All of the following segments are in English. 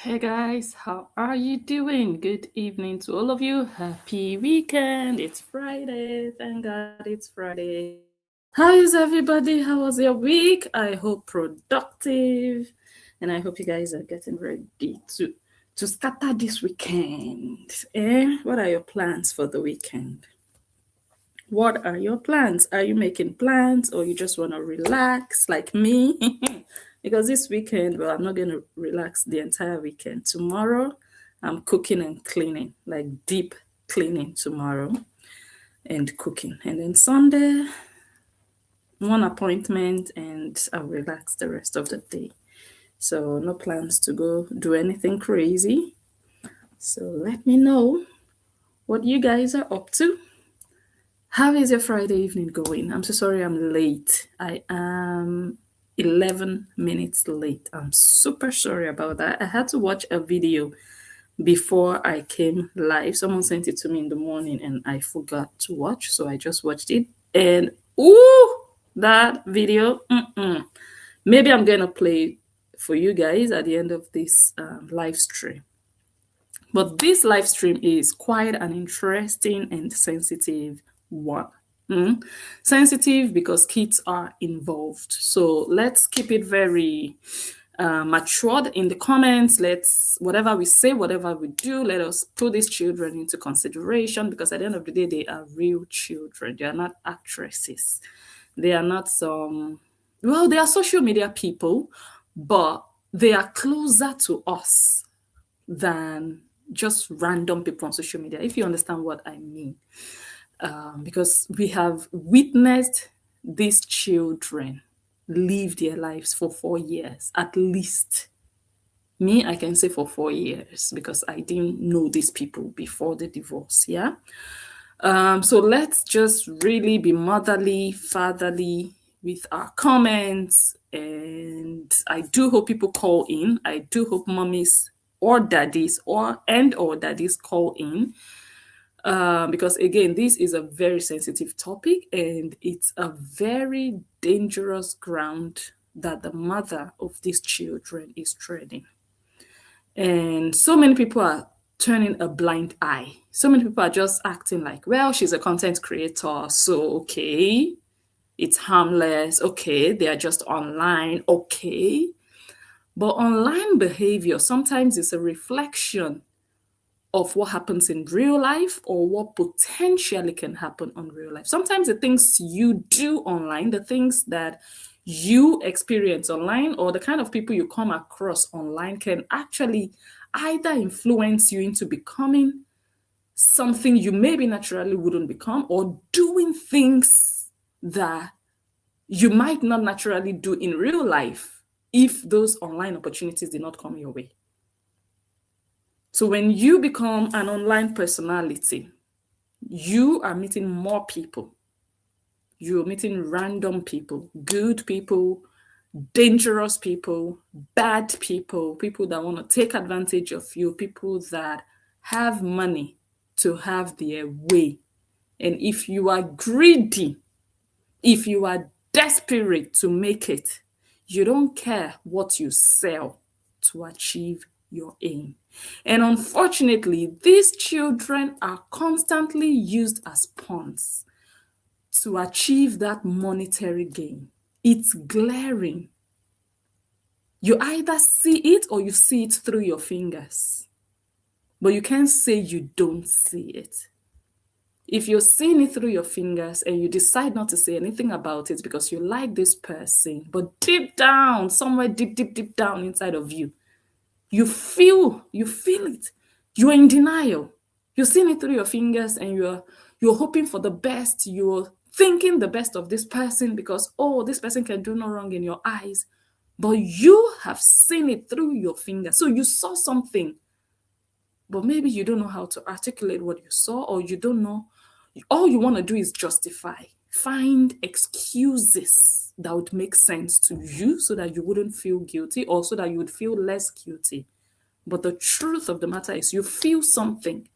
Hey guys, how are you doing? Good evening to all of you. Happy weekend. It's Friday. Thank God it's Friday. How is everybody? How was your week? I hope productive. And I hope you guys are getting ready to scatter this weekend. What are your plans for the weekend? What are your plans? Are you making plans or you just want to relax like me? Because this weekend, well, I'm not going to relax the entire weekend. Tomorrow, I'm cooking and cleaning, like deep cleaning tomorrow and cooking. And then Sunday, one appointment and I'll relax the rest of the day. So, no plans to go do anything crazy. So, let me know what you guys are up to. How is your Friday evening going? I'm so sorry I'm late. I am 11 minutes late. I'm super sorry about that. I had to watch a video before I came live. Someone sent it to me in the morning and I forgot to watch, so I just watched it. And ooh, that video. Maybe I'm going to play for you guys at the end of this live stream. But this live stream is quite an interesting and sensitive one. Sensitive because kids are involved. So let's keep it very matured in the comments. Let's, whatever we say, whatever we do, let us put these children into consideration because at the end of the day, they are real children. They are not actresses. They are not some, well, they are social media people, but they are closer to us than just random people on social media, if you understand what I mean. Because we have witnessed these children live their lives for 4 years at least. Me, I can say for 4 years because I didn't know these people before the divorce. Yeah. So let's just really be motherly, fatherly with our comments. And I do hope people call in. I do hope mommies or daddies or daddies call in. Because again, this is a very sensitive topic and it's a very dangerous ground that the mother of these children is treading. And so many people are turning a blind eye. So many people are just acting like, well, she's a content creator, so okay, it's harmless. Okay, they are just online. Okay. But online behavior sometimes is a reflection of what happens in real life or what potentially can happen on real life. Sometimes the things you do online, the things that you experience online, or the kind of people you come across online can actually either influence you into becoming something you maybe naturally wouldn't become, or doing things that you might not naturally do in real life if those online opportunities did not come your way. So when you become an online personality, you are meeting more people. You're meeting random people, good people, dangerous people, bad people, people that want to take advantage of you, people that have money to have their way. And if you are greedy, if you are desperate to make it, you don't care what you sell to achieve your aim. And unfortunately, these children are constantly used as pawns to achieve that monetary gain. It's glaring. You either see it or you see it through your fingers, but you can't say you don't see it. If you're seeing it through your fingers and you decide not to say anything about it because you like this person, but deep down, somewhere deep down inside of you, you feel it. You're in denial. You're seeing it through your fingers and you're hoping for the best. You're thinking the best of this person because, oh, this person can do no wrong in your eyes. But you have seen it through your fingers. So you saw something, but maybe you don't know how to articulate what you saw, or you don't know. All you want to do is justify, find excuses that would make sense to you so that you wouldn't feel guilty or so that you would feel less guilty. But the truth of the matter is you feel something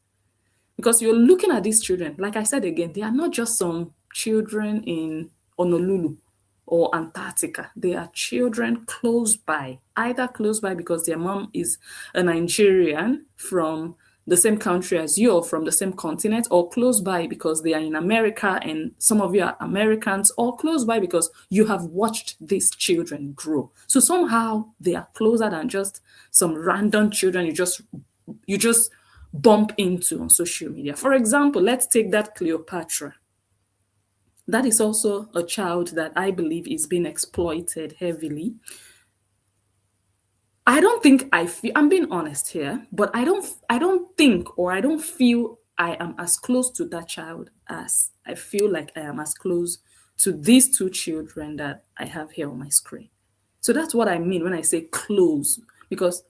because you're looking at these children. Like I said again, they are not just some children in Honolulu or Antarctica. They are children close by, either close by because their mom is a Nigerian from the same country as you or from the same continent, or close by because they are in America and some of you are Americans, or close by because you have watched these children grow. So somehow they are closer than just some random children you just bump into on social media. For example, let's take that Cleopatra. That is also a child that I believe is being exploited heavily. I don't think I feel, I'm being honest here, but I don't think or I don't feel I am as close to that child as I feel like I am as close to these two children that I have here on my screen. So that's what I mean when I say close, because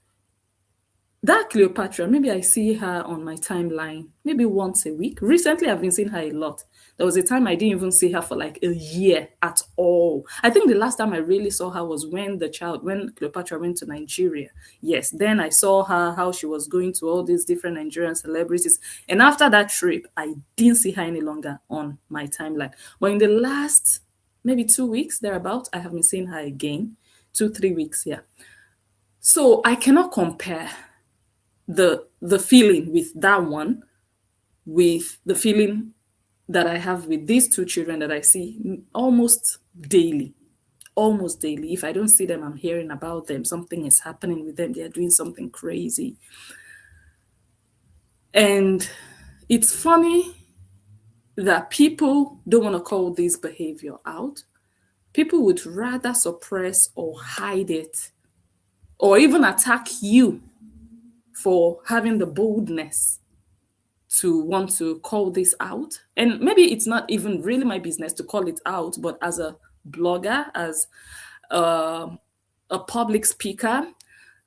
that Cleopatra, maybe I see her on my timeline maybe once a week. Recently, I've been seeing her a lot. There was a time I didn't even see her for like a year at all. I think the last time I really saw her was when Cleopatra went to Nigeria. Yes, then I saw her, how she was going to all these different Nigerian celebrities. And after that trip, I didn't see her any longer on my timeline. But in the last maybe 2 weeks, thereabout, I have been seeing her again. 2, 3 weeks, yeah. So I cannot compare the feeling with that one with the feeling that I have with these two children that I see almost daily. Almost daily. If I don't see them, I'm hearing about them. Something is happening with them. They are doing something crazy. And it's funny that people don't want to call this behavior out. People would rather suppress or hide it or even attack you for having the boldness to want to call this out. And maybe it's not even really my business to call it out, but as a blogger, as a, a public speaker,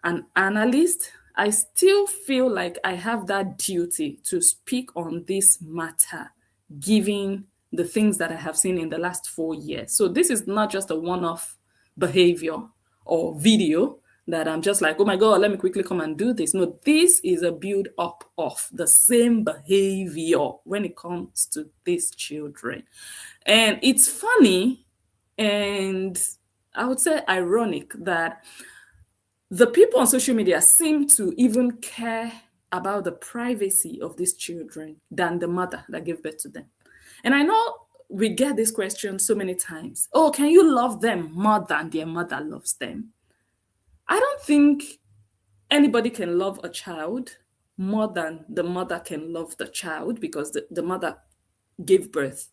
an analyst, I still feel like I have that duty to speak on this matter, given the things that I have seen in the last 4 years. So this is not just a one off behavior or video that I'm just like, oh my God, let me quickly come and do this. No, this is a build up of the same behavior when it comes to these children. And it's funny and I would say ironic that the people on social media seem to even care about the privacy of these children than the mother that gave birth to them. And I know we get this question so many times. Oh, can you love them more than their mother loves them? I don't think anybody can love a child more than the mother can love the child because the mother gave birth,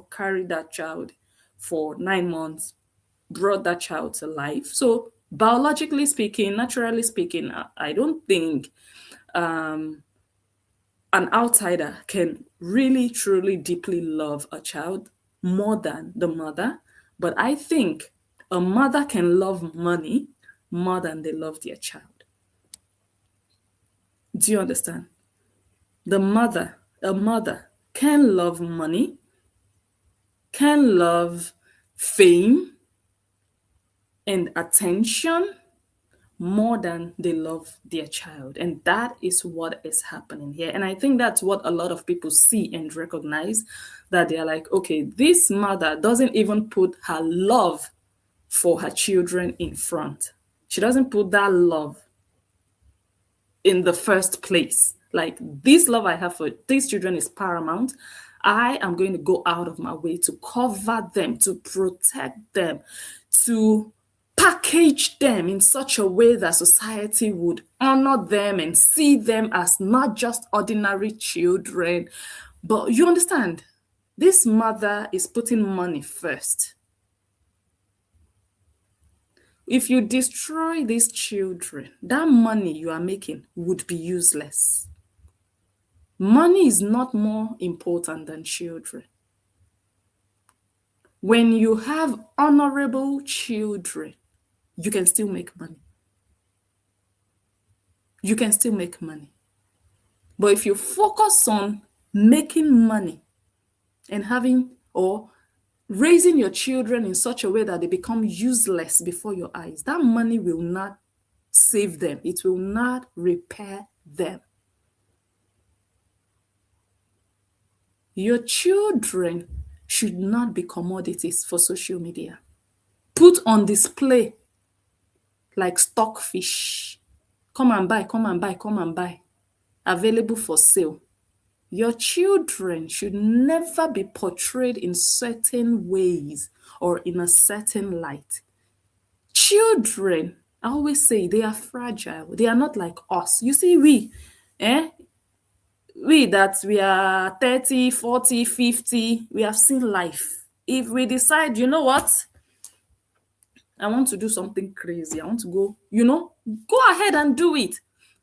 carried that child for 9 months, brought that child to life. So, biologically speaking, naturally speaking, I don't think um, an outsider can really, truly, deeply love a child more than the mother. But I think a mother can love money more than they love their child. Do you understand? A mother can love money, can love fame and attention more than they love their child. And that is what is happening here. And I think that's what a lot of people see and recognize, that they're like, okay, this mother doesn't even put her love for her children in front. She doesn't put that love in the first place. Like, this love I have for these children is paramount. I am going to go out of my way to cover them, to protect them, to package them in such a way that society would honor them and see them as not just ordinary children. But you understand, this mother is putting money first. If you destroy these children, that money you are making would be useless. Money is not more important than children. When you have honorable children, you can still make money. You can still make money. But if you focus on making money and having or raising your children in such a way that they become useless before your eyes, that money will not save them. It will not repair them. Your children should not be commodities for social media. put on display like stockfish. Come and buy, come and buy, come and buy. Available for sale. Your children should never be portrayed in certain ways or in a certain light. Children, I always say they are fragile. They are not like us. You see, eh? We that we are 30, 40, 50, we have seen life. If we decide, you know what? I want to do something crazy. I want to go, go ahead and do it.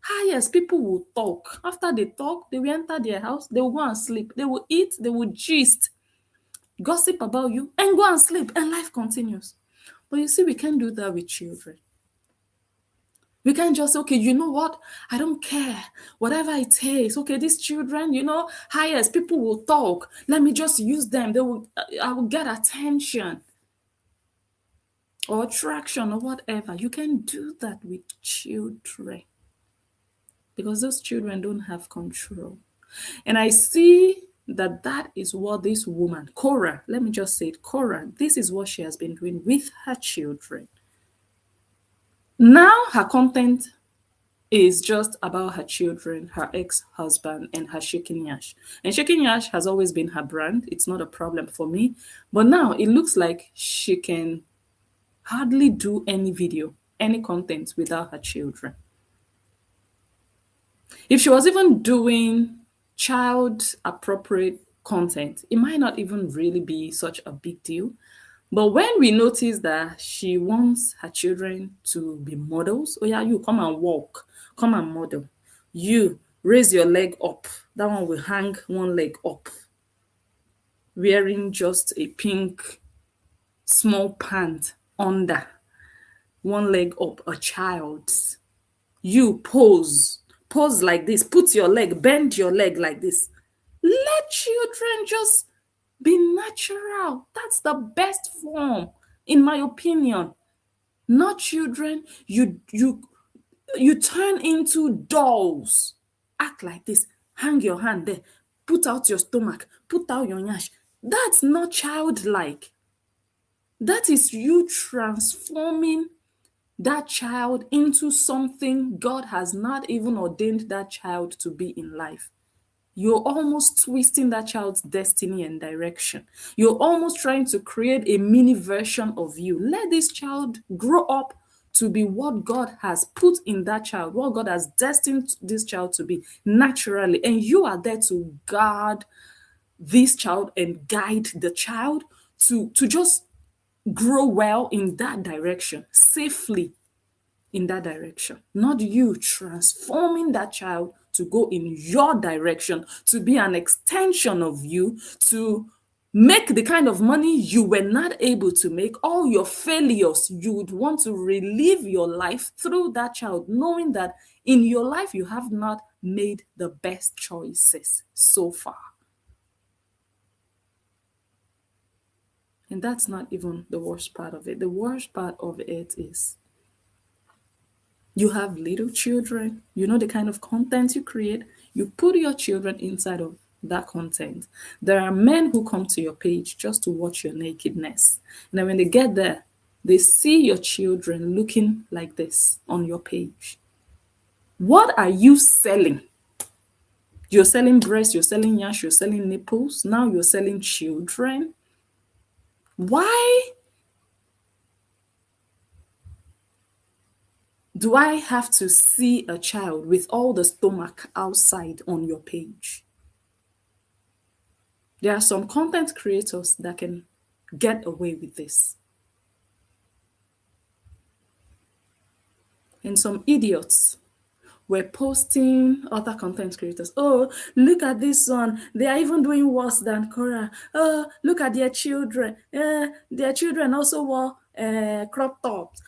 Ah, yes, people will talk. After they talk, they will enter their house, they will go and sleep. They will eat, they will gist, gossip about you, and go and sleep, and life continues. But you see, we can't do that with children. We can't just say, okay, you know what? I don't care. Whatever it takes. Okay, these children, yes, people will talk. Let me just use them. I will get attention or attraction or whatever. You can do that with children because those children don't have control. And I see that is what this woman, Korra, let me just say it, Korra, this is what she has been doing with her children. Now her content is just about her children, her ex-husband, and her shaking yash. And shaking yash has always been her brand. It's not a problem for me. But now it looks like she can hardly do any video, any content without her children. If she was even doing child appropriate content, it might not even really be such a big deal. But when we notice that she wants her children to be models, oh yeah, you come and walk, come and model. You raise your leg up. That one will hang one leg up, wearing just a pink small pant under, one leg up, a child's. You pose like this, put your leg, bend your leg like this. Let children just be natural. That's the best form, in my opinion. Not children, you turn into dolls. Act like this, hang your hand there, put out your stomach, put out your nyash. That's not childlike. That is you transforming that child into something God has not even ordained that child to be in life. You're almost twisting that child's destiny and direction. You're almost trying to create a mini version of you. Let this child grow up to be what God has put in that child, what God has destined this child to be naturally. And you are there to guard this child and guide the child to just grow well in that direction, safely in that direction. Not you transforming that child to go in your direction, to be an extension of you, to make the kind of money you were not able to make. All your failures, you would want to relive your life through that child, knowing that in your life you have not made the best choices so far. And that's not even the worst part of it. The worst part of it is you have little children, you know the kind of content you create, you put your children inside of that content. There are men who come to your page just to watch your nakedness. And then when they get there, they see your children looking like this on your page. What are you selling? You're selling breasts, you're selling yash, you're selling nipples. Now you're selling children. Why do I have to see a child with all the stomach outside on your page? There are some content creators that can get away with this. And some idiots were posting other content creators. Oh, look at this one. They are even doing worse than Korra. Oh, look at their children. Their children also wore crop tops.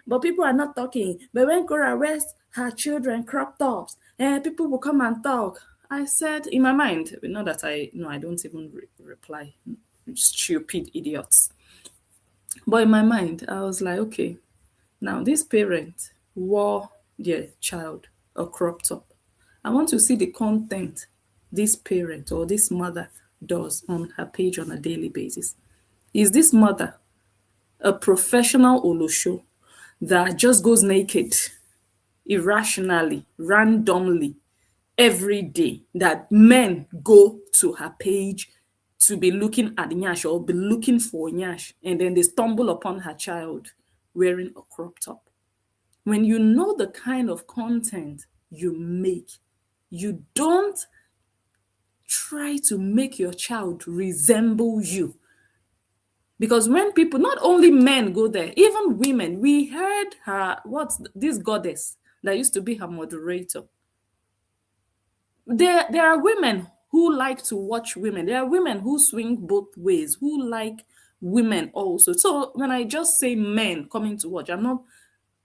But people are not talking. But when Korra wears her children crop tops, people will come and talk. I said in my mind, not that I don't even reply. Stupid idiots. But in my mind, I was like, okay, now this parent wore their child a crop top. I want to see the content this parent or this mother does on her page on a daily basis. Is this mother a professional Olosho that just goes naked irrationally, randomly, every day, that men go to her page to be looking at Nyash or be looking for Nyash, and then they stumble upon her child wearing a crop top. When you know the kind of content you make, you don't try to make your child resemble you. Because when people, not only men go there, even women, we heard her, what's this goddess that used to be her moderator. There are women who like to watch women. There are women who swing both ways, who like women also. So when I just say men coming to watch, I'm not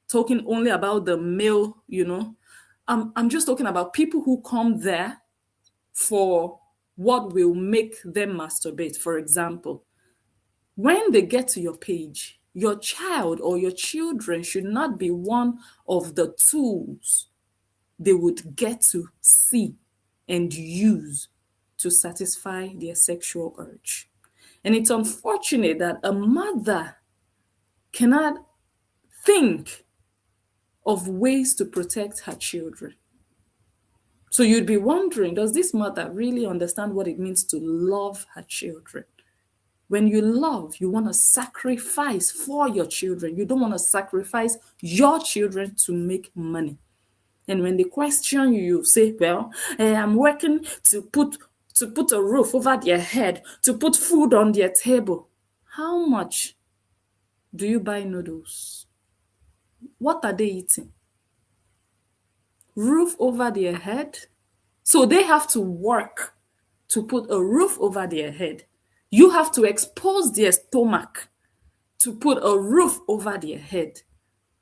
talking only about the male, I'm just talking about people who come there for what will make them masturbate. For example, when they get to your page, your child or your children should not be one of the tools they would get to see and use to satisfy their sexual urge. And it's unfortunate that a mother cannot think of ways to protect her children. So you'd be wondering, does this mother really understand what it means to love her children? When you love, you want to sacrifice for your children. You don't want to sacrifice your children to make money. And when they question you, you say, well, I'm working to put a roof over their head, to put food on their table. How much do you buy noodles? What are they eating? Roof over their head? So they have to work to put a roof over their head. You have to expose their stomach to put a roof over their head.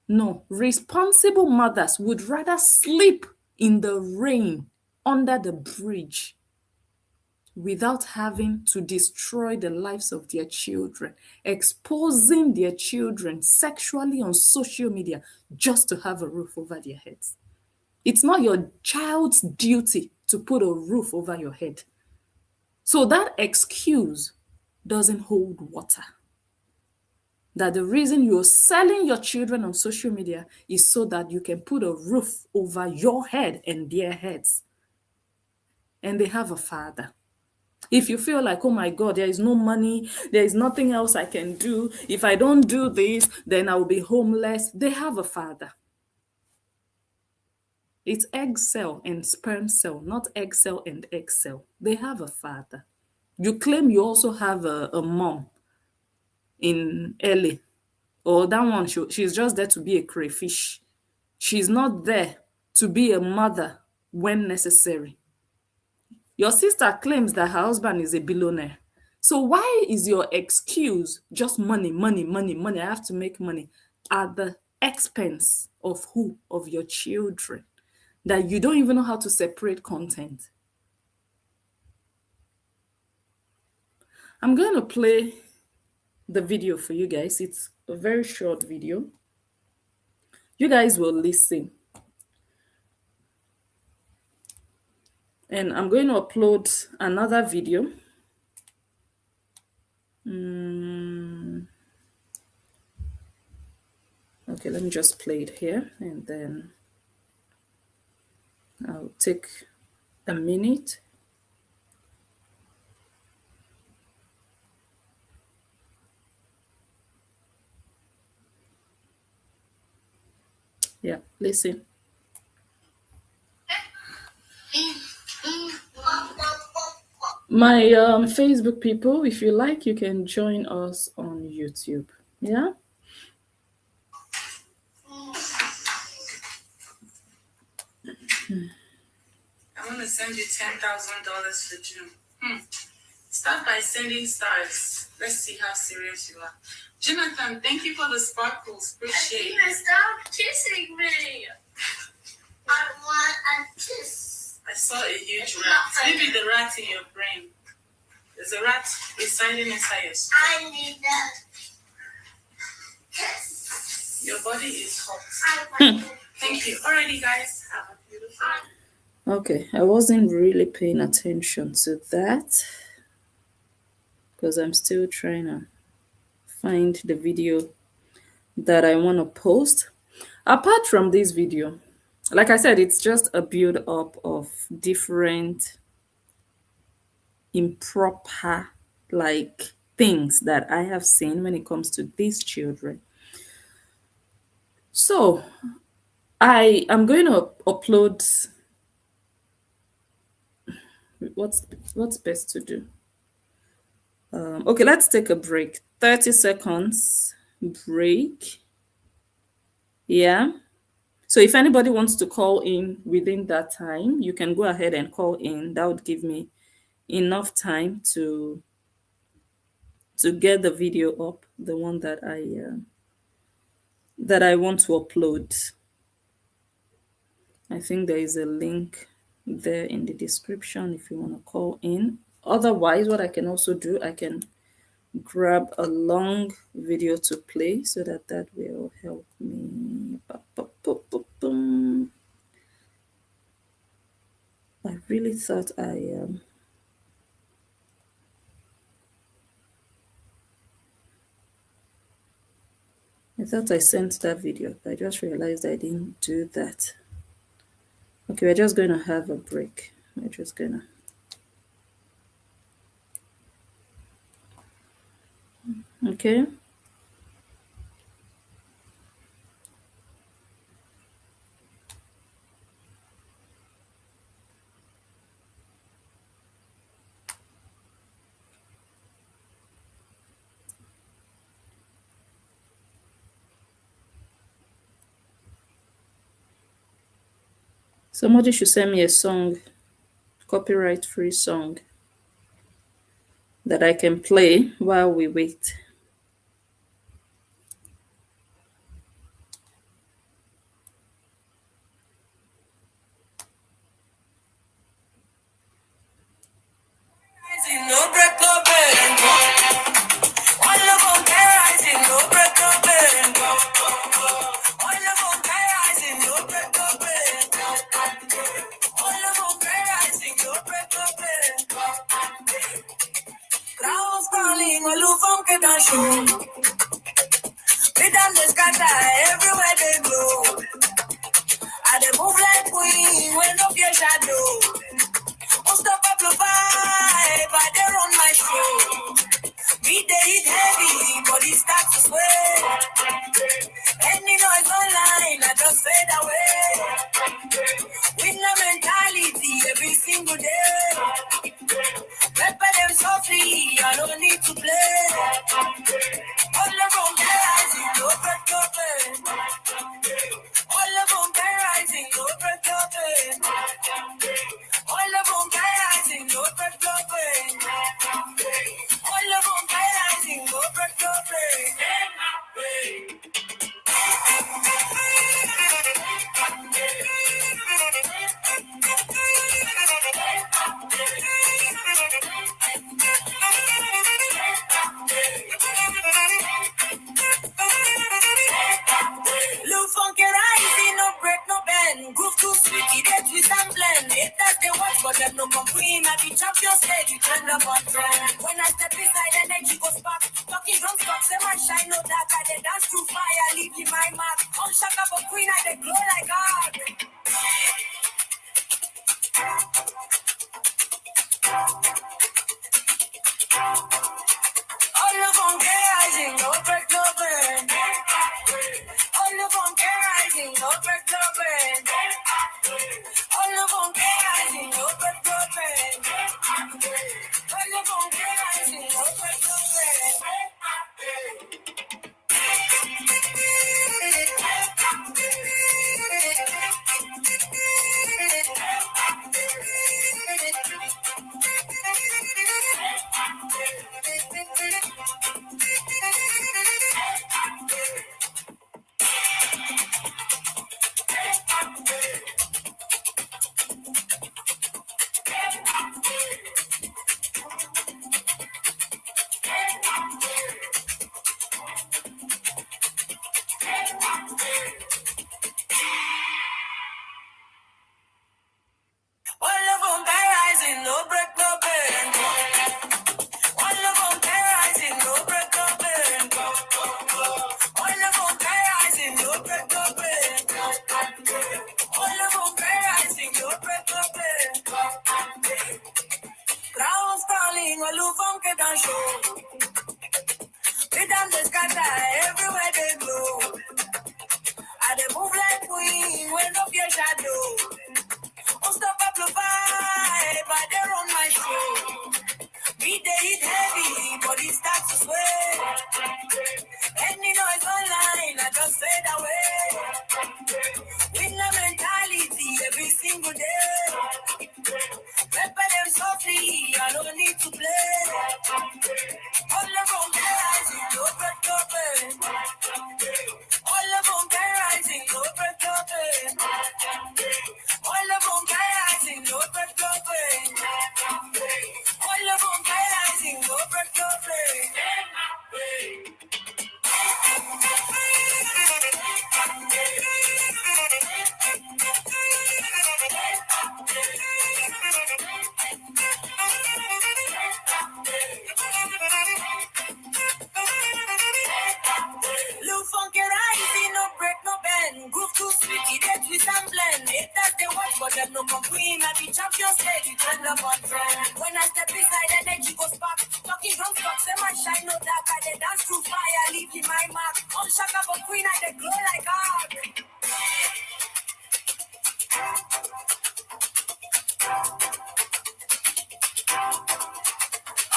No, responsible mothers would rather sleep in the rain under the bridge without having to destroy the lives of their children, exposing their children sexually on social media just to have a roof over their heads. It's not your child's duty to put a roof over your head. So that excuse doesn't hold water. That the reason you're selling your children on social media is so that you can put a roof over your head and their heads. And they have a father. If you feel like, oh my God, there is no money, there is nothing else I can do. If I don't do this, then I will be homeless. They have a father. It's egg cell and sperm cell, not egg cell and egg cell. They have a father. You claim you also have a mom in LA. Or that one, she's just there to be a crayfish. She's not there to be a mother when necessary. Your sister claims that her husband is a billionaire. So why is your excuse just money, money, money, money? I have to make money at the expense of who? Of your children. That you don't even know how to separate content. I'm going to play the video for you guys. It's a very short video. You guys will listen. And I'm going to upload another video. Okay, let me just play it here and then I'll take a minute. Yeah, listen. My Facebook people, if you like, you can join us on YouTube. Yeah? I want to send you $10,000 for June. Start by sending stars. Let's see how serious you are. Jonathan, thank you for the sparkles. Appreciate it. Stop kissing me. I want a kiss. I saw a huge rat. Maybe the rat in your brain. There's a rat residing inside your skull. I need that kiss. Your body is hot. I want Thank you. Alrighty, guys. Have a beautiful day. Okay, I wasn't really paying attention to that because I'm still trying to find the video that I want to post. Apart from this video, like I said, it's just a build up of different improper like things that I have seen when it comes to these children. So I am going to upload what's best to do. Okay, let's take a break. 30 seconds break. Yeah. So if anybody wants to call in within that time, you can go ahead and call in. That would give me enough time to get the video up, the one that I want to upload. I think there is a link there in the description if you want to call in. Otherwise, what I can also do, I can grab a long video to play so that will help me. I really thought I thought I sent that video, but I just realized I didn't do that. Okay, we're just going to have a break. We're just going to. Okay. Somebody should send me a song, copyright-free song, that I can play while we wait. Everywhere they go, I dey move like queen when no fear shadow. Unstoppable vibe, I dey run my show. Beat they hit heavy, body start to sway. Any noise online, I just fade away. Winner mentality every single day. Pepper them softly, I don't need to play. All around the rising, open. All around the rising, open. All around the rising, open. All around the rising, open. Look funky rising, no break, no bend. Groove too sweet, it twist and blend. Haters they watch, but them no complain. At the champion stage, you turn up on trend. When I step inside, energy go spark. Talking don't stop, say my shine no dark. I dey dance through fire, leaving my mark. On shaka for queen, I dey glow like art. All of them rising, no break, no bend. All of them rising, no break, no bend. All of them rising, no break, no bend. All of them rising, no single day. Pepper them softly, I don't need to play. All of them get rising, no break open. All of them get rising, no break open. All of them get rising, no break open. All of them get rising, no break open. Look funky rising, no break, no bend. Groove too sweet, it twist and blend. It does the work, but them no queen. I be champion stage, it trend up on trend. When I step inside, energy go spark. Talking drum stop, say my shine no dark. I dey dance through fire, leaving my mark. On shaka for queen, I dey glow like arc.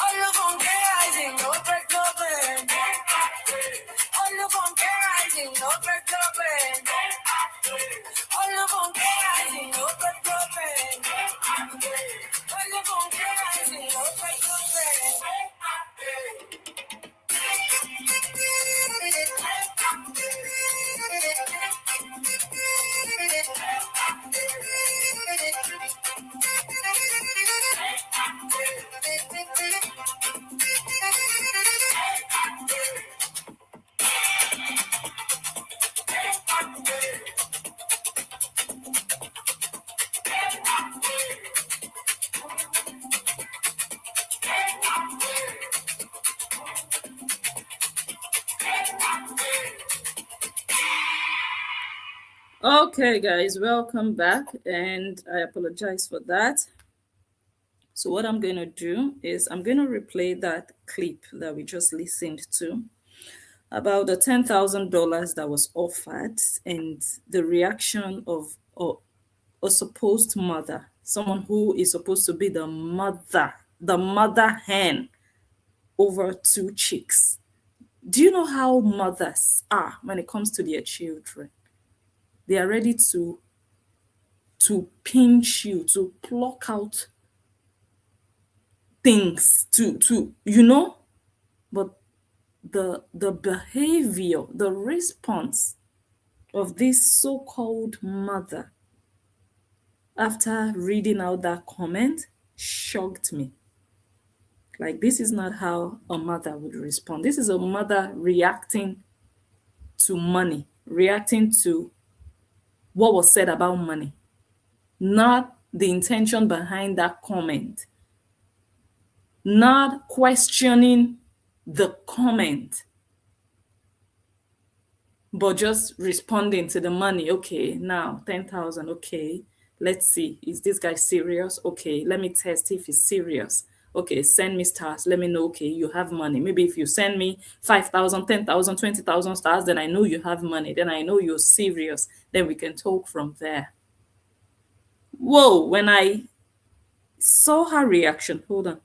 All of them get rising, no break, no bend. All of them get rising, no break, no bend. All of them get rising, no break, no bend. All of them get rising, no break, no Okay, guys, welcome back, and I apologize for that. So, what I'm going to do is I'm going to replay that clip that we just listened to about the $10,000 that was offered and the reaction of a supposed mother, someone who is supposed to be the mother hen over two chicks. Do you know how mothers are when it comes to their children? They are ready to pinch you, to pluck out things, but the behavior, the response of this so-called mother after reading out that comment shocked me. Like, this is not how a mother would respond. This is a mother reacting to money, reacting to what was said about money, not the intention behind that comment, not questioning the comment, but just responding to the money. Okay, now 10,000. Okay, let's see. Is this guy serious? Okay, let me test if he's serious. Okay, send me stars. Let me know. Okay, you have money. Maybe if you send me 5,000, 10,000, 20,000 stars, then I know you have money. Then I know you're serious. Then we can talk from there. Whoa, when I saw her reaction, hold on.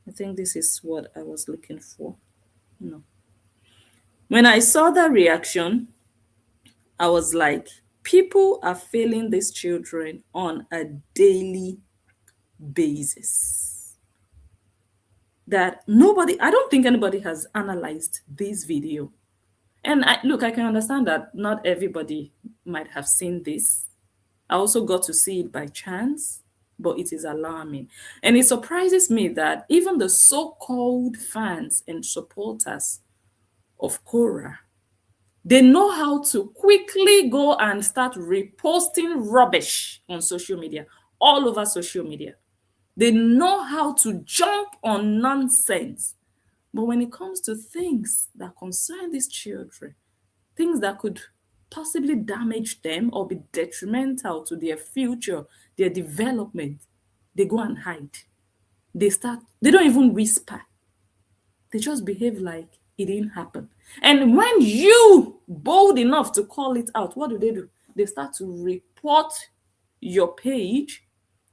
I think this is what I was looking for. No. When I saw that reaction, I was like, people are failing these children on a daily basis. That I don't think anybody has analyzed this video. And I can understand that not everybody might have seen this. I also got to see it by chance, but it is alarming. And it surprises me that even the so-called fans and supporters of Korra, they know how to quickly go and start reposting rubbish on social media, all over social media. They know how to jump on nonsense. But when it comes to things that concern these children, things that could possibly damage them or be detrimental to their future, their development, they go and hide. They don't even whisper. They just behave like it didn't happen. And when you bold enough to call it out, what do? They start to report your page,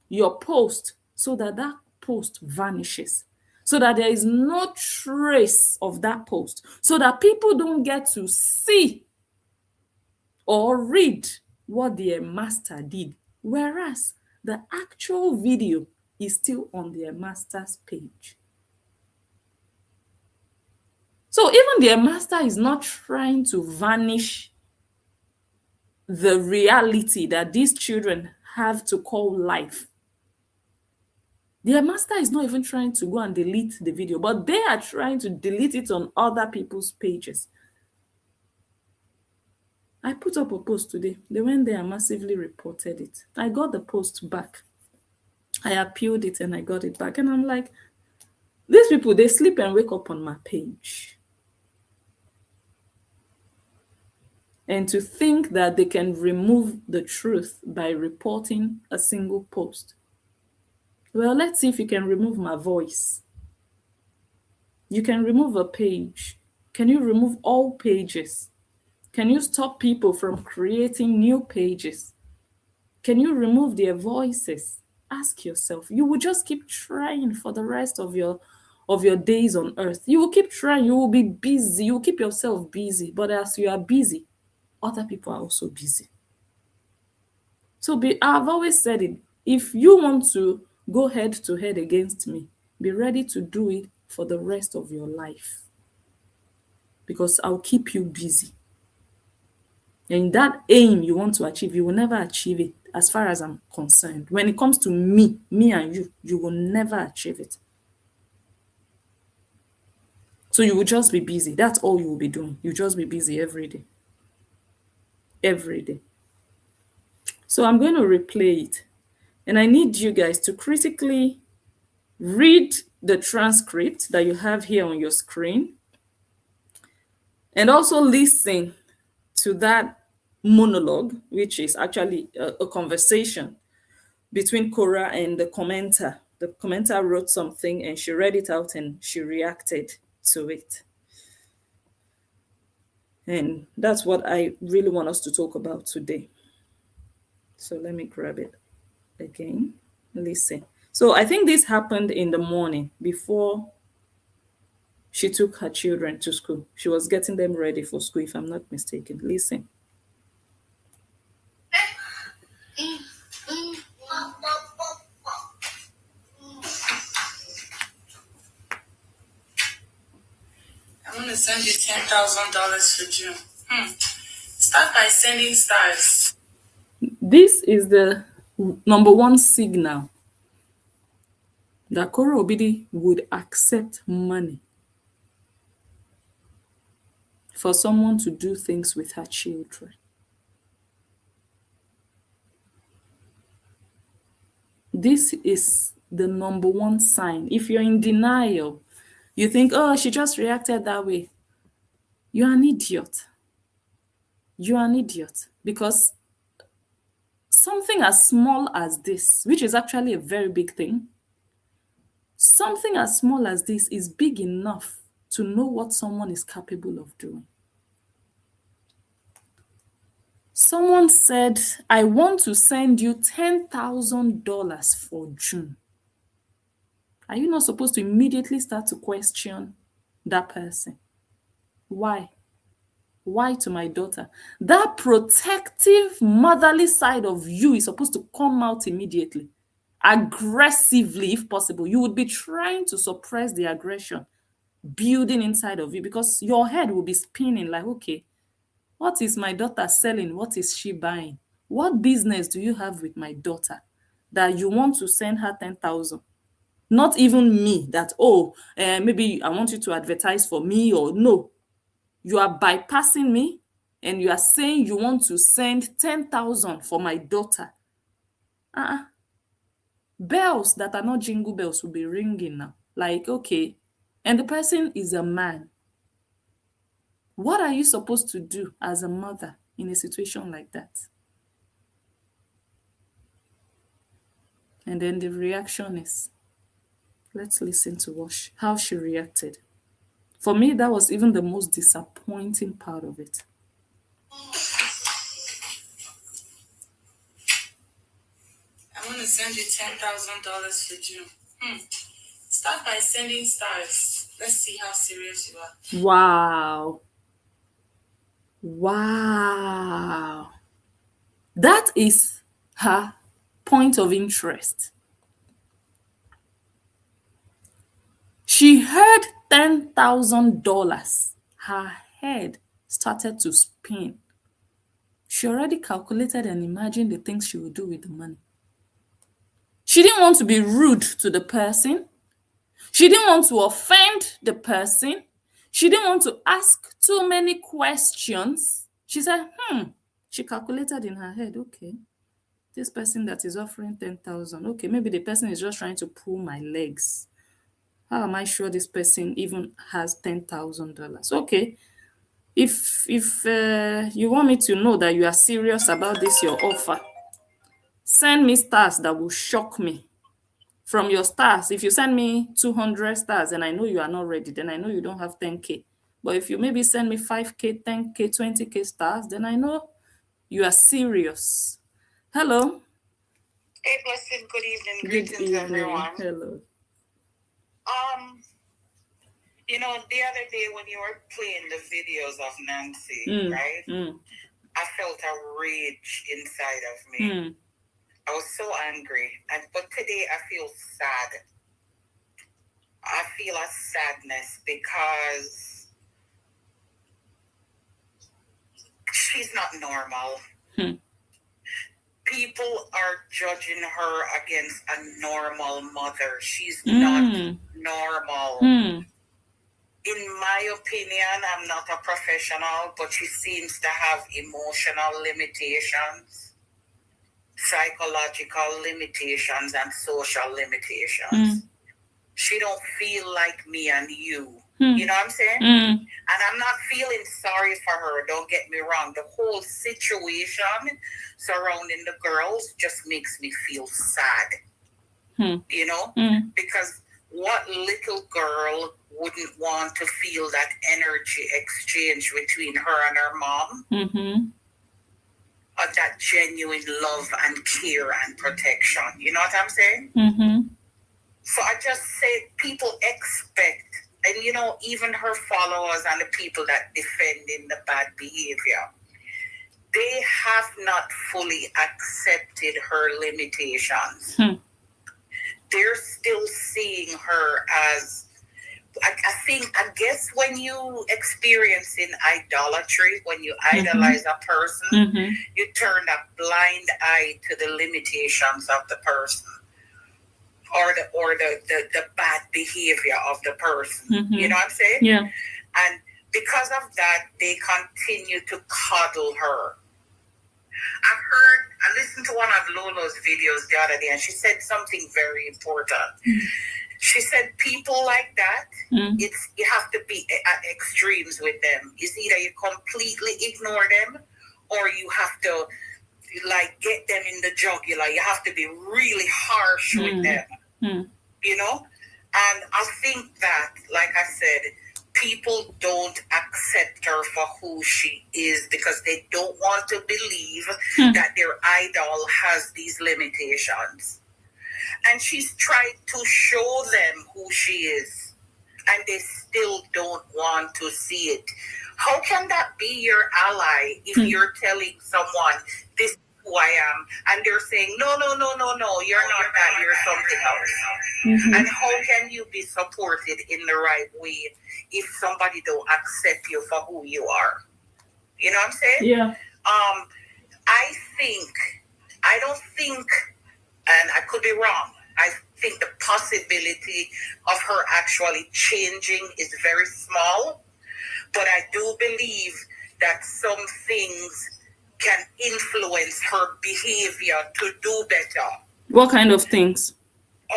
your post, so that post vanishes, so that there is no trace of that post, so that people don't get to see or read what their master did whereas the actual video is still on their master's page. So even their master is not trying to vanish the reality that these children have to call life. Their master is not even trying to go and delete the video, but they are trying to delete it on other people's pages. I put up a post today. They went there and massively reported it. I got the post back. I appealed it and I got it back. And I'm like, these people, they sleep and wake up on my page. And to think that they can remove the truth by reporting a single post. Well, let's see if you can remove my voice. You can remove a page. Can you remove all pages? Can you stop people from creating new pages? Can you remove their voices? Ask yourself. You will just keep trying for the rest of your days on earth. You will keep trying. You will be busy. You will keep yourself busy. But as you are busy, other people are also busy. So I've always said it. If you want to go head to head against me, be ready to do it for the rest of your life. Because I'll keep you busy. And that aim you want to achieve, you will never achieve it as far as I'm concerned. When it comes to me and you will never achieve it. So you will just be busy. That's all you will be doing. You just be busy every day. Every day. So I'm going to replay it. And I need you guys to critically read the transcript that you have here on your screen. And also listen to that monologue, which is actually a conversation between Korra and the commenter. The commenter wrote something and she read it out and she reacted to it. And that's what I really want us to talk about today. So let me grab it again. Listen. So I think this happened in the morning before she took her children to school. She was getting them ready for school, if I'm not mistaken. Listen. I'm going to send you $10,000 for June. Start by sending stars. This is the number one signal that Korra Obidi would accept money for someone to do things with her children. This is the number one sign. If you're in denial, you think, oh, she just reacted that way. You're an idiot. You're an idiot. Because something as small as this, which is actually a very big thing, something as small as this is big enough to know what someone is capable of doing. Someone said, I want to send you $10,000 for June. Are you not supposed to immediately start to question that person? Why? Why to my daughter? That protective, motherly side of you is supposed to come out immediately. Aggressively, if possible. You would be trying to suppress the aggression building inside of you because your head will be spinning like, okay, what is my daughter selling? What is she buying? What business do you have with my daughter that you want to send her 10,000? Not even me that, maybe I want you to advertise for me or no. You are bypassing me and you are saying you want to send 10,000 for my daughter. Bells that are not jingle bells will be ringing now. Like, okay. And the person is a man. What are you supposed to do as a mother in a situation like that? And then the reaction is, let's listen to how she reacted. For me, that was even the most disappointing part of it. I want to send you $10,000 for June. Start by sending stars. Let's see how serious you are. Wow. Wow. That is her point of interest. She heard $10,000. Her head started to spin. She already calculated and imagined the things she would do with the money. She didn't want to be rude to the person. She didn't want to offend the person. She didn't want to ask too many questions. She said, She calculated in her head, okay, this person that is offering 10,000, okay, maybe the person is just trying to pull my legs. How am I sure this person even has $10,000? Okay, if you want me to know that you are serious about this your offer, send me stars that will shock me. From your stars, if you send me 200 stars and I know you are not ready, then I know you don't have 10K. But if you maybe send me 5K, 10K, 20K stars, then I know you are serious. Hello. Hey, blessed good evening. Good Greetings, evening. everyone. Hello. The other day when you were playing the videos of Nancy, right? I felt a rage inside of me. I was so angry. But today I feel sad. I feel a sadness because she's not normal. People are judging her against a normal mother. She's not normal. In my opinion, I'm not a professional, but she seems to have emotional limitations, psychological limitations, and social limitations. She don't feel like me and you. You know what I'm saying? And I'm not feeling sorry for her, don't get me wrong. The whole situation surrounding the girls just makes me feel sad. You know? Because what little girl wouldn't want to feel that energy exchange between her and her mom? Of that genuine love and care and protection. You know what I'm saying? So I just say people expect, and you know, even her followers and the people that defending the bad behavior, they have not fully accepted her limitations. They're still seeing her as, I guess when you experiencing idolatry, when you idolize a person, you turn a blind eye to the limitations of the person. Or the bad behavior of the person. You know what I'm saying? Yeah. And because of that, they continue to coddle her. I listened to one of Lolo's videos the other day, and she said something very important. She said people like that, you have to be at extremes with them. It's either you completely ignore them, or you have to like get them in the jugular. You have to be really harsh with them. You know? And I think that, like I said, people don't accept her for who she is because they don't want to believe that their idol has these limitations. And she's tried to show them who she is, and they still don't want to see it. How can that be your ally if you're telling someone this is who I am, and they're saying, no, you're not that, you're something else? And how can you be supported in the right way if somebody don't accept you for who you are? You know what I'm saying? Yeah. I don't think, and I could be wrong, I think the possibility of her actually changing is very small, but I do believe that some things can influence her behavior to do better. What kind of things?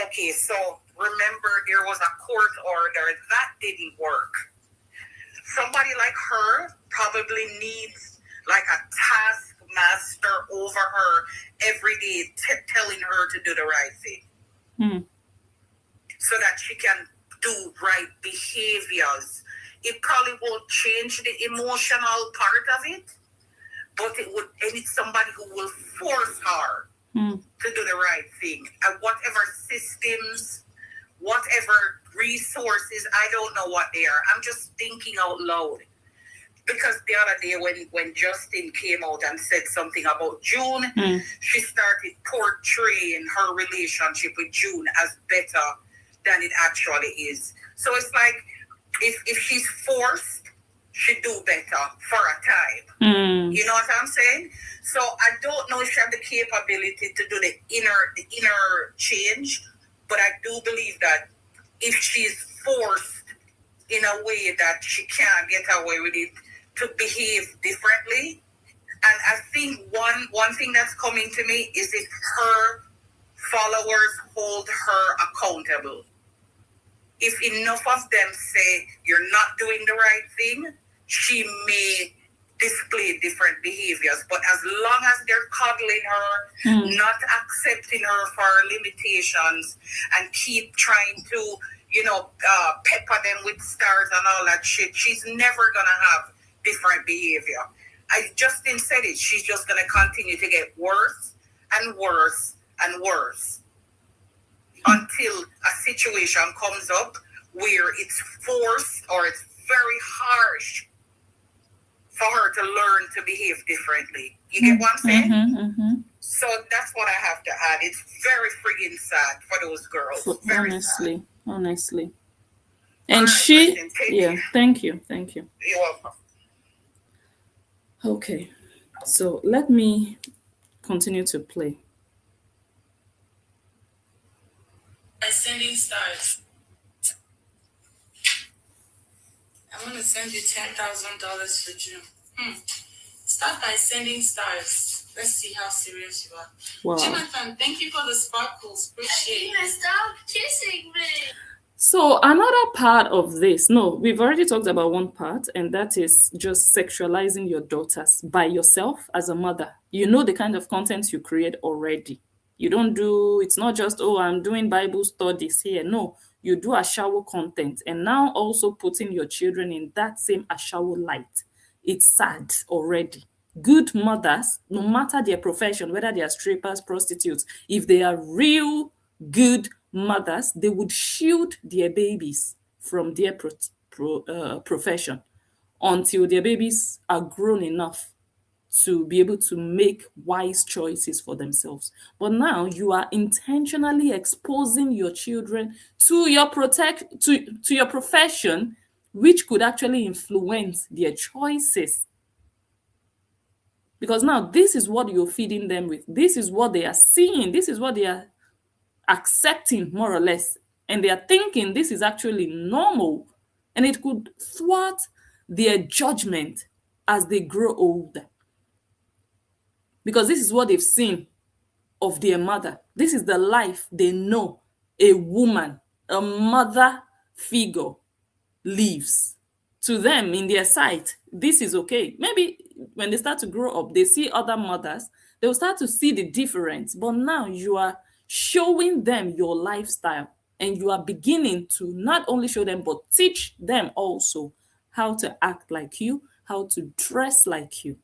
Okay, so remember there was a court order that didn't work. Somebody like her probably needs like a taskmaster over her every day, telling her to do the right thing. So that she can do right behaviors. It probably won't change the emotional part of it, but it needs somebody who will force her to do the right thing. And whatever systems, whatever resources, I don't know what they are. I'm just thinking out loud. because the other day when Justin came out and said something about June, she started portraying her relationship with June as better than it actually is. So it's like if she's forced, she do better for a time. You know what I'm saying? So I don't know if she have the capability to do the inner change, but I do believe that if she's forced in a way that she can't get away with it, to behave differently. And I think one thing that's coming to me is if her followers hold her accountable. If enough of them say you're not doing the right thing, she may display different behaviors. But as long as they're coddling her, not accepting her for her limitations, and keep trying to, pepper them with stars and all that shit, she's never gonna have different behavior. Justin said it. She's just gonna continue to get worse and worse and worse until a situation comes up where it's forced or it's very harsh for her to learn to behave differently. You get what I'm saying? So that's what I have to add. It's very friggin' sad for those girls. Very honestly. And right, thank you. You're welcome. Okay, so let me continue to play. By sending stars. I'm going to send you $10,000 for June. Start by sending stars. Let's see how serious you are. Wow. Jonathan, thank you for the sparkles. Appreciate it. Stop kissing me. So another part of this, no, we've already talked about one part, and that is just sexualizing your daughters by yourself as a mother. You know the kind of content you create already. You don't do, it's not just, oh, I'm doing Bible studies here. No, you do ashawo content, and now also putting your children in that same ashawo light. It's sad already. Good mothers, no matter their profession, whether they are strippers, prostitutes, if they are real good mothers, they would shield their babies from their profession until their babies are grown enough to be able to make wise choices for themselves. But now you are intentionally exposing your children to your to your profession, which could actually influence their choices. Because now this is what you're feeding them with. This is what they are seeing. This is what they are accepting, more or less. And they are thinking this is actually normal. And it could thwart their judgment as they grow older. Because this is what they've seen of their mother. This is the life they know a woman, a mother figure lives. To them, in their sight, this is okay. Maybe when they start to grow up, they see other mothers, they'll start to see the difference. But now you are showing them your lifestyle, and you are beginning to not only show them, but teach them also how to act like you, how to dress like you.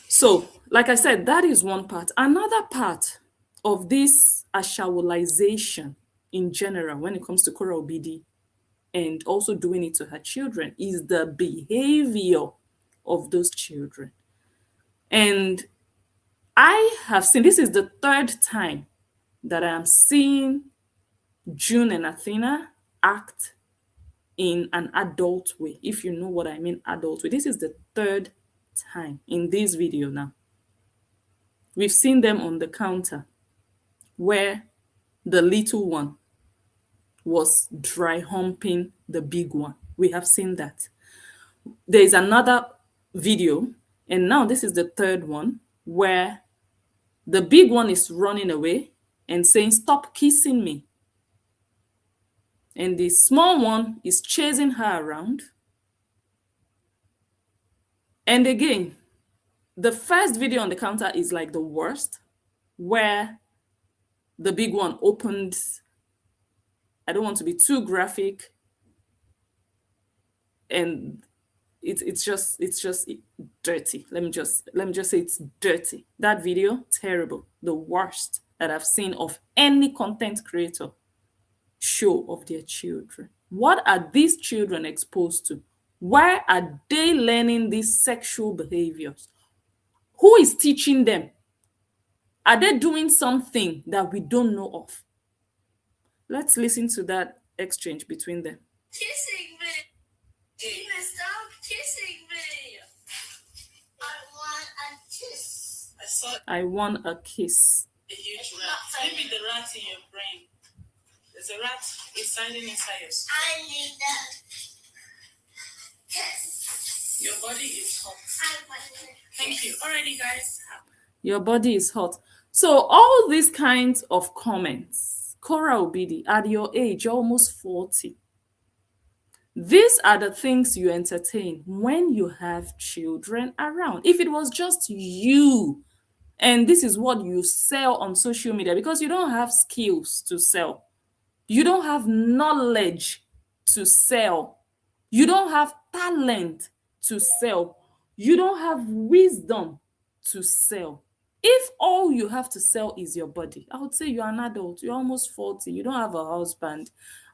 So, like I said, that is one part. Another part of this ashawolization in general, when it comes to Korra Obidi, and also doing it to her children, is the behavior of those children. And I have seen, this is the third time that I am seeing June and Athena act in an adult way. If you know what I mean, adult way. This is the third time in this video now. We've seen them on the counter where the little one was dry humping the big one. We have seen that. There is another video, and now this is the third one, where the big one is running away and saying, "Stop kissing me." And the small one is chasing her around. And again, the first video on the counter is like the worst, where the big one opened, I don't want to be too graphic, and it's just dirty. Let me just say it's dirty. That video, terrible. The worst that I've seen of any content creator. show of their children? What are these children exposed to? Why are they learning these sexual behaviors? Who is teaching them? Are they doing something that we don't know of? Let's listen to that exchange between them. Kissing me. Tina, stop kissing me. I want a kiss. I saw I want a kiss. a huge rat. Maybe the rat in your brain. There's a rat residing inside your skull. I need a kiss. Your body is hot. I want a Thank you. Alrighty, guys. Your body is hot. So all these kinds of comments, Korra Obidi, at your age, almost 40, these are the things you entertain when you have children around. If it was just you, and this is what you sell on social media, because you don't have skills to sell, you don't have knowledge to sell, you don't have talent to sell, you don't have wisdom to sell. If all you have to sell is your body, I would say you're an adult, you're almost 40, you don't have a husband,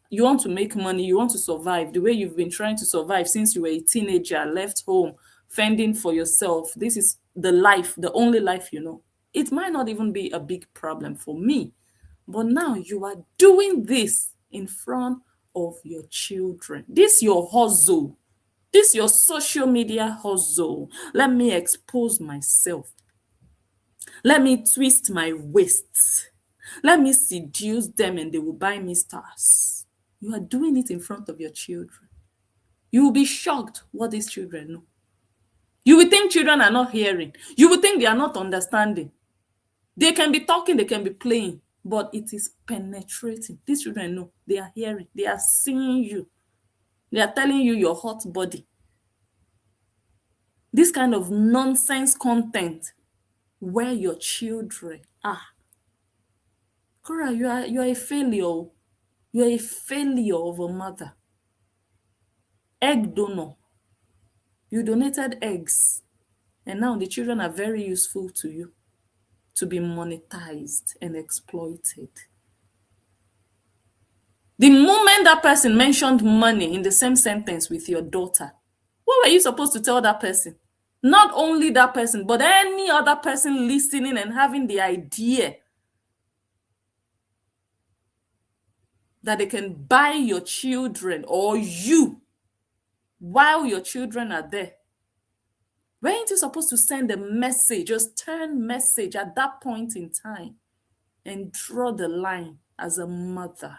you want to make money, you want to survive the way you've been trying to survive since you were a teenager, left home, fending for yourself. This is the life, the only life you know. It might not even be a big problem for me, but now you are doing this in front of your children. This your hustle. This your social media hustle. Let me expose myself. Let me twist my waist. Let me seduce them and they will buy me stars. You are doing it in front of your children. You will be shocked what these children know. You will think children are not hearing. You will think they are not understanding. They can be talking, they can be playing, but it is penetrating. These children know. They are hearing. They are seeing you. They are telling you your hot body. This kind of nonsense content where your children are. Korra, you are a failure. You are a failure of a mother. Egg donor. You donated eggs, and now the children are very useful to you to be monetized and exploited. The moment that person mentioned money in the same sentence with your daughter, what were you supposed to tell that person? Not only that person, but any other person listening and having the idea that they can buy your children or you while your children are there. Weren't you supposed to send a message, a stern message at that point in time and draw the line as a mother?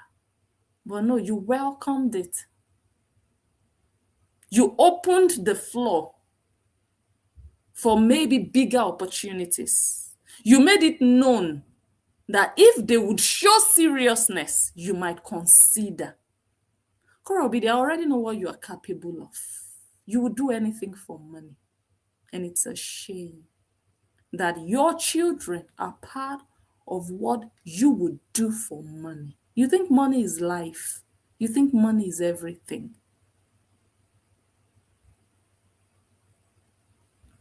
But no, you welcomed it. You opened the floor for maybe bigger opportunities. You made it known that if they would show seriousness, you might consider. Korra Obidi, I already know what you are capable of. You would do anything for money. And it's a shame that your children are part of what you would do for money. You think money is life. You think money is everything.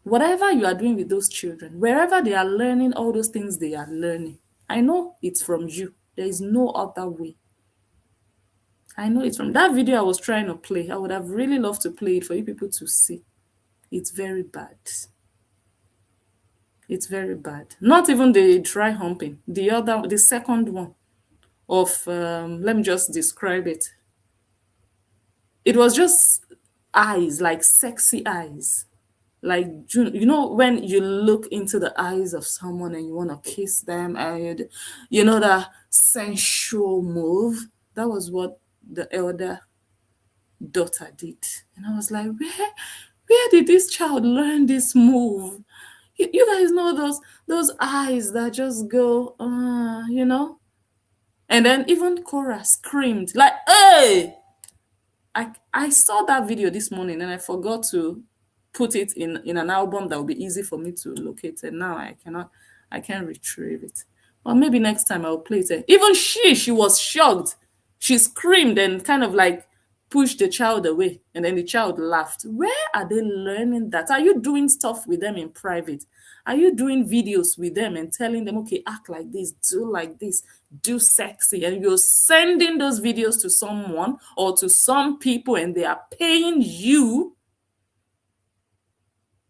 Whatever you are doing with those children, wherever they are learning all those things they are learning, I know it's from you. There is no other way. I know it's from that video I was trying to play. I would have really loved to play it for you people to see. It's very bad. It's very bad. Not even the dry humping. The second one of, let me just describe it. It was just eyes, like sexy eyes. Like, you know, when you look into the eyes of someone and you want to kiss them, and you know, that sensual move. That was what the elder daughter did. And I was like, where did this child learn this move? You guys know those eyes that just go, you know? And then even Korra screamed, like, hey! I saw that video this morning and I forgot to put it in an album that would be easy for me to locate. And now I can't retrieve it. Or maybe next time I'll play it. Even she was shocked. She screamed and kind of like push the child away and then the child laughed. Where are they learning that? Are you doing stuff with them in private? Are you doing videos with them and telling them, okay, act like this, do like this, do sexy, and you're sending those videos to someone or to some people and they are paying you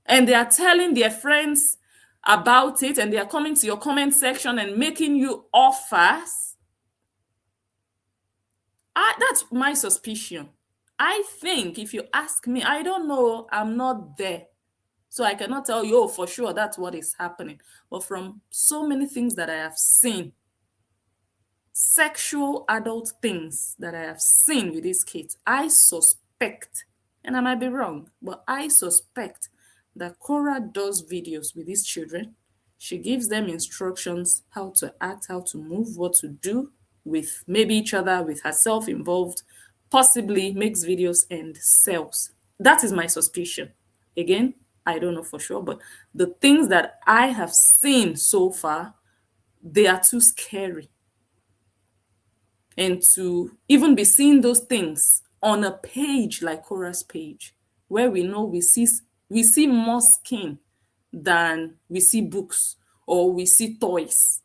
and they are telling their friends about it and they are coming to your comment section and making you offers? That's my suspicion. I think if you ask me, I don't know, I'm not there. So I cannot tell you, oh, for sure that's what is happening. But from so many things that I have seen, sexual adult things that I have seen with these kids, I suspect, and I might be wrong, but I suspect that Korra does videos with these children. She gives them instructions how to act, how to move, what to do with maybe each other, with herself involved, possibly makes videos and sells. That is my suspicion. Again, I don't know for sure, but the things that I have seen so far, they are too scary. And to even be seeing those things on a page like Korra's page, where we know we see more skin than we see books or we see toys.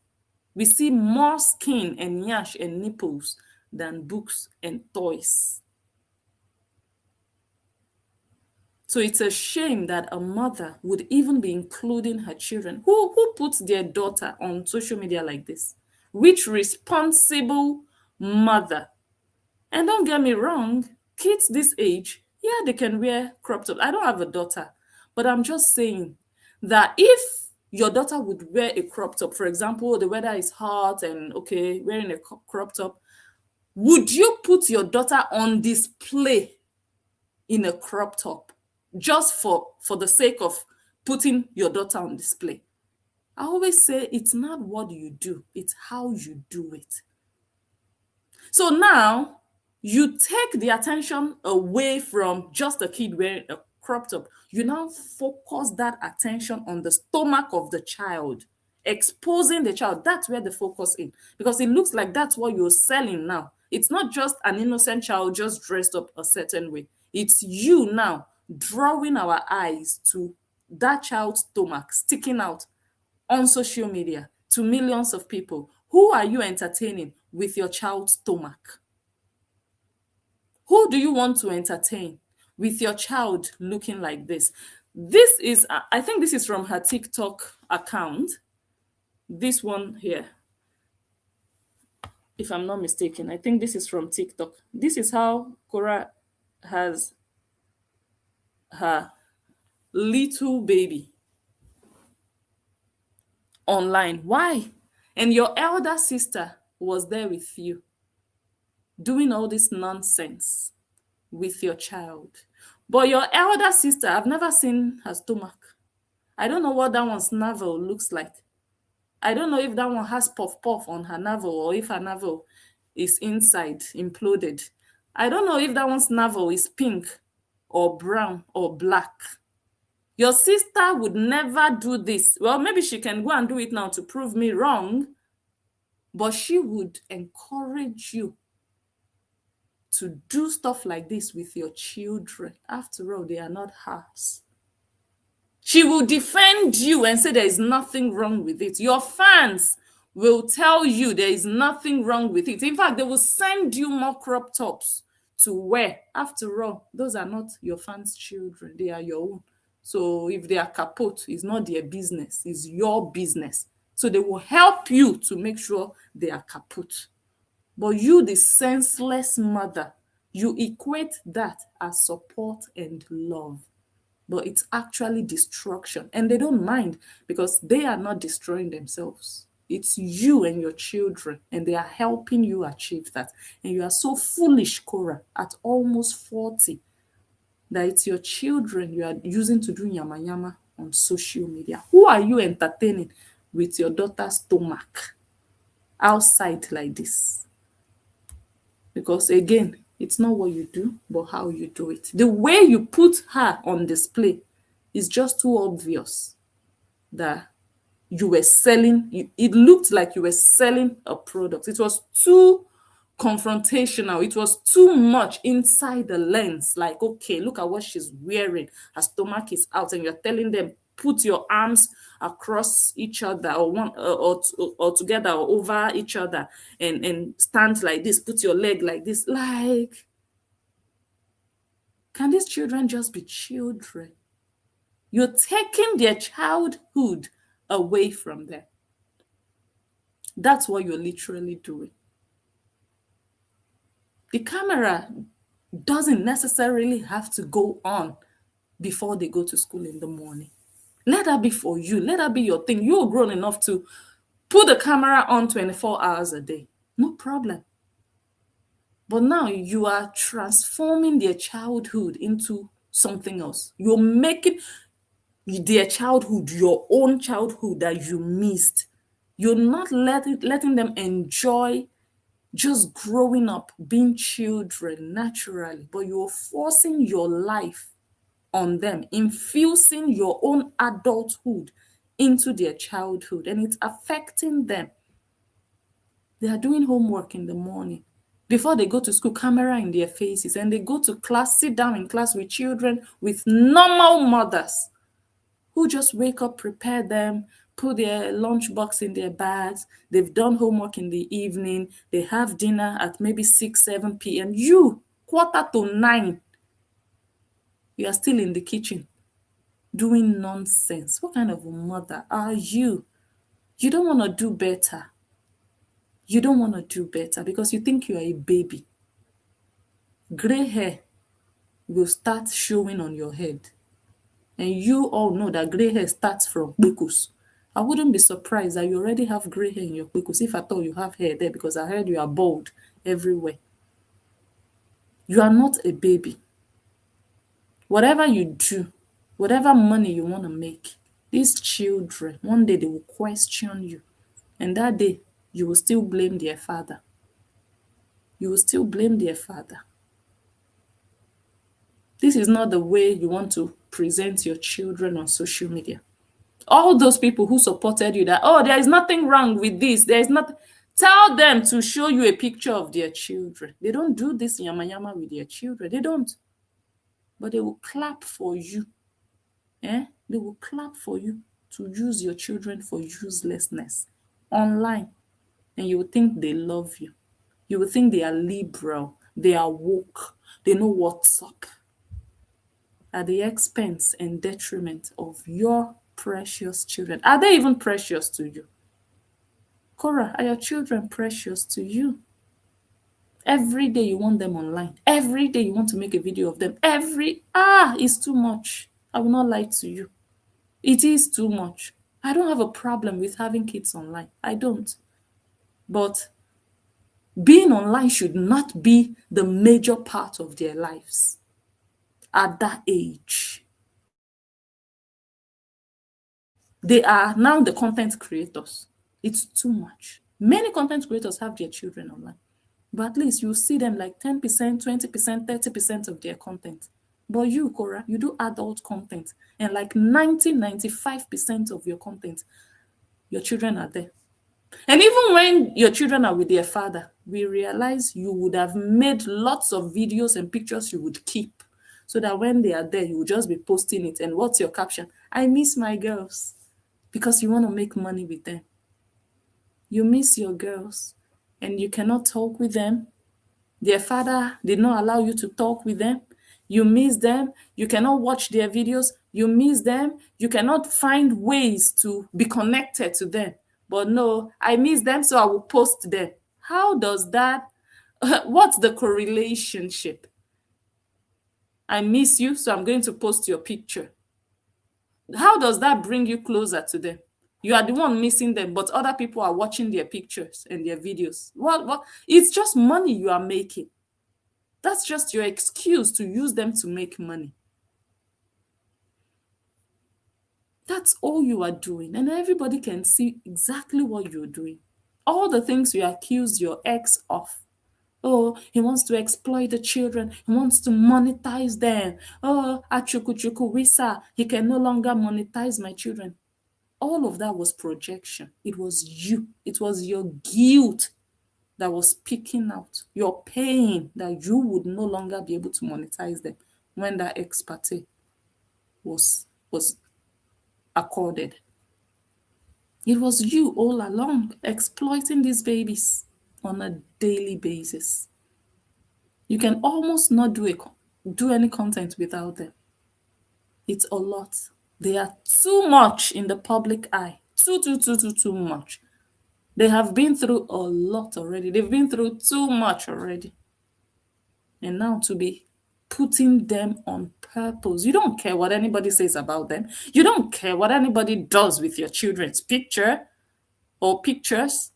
We see more skin and nyash and nipples than books and toys. So it's a shame that a mother would even be including her children. Who puts their daughter on social media like this? Which responsible mother? And don't get me wrong, kids this age, yeah, they can wear crop top. I don't have a daughter, but I'm just saying that if your daughter would wear a crop top, for example, the weather is hot and okay, wearing a crop top, would you put your daughter on display in a crop top just for the sake of putting your daughter on display? I always say it's not what you do, it's how you do it. So now you take the attention away from just a kid wearing a crop top. You now focus that attention on the stomach of the child, exposing the child. That's where the focus is, because it looks like that's what you're selling now. It's not just an innocent child just dressed up a certain way. It's you now drawing our eyes to that child's stomach sticking out on social media to millions of people. Who are you entertaining with your child's stomach? Who do you want to entertain with your child looking like this? This is, I think this is from her TikTok account. This one here, if I'm not mistaken, I think this is from TikTok. This is how Korra has her little baby online. Why? And your elder sister was there with you doing all this nonsense with your child. But your elder sister, I've never seen her stomach. I don't know what that one's navel looks like. I don't know if that one has puff puff on her navel or if her navel is inside, imploded. I don't know if that one's navel is pink or brown or black. Your sister would never do this. Well, maybe she can go and do it now to prove me wrong, but she would encourage you to do stuff like this with your children. After all, they are not hers. She will defend you and say there is nothing wrong with it. Your fans will tell you there is nothing wrong with it. In fact, they will send you more crop tops to wear. After all, those are not your fans' children. They are your own. So if they are kaput, it's not their business. It's your business. So they will help you to make sure they are kaput. But you, the senseless mother, you equate that as support and love. But it's actually destruction. And they don't mind because they are not destroying themselves. It's you and your children, and they are helping you achieve that. And you are so foolish, Korra, at almost 40, that it's your children you are using to do yama yama on social media. Who are you entertaining with your daughter's stomach outside like this? Because again, it's not what you do, but how you do it. The way you put her on display is just too obvious that you were selling. It looked like you were selling a product. It was too confrontational. It was too much inside the lens. Like, okay, look at what she's wearing. Her stomach is out, and you're telling them, put your arms across each other, or one or together, or over each other, and stand like this. Put your leg like this. Like, can these children just be children? You're taking their childhood away from them. That's what you're literally doing. The camera doesn't necessarily have to go on before they go to school in the morning. Let that be for you. Let that be your thing. You're grown enough to put the camera on 24 hours a day. No problem. But now you are transforming their childhood into something else. You're making their childhood your own childhood that you missed. You're not letting them enjoy just growing up, being children naturally, but you're forcing your life on them, infusing your own adulthood into their childhood, and it's affecting them. They are doing homework in the morning. Before they go to school, camera in their faces, and they go to class, sit down in class with children, with normal mothers who just wake up, prepare them, put their lunchbox in their bags. They've done homework in the evening. They have dinner at maybe 6, 7 p.m. You, 8:45, you are still in the kitchen doing nonsense. What kind of a mother are you? You don't want to do better. You don't want to do better because you think you are a baby. Gray hair will start showing on your head. And you all know that gray hair starts from kpekus. I wouldn't be surprised that you already have gray hair in your kpekus if at all you have hair there, because I heard you are bald everywhere. You are not a baby. Whatever you do, whatever money you want to make, these children, one day they will question you. And that day, you will still blame their father. You will still blame their father. This is not the way you want to present your children on social media. All those people who supported you that, oh, there is nothing wrong with this, there is not, tell them to show you a picture of their children. They don't do this yama yama with their children. They don't. But they will clap for you. They will clap for you to use your children for uselessness online. And you will think they love you. You will think they are liberal, they are woke, they know what's up, at the expense and detriment of your precious children. Are they even precious to you? Korra, are your children precious to you? Every day you want them online. Every day you want to make a video of them. It's too much. I will not lie to you. It is too much. I don't have a problem with having kids online. I don't. But being online should not be the major part of their lives at that age. They are now the content creators. It's too much. Many content creators have their children online, but at least you see them like 10%, 20%, 30% of their content. But you, Korra, you do adult content, and like 95% of your content, your children are there. And even when your children are with their father, we realize you would have made lots of videos and pictures you would keep, so that when they are there, you will just be posting it. And what's your caption? I miss my girls. Because you want to make money with them. You miss your girls and you cannot talk with them. Their father did not allow you to talk with them. You miss them. You cannot watch their videos. You miss them. You cannot find ways to be connected to them. But no, I miss them, so I will post them. How does that, what's the correlation? I miss you, so I'm going to post your picture. How does that bring you closer to them? You are the one missing them, but other people are watching their pictures and their videos. What? It's just money you are making. That's just your excuse to use them to make money. That's all you are doing. And everybody can see exactly what you're doing. All the things you accuse your ex of. Oh, he wants to exploit the children. He wants to monetize them. Oh, achukuchuku wisa, he can no longer monetize my children. All of that was projection. It was you. It was your guilt that was speaking out. You're paying that you would no longer be able to monetize them when that ex parte was accorded. It was you all along exploiting these babies on a daily basis. You can almost not do any content without them. It's a lot. They are too much in the public eye. Too much. They have been through a lot already. They've been through too much already. And now to be putting them on purpose. You don't care what anybody says about them. You don't care what anybody does with your children's picture or pictures.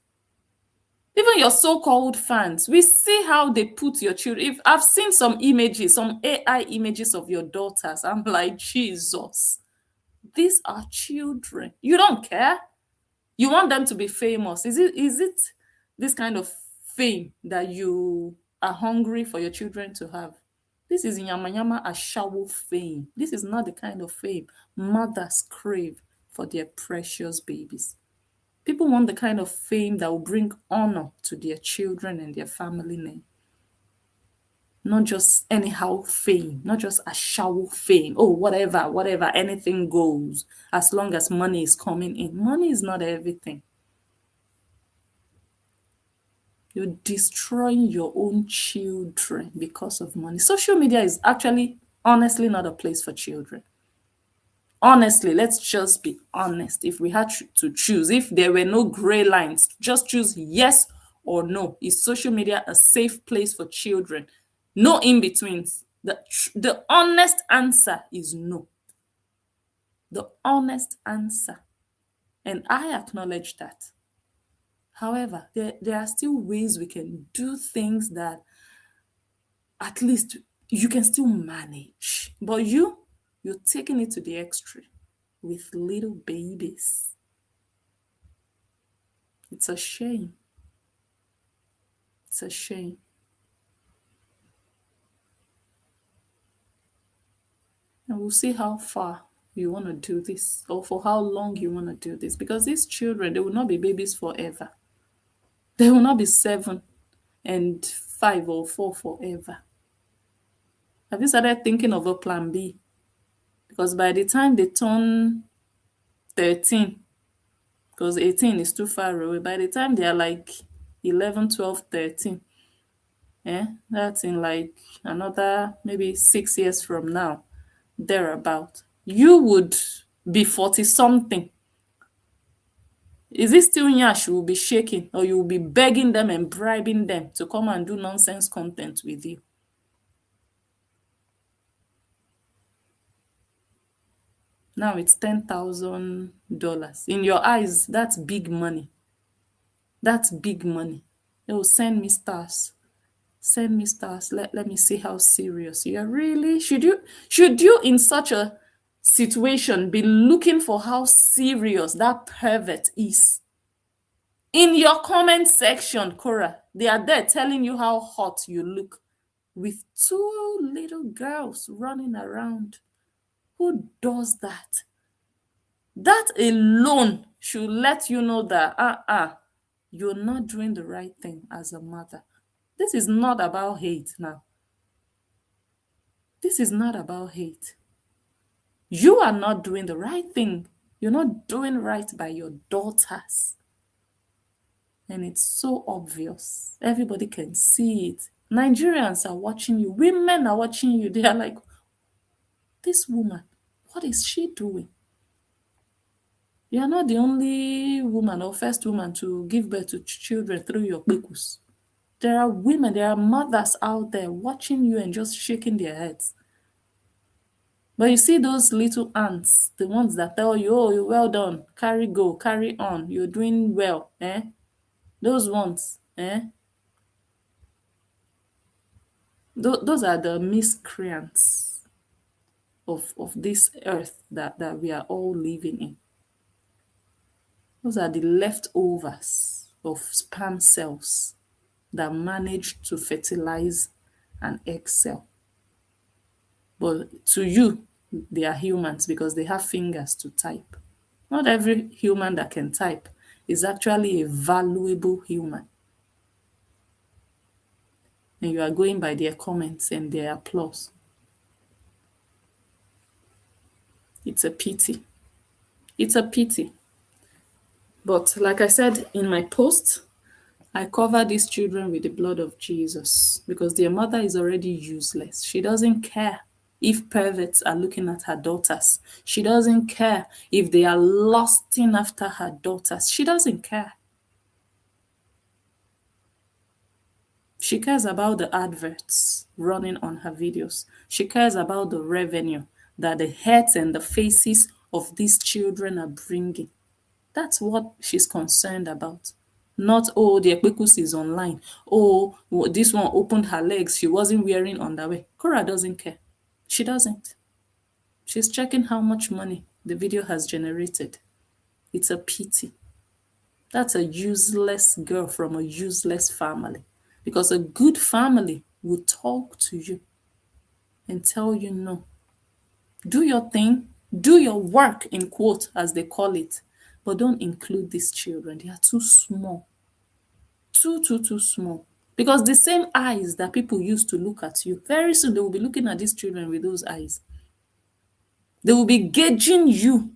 Even your so-called fans, we see how they put your children. If I've seen some images, some AI images of your daughters, I'm like, Jesus, these are children. You don't care. You want them to be famous. Is it this kind of fame that you are hungry for your children to have? This is yama yama ashawo fame. This is not the kind of fame mothers crave for their precious babies. People want the kind of fame that will bring honor to their children and their family name. Not just anyhow fame, not just a shower fame. Oh, whatever, anything goes as long as money is coming in. Money is not everything. You're destroying your own children because of money. Social media is actually, honestly, not a place for children. Honestly, let's just be honest. If we had to choose, if there were no gray lines, just choose yes or no. Is social media a safe place for children? No in-betweens. The honest answer is no. The honest answer. And I acknowledge that. However, there are still ways we can do things that at least you can still manage. But you're taking it to the extreme with little babies. It's a shame. It's a shame. And we'll see how far you want to do this or for how long you want to do this. Because these children, they will not be babies forever. They will not be 7 and 5 or 4 forever. Have you started thinking of a plan B? Because by the time they turn 13, because 18 is too far away, by the time they are like 11, 12, 13, that's in like another maybe 6 years from now, thereabout, you would be 40 something. Is it still Nyash you will be shaking, or you will be begging them and bribing them to come and do nonsense content with you? Now it's $10,000. In your eyes, that's big money. That's big money. They will send me stars. Send me stars. Let me see how serious you are. Really? Should you in such a situation be looking for how serious that pervert is? In your comment section, Korra, they are there telling you how hot you look with 2 little girls running around. Who does that? That alone should let you know that you're not doing the right thing as a mother. This is not about hate now. This is not about hate. You are not doing the right thing. You're not doing right by your daughters. And it's so obvious. Everybody can see it. Nigerians are watching you. Women are watching you. They are like, this woman, what is she doing? You are not the only woman or first woman to give birth to children through your pickles. There are women, there are mothers out there watching you and just shaking their heads. But you see those little ants, the ones that tell you, oh, you're well done, carry on, you're doing well, Those ones, Those are the miscreants of this earth that we are all living in. Those are the leftovers of sperm cells that manage to fertilize an egg cell. But to you, they are humans because they have fingers to type. Not every human that can type is actually a valuable human. and you are going by their comments and their applause. It's a pity. It's a pity. But like I said in my post, I cover these children with the blood of Jesus because their mother is already useless. She doesn't care if perverts are looking at her daughters. She doesn't care if they are lusting after her daughters. She doesn't care. She cares about the adverts running on her videos. She cares about the revenue that the heads and the faces of these children are bringing. That's what she's concerned about. Not, oh, the Ekpekus is online. Oh, this one opened her legs. She wasn't wearing underwear. Korra doesn't care. She doesn't. She's checking how much money the video has generated. It's a pity. That's a useless girl from a useless family. Because a good family will talk to you and tell you no. Do your thing, do your work, in quote, as they call it, but don't include these children. They are too small. Too small. Because the same eyes that people use to look at you, very soon they will be looking at these children with those eyes. They will be gauging you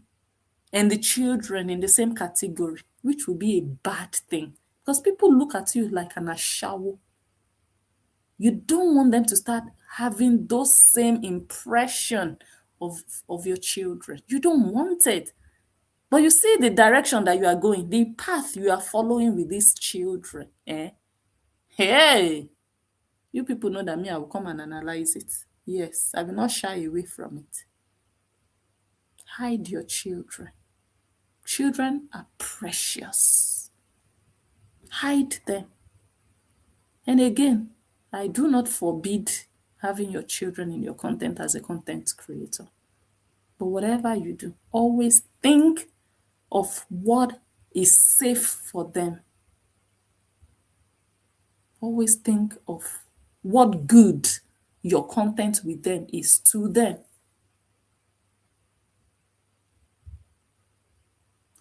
and the children in the same category, which will be a bad thing. Because people look at you like an ashawo. You don't want them to start having those same impression of your children. You don't want it. But you see the direction that you are going, the path you are following with these children. Hey, you people know that me, I will come and analyze it. Yes, I will not shy away from it. Hide your children. Children are precious. Hide them. And again, I do not forbid having your children in your content as a content creator. But whatever you do, always think of what is safe for them. Always think of what good your content with them is to them.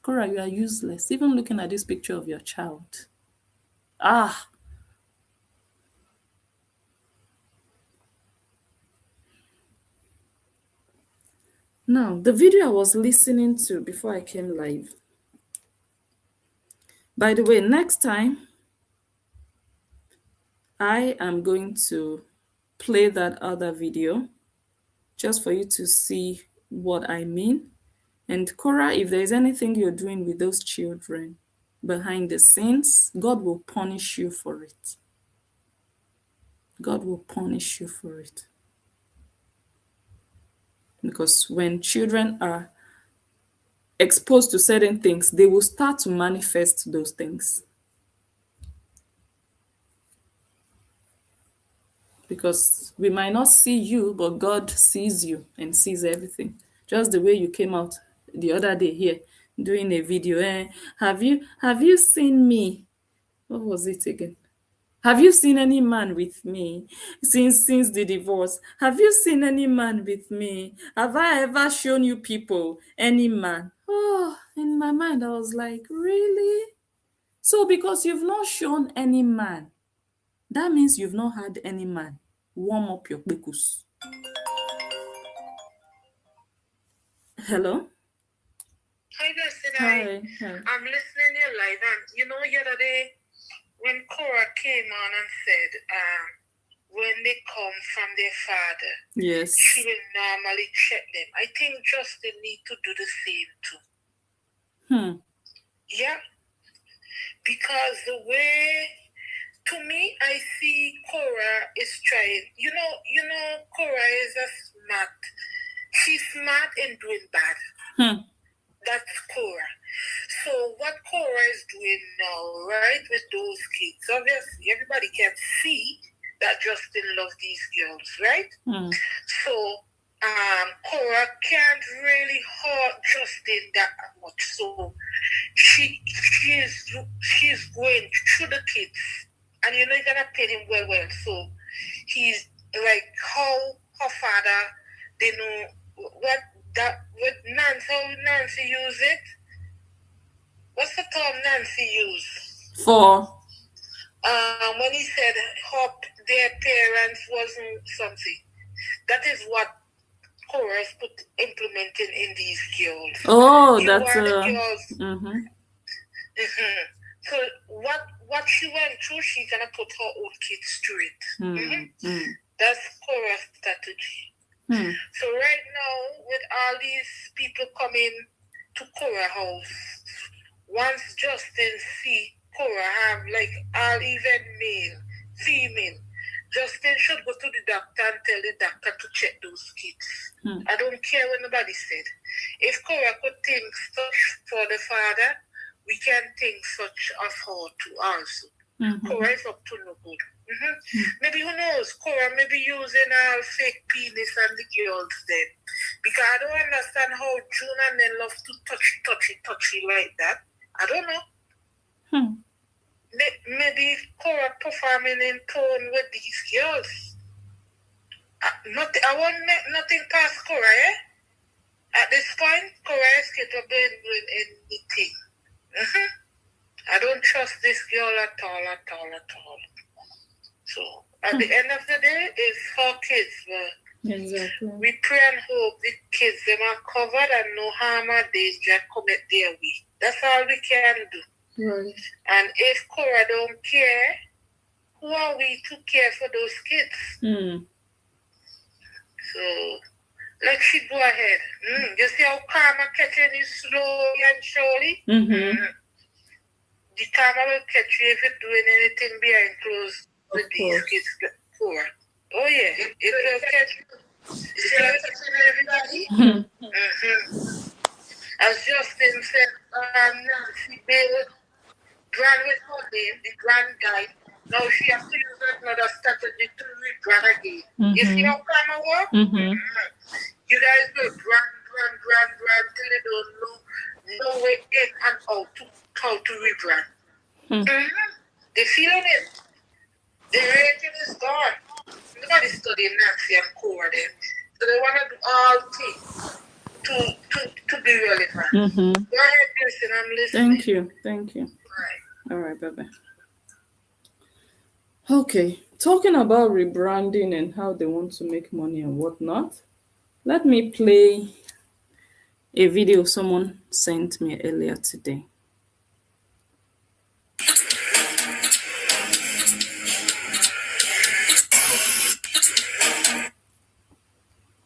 Korra, you are useless. Even looking at this picture of your child. Ah. Now, the video I was listening to before I came live. By the way, next time, I am going to play that other video just for you to see what I mean. And Korra, if there is anything you're doing with those children behind the scenes, God will punish you for it. God will punish you for it. Because when children are exposed to certain things, they will start to manifest those things. Because we might not see you, but God sees you and sees everything. Just the way you came out the other day here doing a video. Have you seen me? What was it again? Have you seen any man with me since the divorce? Have you seen any man with me? Have I ever shown you people any man? Oh, in my mind, I was like, really? So because you've not shown any man, that means you've not had any man warm up your bekus. Hello? Hi, Blessed. Hi. I'm listening to you live, and you know, the other day when Korra came on and said, when they come from their father, Yes. she will normally check them. I think Justin need to do the same too. Yeah, because the way, to me, I see Korra is trying. You know, Korra is a smart. She's smart in doing bad. That's Korra. So what Korra is doing now, right, with those kids, obviously everybody can see that Justin loves these girls, right? So Korra can't really hurt Justin that much. So she's going through the kids, and you know you're gonna pay him well. So he's like how her father, they know what Nancy use it. What's the term Nancy used? For When he said their parents wasn't something. That is what Korra is implementing in these girls. Oh, You that's want the girls. mm-hmm. So what she went through, she's gonna put her own kids through it. That's Korra's strategy. So right now, with all these people coming to Korra house, once Justin see Korra have like all even male, female, Justin should go to the doctor and tell the doctor to check those kids. I don't care what nobody said. If Korra could think such for the father, we can think such of her too also. Korra is up to no good. Maybe who knows? Korra may be using a fake penis and the girls then. Because I don't understand how June and then love to touchy like that. I don't know. Maybe Korra performing in tone with these girls. I won't make nothing past Korra, eh? At this point, Korra is capable of doing anything. I don't trust this girl at all. So, at the end of the day, it's her kids. Exactly. We pray and hope the kids them are covered and no harm or danger commit their way. That's all we can do. Right. And if Korra don't care, who are we to care for those kids? So, let she go ahead. You see how karma catching you slowly and surely? The karma will catch you if you're doing anything behind closed with these kids. Korra. Oh yeah, it will catch you. It's catching everybody. As Justin said, Nancy Bill, brand with her name, the grand guy. Now she has to use another strategy to rebrand again. You see how karma work? You guys will brand till they don't know way in and out to how to rebrand. They feeling it. The rating is gone. Nobody studying Nancy and Korra then. So they want to do all things to be relevant. Go ahead, listen, I'm listening. Thank you. Right. All right, bye-bye. Okay, talking about rebranding and how they want to make money and whatnot, let me play a video someone sent me earlier today.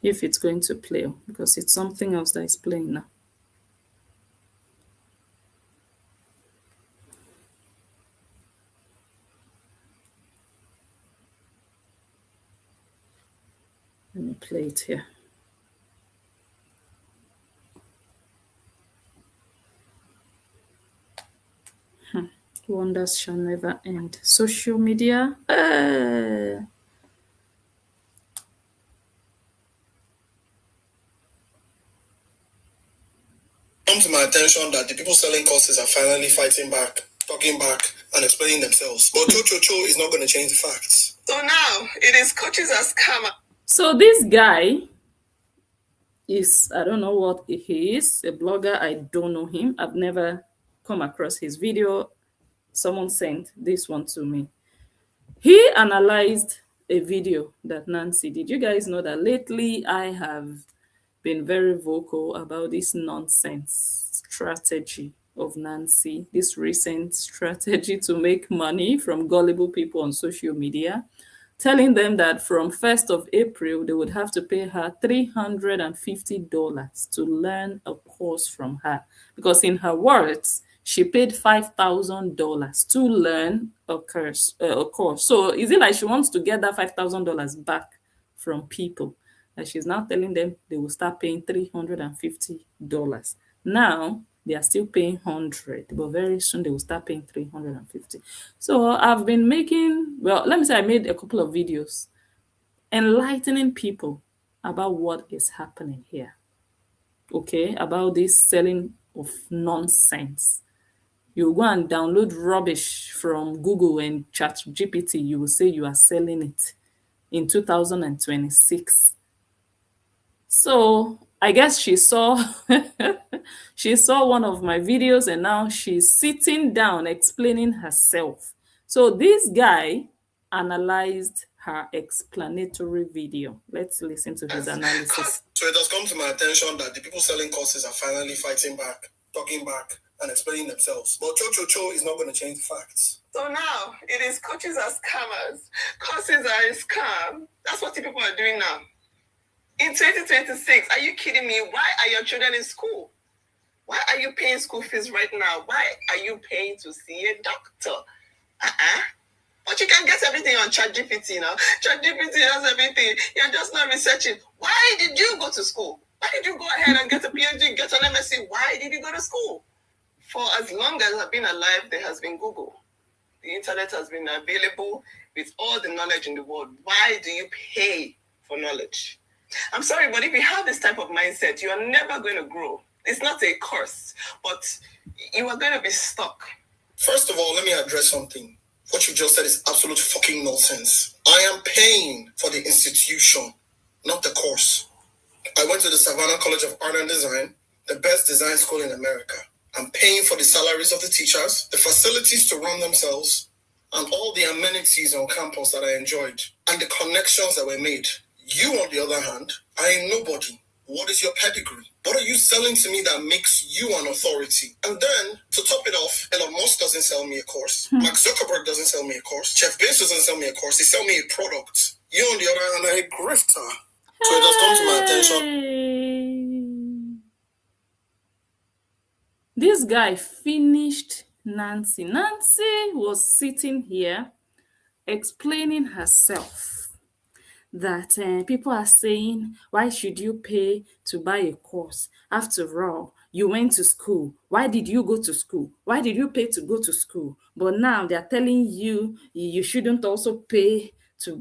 If it's going to play, because it's something else that is playing now. Let me play it here. Wonders shall never end. Social media. Come to my attention that the people selling courses are finally fighting back, talking back, and explaining themselves. But Cho is not going to change the facts. So now it is coaches as scammer. So this guy is, I don't know what he is, a blogger. I don't know him. I've never come across his video. Someone sent this one to me. He analyzed a video that Nancy did. You guys know that lately I have been very vocal about this nonsense strategy of Nancy, this recent strategy to make money from gullible people on social media, telling them that from 1st of April, they would have to pay her $350 to learn a course from her. Because in her words, she paid $5,000 to learn a course. So is it like she wants to get that $5,000 back from people? And she's now telling them they will start paying $350. Now, they are still paying $100, but very soon they will start paying $350. So I've been making, well, let me say I made a couple of videos enlightening people about what is happening here. Okay, about this selling of nonsense. You go and download rubbish from Google and ChatGPT, you will say you are selling it in 2026. So I guess she saw she saw one of my videos and now she's sitting down explaining herself. So this guy analyzed her explanatory video. Let's listen to his analysis. So it has come to my attention that the people selling courses are finally fighting back, talking back, and explaining themselves. But Cho is not going to change the facts. So now, it is coaches as scammers. Courses are a scam. That's what the people are doing now. In 2026, are you kidding me? Why are your children in school? Why are you paying school fees right now? Why are you paying to see a doctor? But you can get everything on ChatGPT, you know. ChatGPT has everything. You're just not researching. Why did you go to school? Why did you go ahead and get a PhD, get an MSc? Why did you go to school? For as long as I've been alive, there has been Google. The internet has been available with all the knowledge in the world. Why do you pay for knowledge? I'm sorry, but if you have this type of mindset, you are never going to grow. It's not a curse, but you are going to be stuck. First of all, let me address something. What you just said is absolute fucking nonsense. I am paying for the institution, not the course. I went to the Savannah College of Art and Design, the best design school in America. I'm paying for the salaries of the teachers, the facilities to run themselves, and all the amenities on campus that I enjoyed, and the connections that were made. You, on the other hand, I am nobody. What is your pedigree? What are you selling to me that makes you an authority? And then, to top it off, Elon Musk doesn't sell me a course. Mark Zuckerberg doesn't sell me a course. Jeff Bezos doesn't sell me a course. They sell me a product. You, on the other hand, are a grifter. So it has come to my attention. This guy finished Nancy. Nancy was sitting here explaining herself that people are saying, why should you pay to buy a course? After all, you went to school. Why did you go to school? Why did you pay to go to school? But now they're telling you you shouldn't also pay to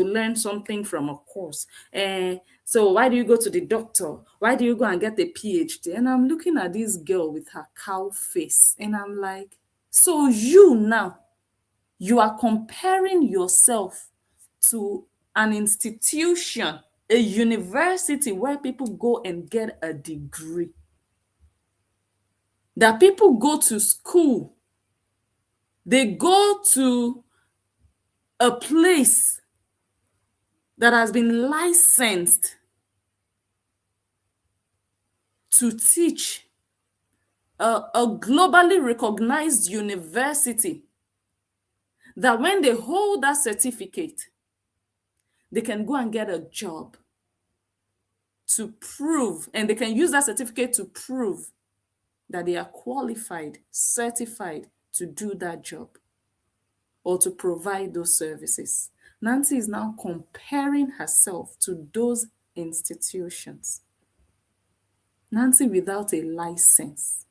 learn something from a course. So why do you go to the doctor? Why do you go and get a PhD? And I'm looking at this girl with her cow face, and I'm like, so you now, you are comparing yourself to an institution, a university where people go and get a degree. That people go to school, they go to a place that has been licensed to teach, a globally recognized university, that when they hold that certificate, they can go and get a job to prove, and they can use that certificate to prove that they are qualified, certified to do that job or to provide those services. Nancy is now comparing herself to those institutions. Nancy without a license.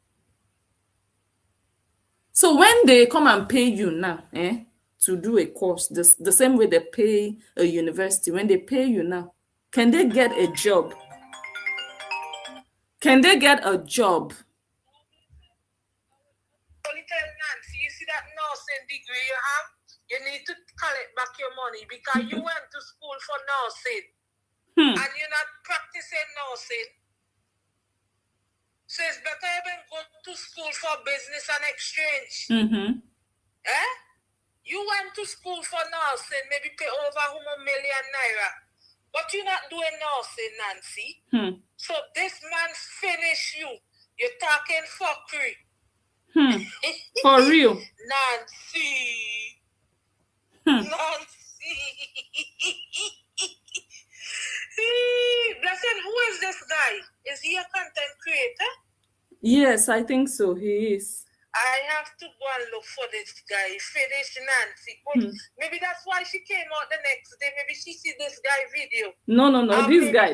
So when they come and pay you now, to do a course, the same way they pay a university, when they pay you now, can they get a job? Can they get a job? Only tell Nancy, you see that nursing degree you have? You need to collect back your money because you went to school for nursing and you're not practicing nursing. So it's better even go to school for business and exchange. You went to school for nursing, maybe pay over $1 million, but you're not doing nursing, Nancy. So this man finish you. You're talking fuckery. For real? Nancy. Nancy. Blessed, who is this guy? Is he a content creator? Yes, I think so. He is. I have to go and look for this guy. Finish Nancy. But maybe that's why she came out the next day. Maybe she see this guy video. No.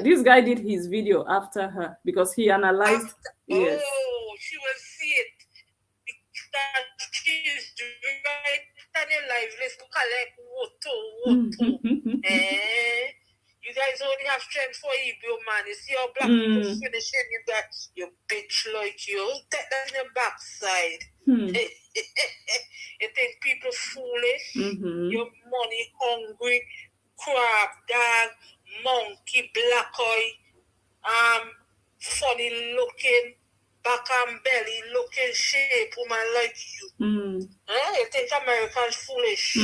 This guy did his video after her because he analyzed. Yes. Oh, she will see it because she is right on your live list to collect water. You guys only have strength for Hebrew, man. You see how black people finishing you got your bitch like you. Take that in your backside. You think people foolish? Your money hungry, crab, dog, monkey, black eye, funny looking, back and belly looking shape woman like you. You think Americans foolish?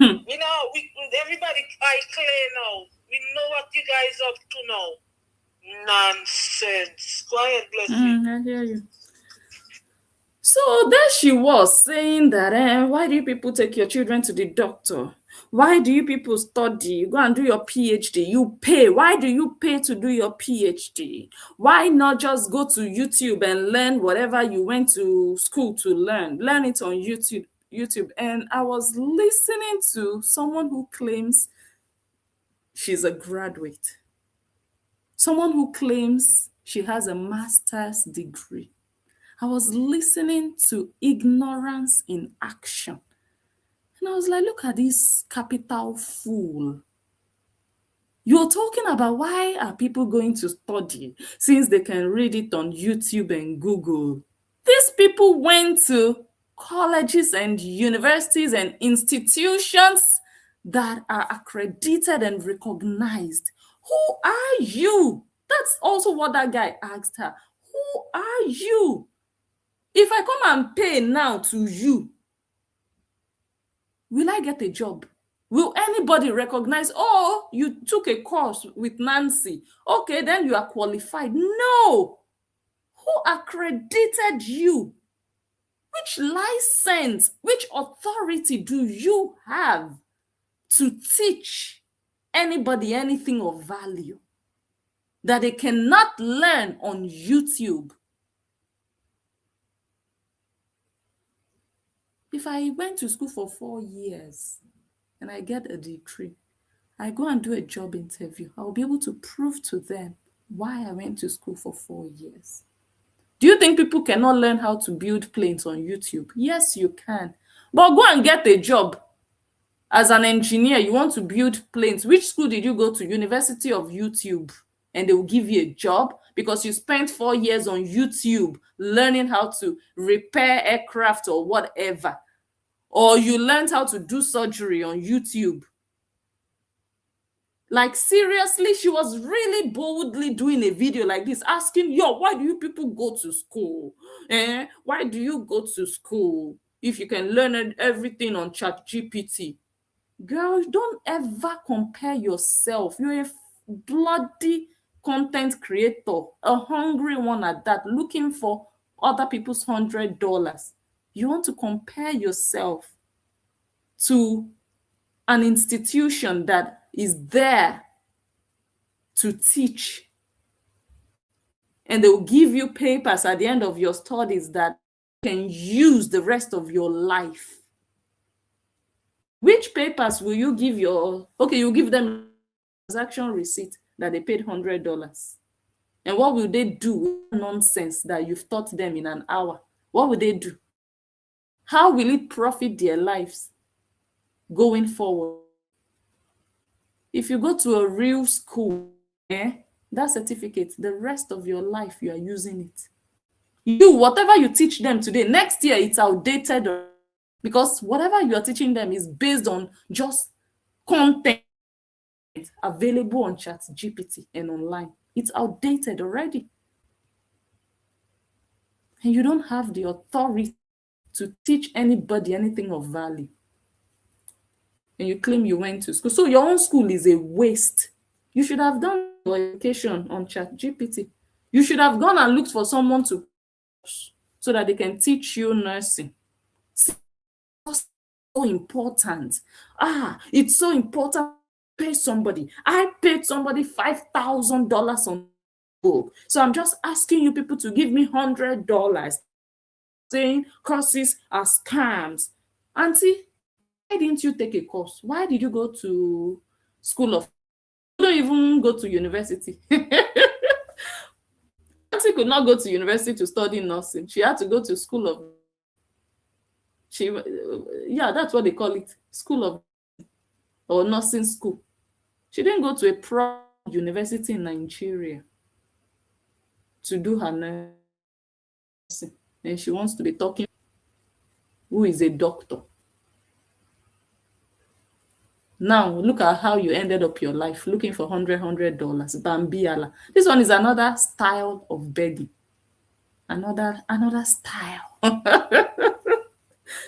Everybody I clear now. We know what you guys up to now. Nonsense. Quiet, bless you. I hear you. So there she was saying that, why do you people take your children to the doctor? Why do you people study? You go and do your PhD. You pay. Why do you pay to do your PhD? Why not just go to YouTube and learn whatever you went to school to learn? Learn it on YouTube. And I was listening to someone who claims she's a graduate. Someone who claims she has a master's degree. I was listening to ignorance in action. And I was like, look at this capital fool. You're talking about why are people going to study since they can read it on YouTube and Google. These people went to colleges and universities and institutions that are accredited and recognized. Who are you? That's also what that guy asked her. Who are you? If I come and pay now to you, will I get a job? Will anybody recognize, oh, you took a course with Nancy? Okay, then you are qualified. No. Who accredited you? Which license, which authority do you have to teach anybody anything of value that they cannot learn on YouTube? If I went to school for 4 years and I get a degree, I go and do a job interview, I'll be able to prove to them why I went to school for 4 years. Do you think people cannot learn how to build planes on YouTube? Yes, you can. But go and get a job. As an engineer, you want to build planes. Which school did you go to? University of YouTube. And they will give you a job because you spent 4 years on YouTube learning how to repair aircraft or whatever. Or you learned how to do surgery on YouTube. Like, seriously, she was really boldly doing a video like this, asking, yo, why do you people go to school? Why do you go to school if you can learn everything on ChatGPT? Girl, don't ever compare yourself. You're a bloody content creator, a hungry one at that, looking for other people's $100. You want to compare yourself to an institution that is there to teach, and they will give you papers at the end of your studies that you can use the rest of your life. Which papers will you give you give them transaction receipt that they paid $100, and what will they do with nonsense that you've taught them in an hour? What will they do? How will it profit their lives going forward? If you go to a real school, that certificate, the rest of your life, you are using it. Whatever you teach them today, next year it's outdated, because whatever you are teaching them is based on just content available on ChatGPT and online. It's outdated already. And you don't have the authority to teach anybody anything of value. And you claim you went to school. So your own school is a waste. You should have done your education on ChatGPT. You should have gone and looked for someone to so that they can teach you nursing. It's so important. It's so important to pay somebody. I paid somebody $5,000 on book. So I'm just asking you people to give me $100, saying courses are scams. Auntie, why didn't you take a course? Why did you go to school of? You don't even go to university. Auntie could not go to university to study nursing. She had to go to school of. That's what they call it, school of or nursing school. She didn't go to a pro university in Nigeria to do her nursing, and she wants to be talking. Who is a doctor? Now, look at how you ended up your life looking for $100. Bambiala. This one is another style of begging. Another style.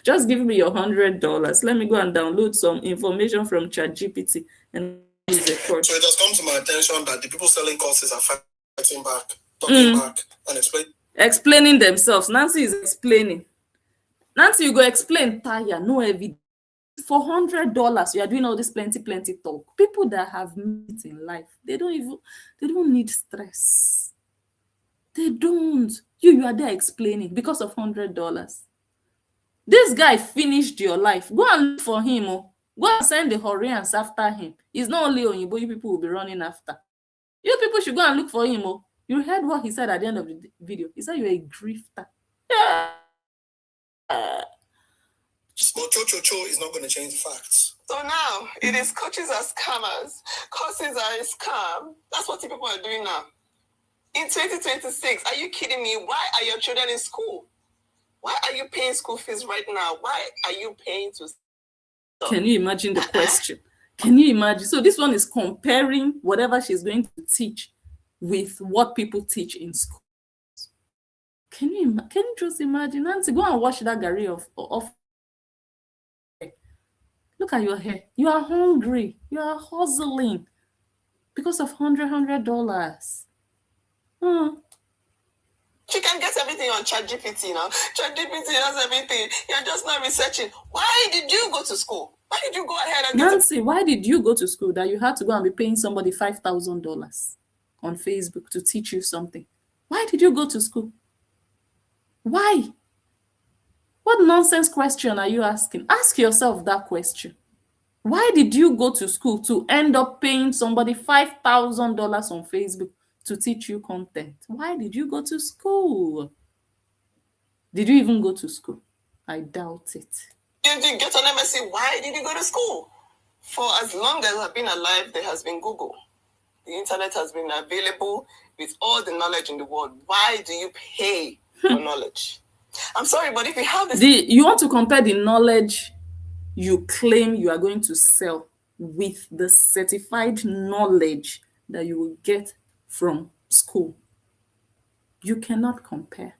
Just give me your $100. Let me go and download some information from ChatGPT and use a course. So it has come to my attention that the people selling courses are fighting back, talking back, and explaining themselves. Nancy is explaining. Nancy, you go explain, tire, no evidence. For $100, you are doing all this plenty talk. People that have meat in life, they don't need stress. They don't. You are there explaining because of $100. This guy finished your life. Go and look for him. Go and send the Horians after him. It's not only Onyibo you people will be running after. You people should go and look for him. You heard what he said at the end of the video. He said you're a grifter. Yeah. But Cho is not going to change the facts. So now, it is coaches are scammers. Courses are a scam. That's what people are doing now. In 2026, are you kidding me? Why are your children in school? Why are you paying school fees right now? Why are you paying to... Can you imagine the question? Can you imagine? So this one is comparing whatever she's going to teach with what people teach in school. Can you just imagine? Nancy, go and wash that gari off. Look at your hair. You are hungry. You are hustling because of $100. She can get everything on ChatGPT now. ChatGPT has everything. You're just not researching. Why did you go to school? Why did you go ahead and Nancy, why did you go to school that you had to go and be paying somebody $5,000 on Facebook to teach you something? Why did you go to school? Why? What nonsense question are you asking? Ask yourself that question. Why did you go to school to end up paying somebody $5,000 on Facebook to teach you content? Why did you go to school? Did you even go to school? I doubt it. You didn't get on MSc. Why did you go to school? For as long as I've been alive, there has been Google. The internet has been available with all the knowledge in the world. Why do you pay for knowledge? I'm sorry, but if you have this... You want to compare the knowledge you claim you are going to sell with the certified knowledge that you will get from school. You cannot compare.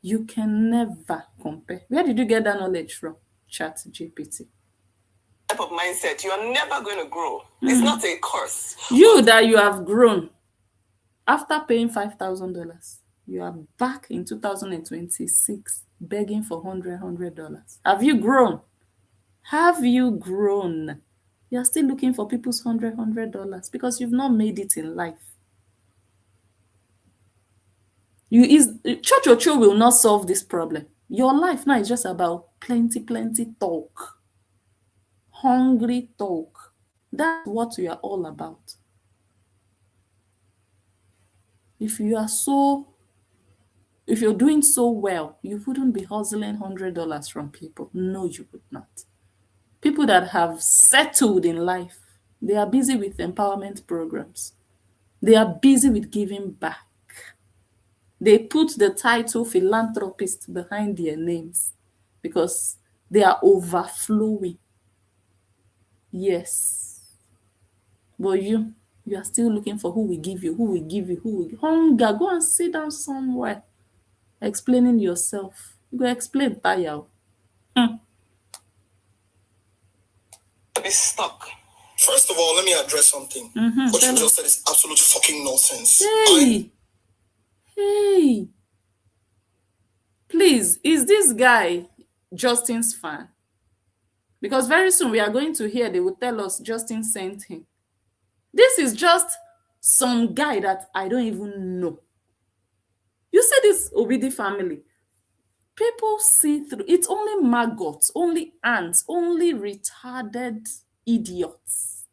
You can never compare. Where did you get that knowledge from? ChatGPT. Type of mindset, you are never going to grow. It's not a course. That you have grown after paying $5,000. You are back in 2026 begging for $100. Have you grown? Have you grown? You're still looking for people's $100 because you've not made it in life. Cho will not solve this problem. Your life now is just about plenty talk. Hungry talk. That's what we are all about. If you're doing so well, you wouldn't be hustling $100 from people. No, you would not. People that have settled in life, they are busy with empowerment programs. They are busy with giving back. They put the title philanthropist behind their names because they are overflowing. Yes. But you are still looking for who will give you. Hunger, go and sit down somewhere. Explaining yourself. You go explain, Taya. Be stuck. First of all, let me address something. What you just said is absolute fucking nonsense. Hey. Please, is this guy Justin's fan? Because very soon we are going to hear they will tell us Justin sent him. This is just some guy that I don't even know. You see this Obidi family. People see through. It's only maggots, only ants, only retarded idiots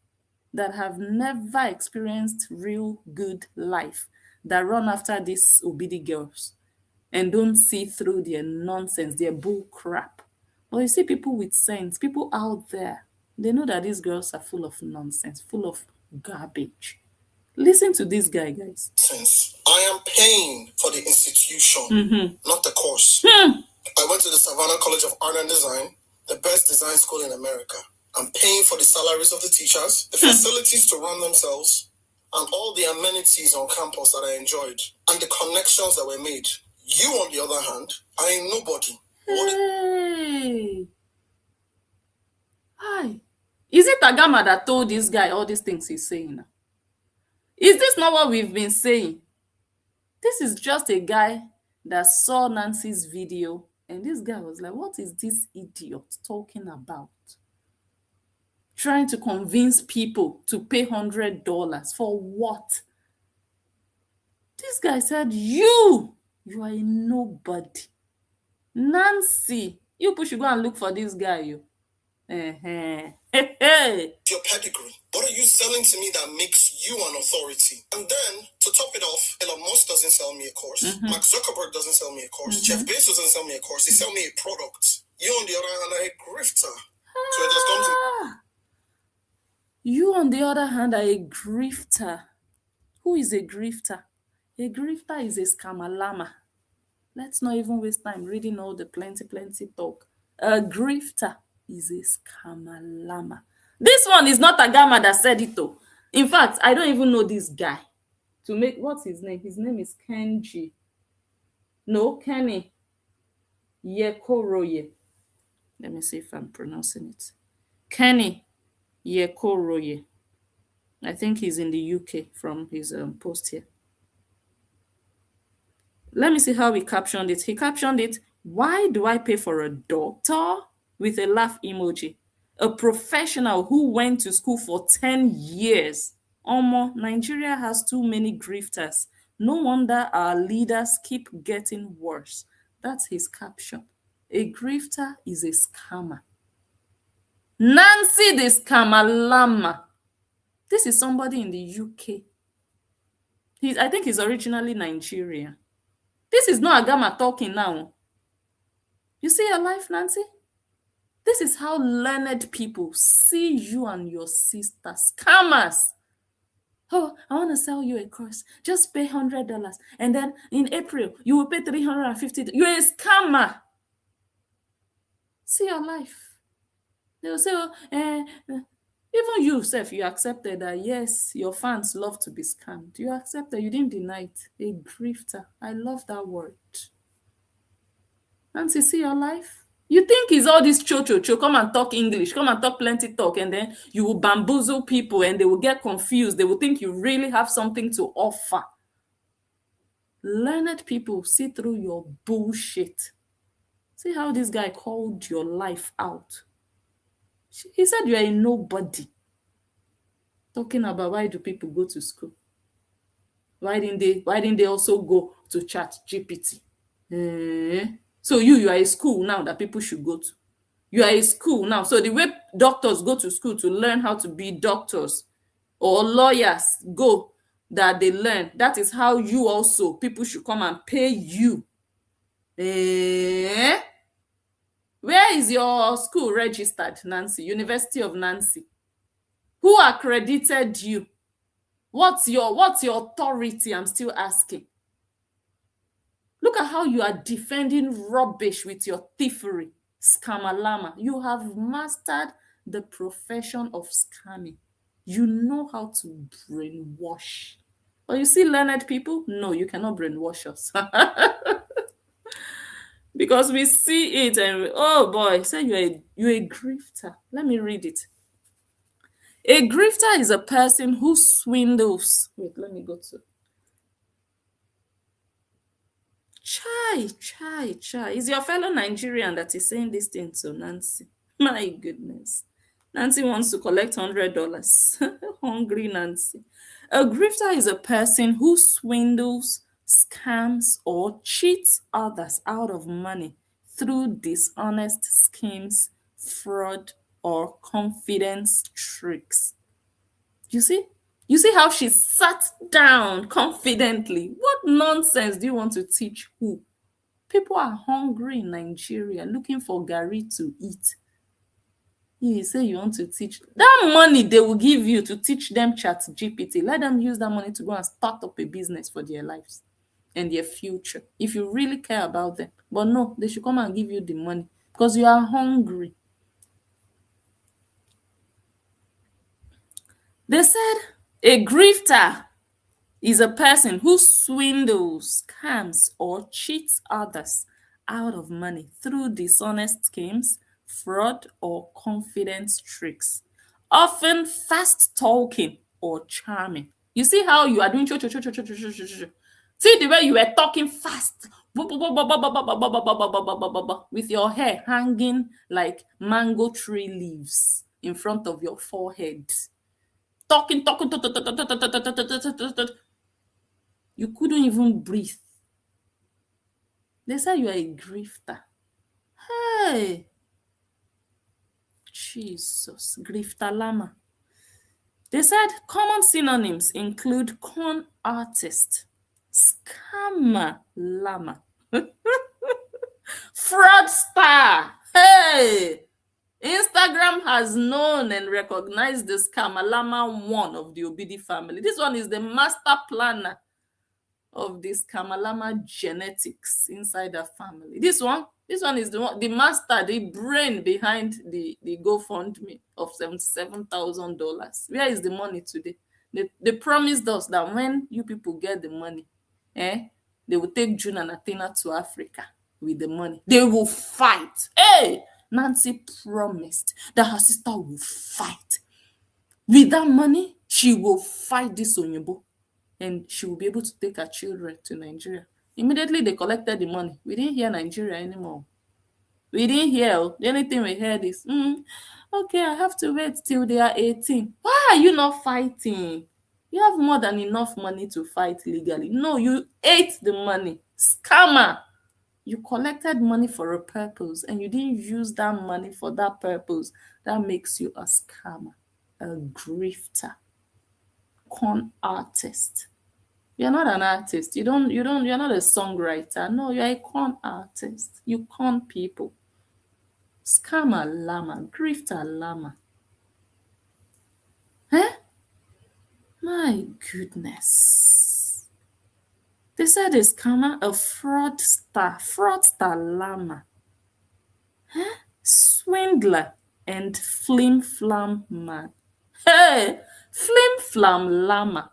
that have never experienced real good life that run after these Obidi girls and don't see through their nonsense, their bull crap. But you see people with sense, people out there, they know that these girls are full of nonsense, full of garbage. Listen to this guy, guys. Since I am paying for the institution, not the course. I went to the Savannah College of Art and Design, the best design school in America. I'm paying for the salaries of the teachers, the facilities to run themselves, and all the amenities on campus that I enjoyed, and the connections that were made. You, on the other hand, I am nobody. Hey, hi. Is it Agama that told this guy all these things he's saying now? Is this not what we've been saying? This is just a guy that saw Nancy's video, and this guy was like, what is this idiot talking about? Trying to convince people to pay $100 for what? This guy said, you are a nobody. Nancy, you people should go and look for this guy, you. Hey. Your pedigree. What are you selling to me that makes you an authority? And then, to top it off, Elon Musk doesn't sell me a course. Mark Zuckerberg doesn't sell me a course. Jeff Bezos doesn't sell me a course. They sell me a product. You, on the other hand, are a grifter. So it has come to... You, on the other hand, are a grifter. Who is a grifter? A grifter is a scamalama. Let's not even waste time reading all the plenty talk. A grifter is a scamalama. This one is not Agama that said it though. In fact, I don't even know this guy. To make, what's his name? His name is Kenji. No, Kenny Yekoroye. Let me see if I'm pronouncing it. Kenny Yekoroye. I think he's in the UK from his post here. Let me see how he captioned it. He captioned it, why do I pay for a doctor? With a laugh emoji. A professional who went to school for 10 years. Nigeria has too many grifters. No wonder our leaders keep getting worse. That's his caption. A grifter is a scammer. Nancy the Scammer. This is somebody in the UK. I think he's originally Nigerian. This is not Agama talking now. You see your life, Nancy? This is how learned people see you and your sister. Scammers. Oh, I want to sell you a course. Just pay $100. And then in April, you will pay $350. You're a scammer. See your life. They will say, even you, self, you accepted that, yes, your fans love to be scammed. You accepted, you didn't deny it. A grifter. I love that word. Nancy, see your life? You think it's all this cho, come and talk English, come and talk plenty talk, and then you will bamboozle people and they will get confused. They will think you really have something to offer. Learned people see through your bullshit. See how this guy called your life out. He said you are a nobody. Talking about why do people go to school? Why didn't they also go to ChatGPT? So you are a school now that people should go to. You are a school now. So the way doctors go to school to learn how to be doctors, or lawyers go that they learn, that is how you also, people should come and pay you. Where is your school registered, Nancy? University of Nancy. Who accredited you? What's your authority? I'm still asking. Look at how you are defending rubbish with your thievery. Scamalama. You have mastered the profession of scamming. You know how to brainwash. But you see learned people? No, you cannot brainwash us. Because we see it and oh boy, say you're a grifter. Let me read it. A grifter is a person who swindles. Wait, let me go to. Chai. Is your fellow Nigerian that is saying this thing to Nancy? My goodness. Nancy wants to collect $100. Hungry Nancy. A grifter is a person who swindles, scams, or cheats others out of money through dishonest schemes, fraud, or confidence tricks. You see? You see how she sat down confidently? What nonsense do you want to teach who? People are hungry in Nigeria looking for gari to eat. You say you want to teach. That money they will give you to teach them ChatGPT. Let them use that money to go and start up a business for their lives and their future. If you really care about them. But no, they should come and give you the money because you are hungry. They said a grifter is a person who swindles, scams, or cheats others out of money through dishonest schemes, fraud, or confidence tricks, often fast talking or charming. You see how you are doing cho cho cho cho cho cho cho cho cho. See the way you were talking fast with your hair hanging like mango tree leaves in front of your forehead. Talking, talking, you couldn't even breathe. They say you are a grifter. Hey, Jesus, grifter lama. They said common synonyms include con artist, scammer lama, fraudster. Hey, Instagram has known and recognized the scammer lama one of the Obidi family. This one is the master planner of this Kamalama genetics inside the family. This one is the master, the brain behind the GoFundMe of $77,000. Where is the money today? They promised us that when you people get the money, they will take June and Athena to Africa with the money. They will fight. Hey, Nancy promised that her sister will fight. With that money, she will fight this Onyibo and she will be able to take her children to Nigeria. Immediately they collected the money. We didn't hear Nigeria anymore. We didn't hear. The only thing we heard is, okay, I have to wait till they are 18. Why are you not fighting? You have more than enough money to fight legally. No, you ate the money. Scammer. You collected money for a purpose and you didn't use that money for that purpose. That makes you a scammer, a grifter, con artist. You're not an artist. You're not a songwriter. No, you're a con artist. You con people. Scammer lama, grifter lama. My goodness. They said a scammer, a fraudster lama. Swindler and flim flam man. Hey, flim flam lama.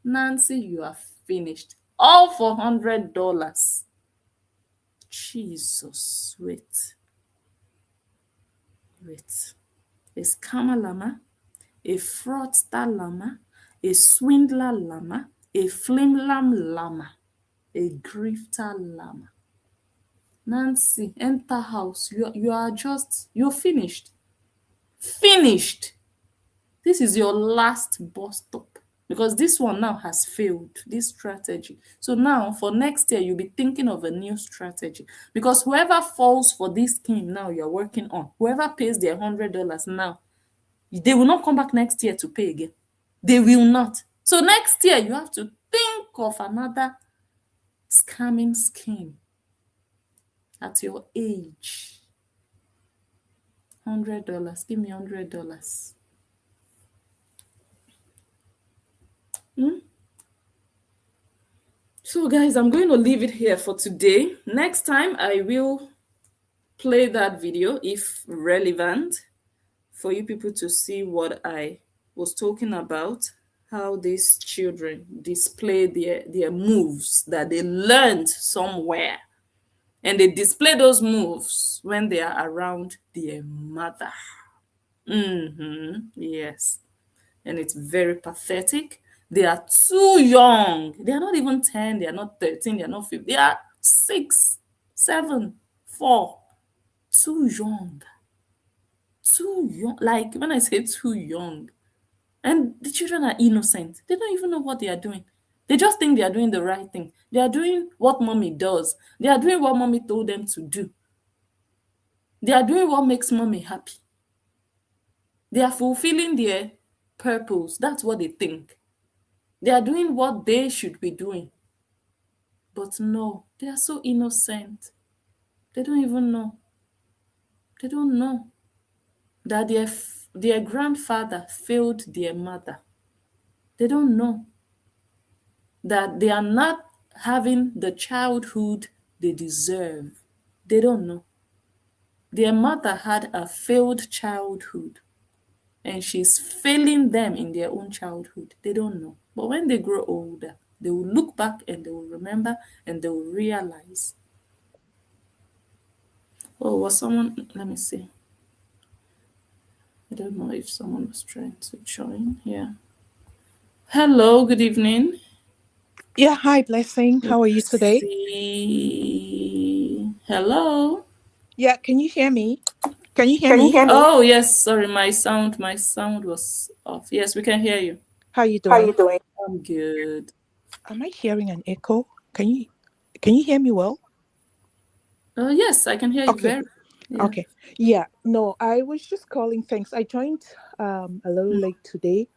Nancy, you are finished. All for $100. Jesus, wait. A scammer lama, a fraudster lama, a swindler lama, a flimlam lama, a grifter lama. Nancy, enter house. You're finished. Finished. This is your last bus stop. Because this one now has failed, this strategy. So now for next year, you'll be thinking of a new strategy. Because whoever falls for this scheme now you're working on, whoever pays their $100 now, they will not come back next year to pay again. They will not. So next year, you have to think of another scamming scheme at your age. $100. Give me $100. So guys, I'm going to leave it here for today. Next time I will play that video if relevant for you people to see what I was talking about, how these children display their moves that they learned somewhere, and they display those moves when they are around their mother. Yes, and it's very pathetic. They are too young. They are not even 10. They are not 13. They are not 15. They are 6, 7, 4. Too young. Too young. Like when I say too young. And the children are innocent. They don't even know what they are doing. They just think they are doing the right thing. They are doing what mommy does. They are doing what mommy told them to do. They are doing what makes mommy happy. They are fulfilling their purpose. That's what they think. They are doing what they should be doing. But no, they are so innocent. They don't even know. They don't know that their grandfather failed their mother. They don't know that they are not having the childhood they deserve. They don't know. Their mother had a failed childhood, and she's failing them in their own childhood. They don't know. But when they grow older, they will look back and they will remember and they will realize Oh, was someone? Let me see. I don't know if someone was trying to join. Yeah. Hello, good evening. Yeah, hi, Blessing. How are you Let's today? see. Hello. Yeah, can you hear me? Can you hear Can you me? hear me? Oh yes, sorry, my sound was off. Yes, we can hear you. How you How are you doing? doing? I'm good. Am I hearing an echo? Can you hear me well? Yes, I can hear you Okay. very. Yeah. Okay. Yeah, no, I was just calling thanks. I joined a little late today,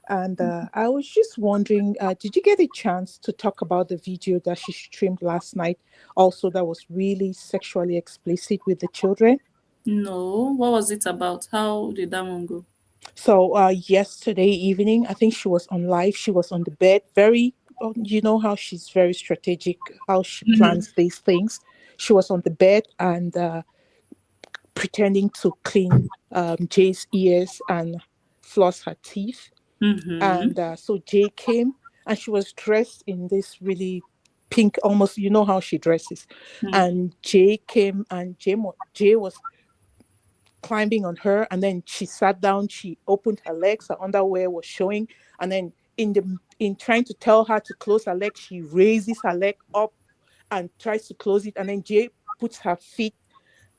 and I was just wondering, did you get a chance to talk about the video that she streamed last night? Also, that was really sexually explicit with the children. No, what was it about? How did that one go? So yesterday evening, I think she was on live. She was on the bed. Very, you know how she's very strategic, how she Mm-hmm. plans these things. She was on the bed and pretending to clean Jay's ears and floss her teeth. Mm-hmm. And so Jay came, and she was dressed in this really pink, almost you know how she dresses. And Jay came, and Jay was climbing on her, and then she sat down, she opened her legs, her underwear was showing, and then in trying to tell her to close her leg, she raises her leg up and tries to close it, and then Jay puts her feet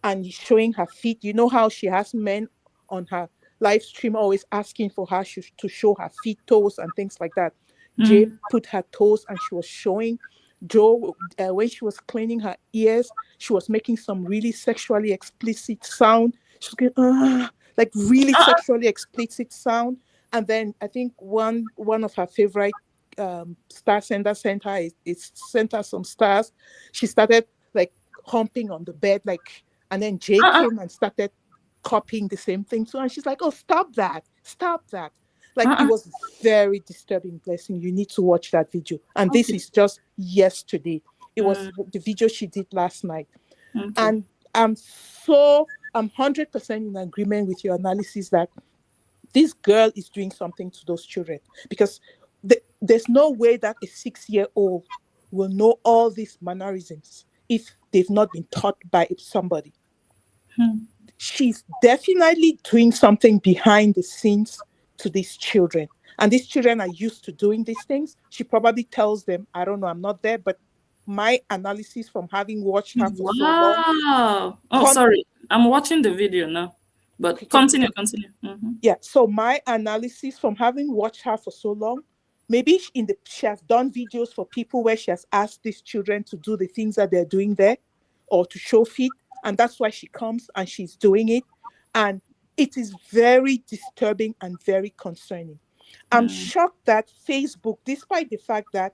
and showing her feet. You know how she has men on her live stream always asking for her to show her feet, toes, and things like that. Jay Mm-hmm. put her toes and she was showing. Joe, when she was cleaning her ears, she was making some really sexually explicit sound. She was going, like really sexually explicit sound. And then I think one of her favorite star sender sent her is sent her some stars. She started like humping on the bed, like, and then Jay Uh-uh. came and started copying the same thing too. And she's like, oh, stop that. Stop that. Like it Uh-uh. was very disturbing, Blessing. You need to watch that video. And this Okay. is just yesterday. It was Mm, the video she did last night. okay. And I'm 100% in agreement with your analysis that this girl is doing something to those children because there's no way that a 6-year-old will know all these mannerisms if they've not been taught by somebody. Hmm. She's definitely doing something behind the scenes to these children. And these children are used to doing these things. She probably tells them, I don't know, I'm not there, but my analysis from having watched her for so long, Wow. Oh, con- sorry. I'm watching the video now. But okay, continue, continue. Mm-hmm. yeah, so my analysis from having watched her for so long, maybe she has done videos for people where she has asked these children to do the things that they're doing there or to show fit, and that's why she comes and she's doing it. And it is very disturbing and very concerning. I'm Mm, shocked that Facebook, despite the fact that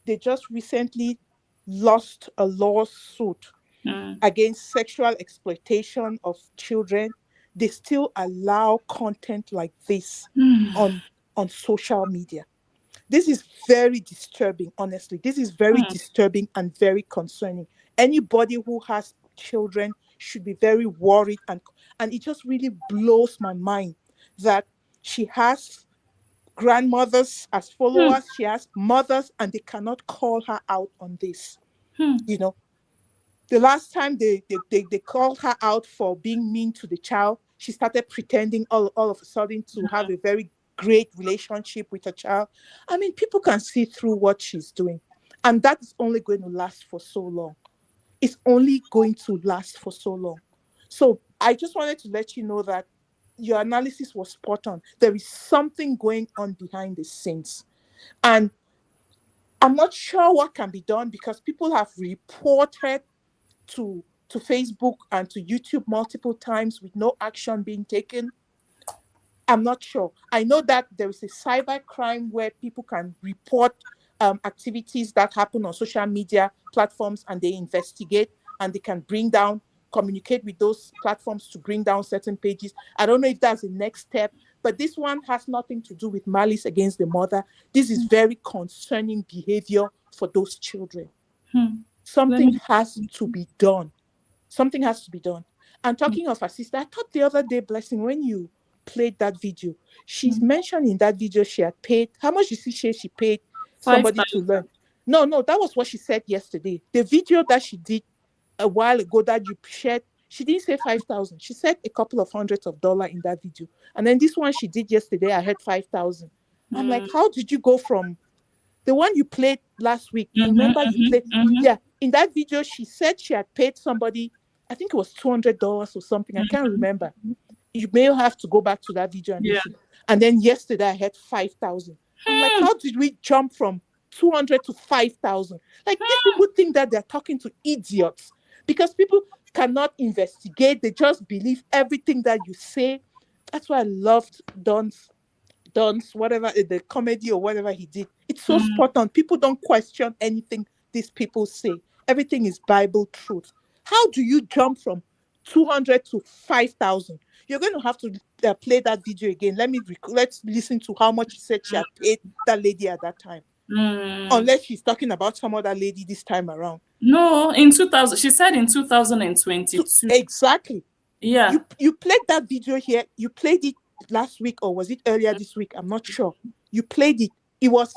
they just recently lost a lawsuit mm, against sexual exploitation of children, they still allow content like this mm, on social media. This is very disturbing, honestly. This is very mm, disturbing and very concerning. Anybody who has children should be very worried, and it just really blows my mind that she has grandmothers as mm, followers, she has mothers, and they cannot call her out on this. mm, You know, the last time they called her out for being mean to the child, she started pretending all of a sudden to have a very great relationship with her child. I mean, people can see through what she's doing. And that is only going to last for so long. It's only going to last for so long. So I just wanted to let you know that your analysis was spot on. There is something going on behind the scenes. And I'm not sure what can be done because people have reported to Facebook and to YouTube multiple times with no action being taken. I'm not sure. I know that there is a cyber crime where people can report activities that happen on social media platforms and they investigate and they can communicate with those platforms to bring down certain pages. I don't know if that's the next step, but this one has nothing to do with malice against the mother. This is very concerning behavior for those children. mm. Let Something me. has to be done. Something has to be done. And talking of her sister, I thought the other day, Blessing, when you played that video, she's Mm. mentioned in that video she had paid. How much did she say she paid somebody to 5,000. learn? No, that was what she said yesterday. The video that she did a while ago that you shared, She didn't say 5,000. She said a couple of hundreds of dollars in that video. And then this one she did yesterday, I heard 5,000. I'm like, how did you go from the one you played last week? You remember you played? Yeah. In that video, she said she had paid somebody, I think it was $200 or something. I can't remember. You may have to go back to that video and listen. And then yesterday I had 5,000. I'm like, how did we jump from 200 to 5,000? Like, these people think that they're talking to idiots because people cannot investigate. They just believe everything that you say. That's why I loved Don's whatever, the comedy or whatever he did. It's so spot on. People don't question anything these people say. Everything is Bible truth. How do you jump from 200 to 5,000? You're going to have to play that video again. Let's listen to how much she said she had paid that lady at that time. Unless she's talking about some other lady this time around. No, in 2000, she said in 2022. Exactly. Yeah. You played that video here. You played it last week, or was it earlier this week? I'm not sure. You played it. It was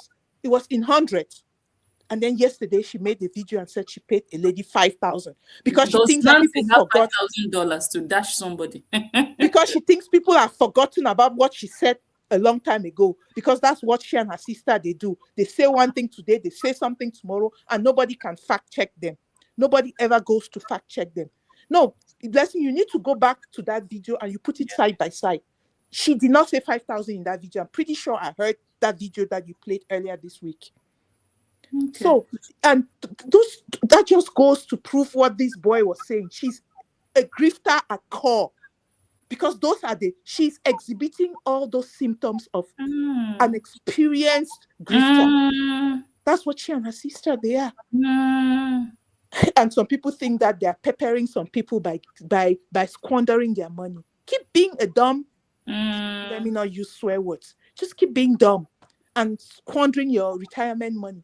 in hundreds. And then yesterday she made the video and said she paid a lady 5,000 because she thinks that people forgot $5,000 to dash somebody. Because she thinks people have forgotten about what she said a long time ago. Because that's what she and her sister they do. They say one thing today, they say something tomorrow, and nobody can fact check them. Nobody ever goes to fact check them. No, Blessing, you need to go back to that video and you put it side by side. She did not say 5,000 in that video. I'm pretty sure I heard that video that you played earlier this week. Okay. So, and that just goes to prove what this boy was saying. She's a grifter at core, because she's exhibiting all those symptoms of an experienced grifter. That's what she and her sister, they are. And some people think that they're peppering some people by squandering their money. Keep being a dumb, let me not use swear words. Just keep being dumb and squandering your retirement money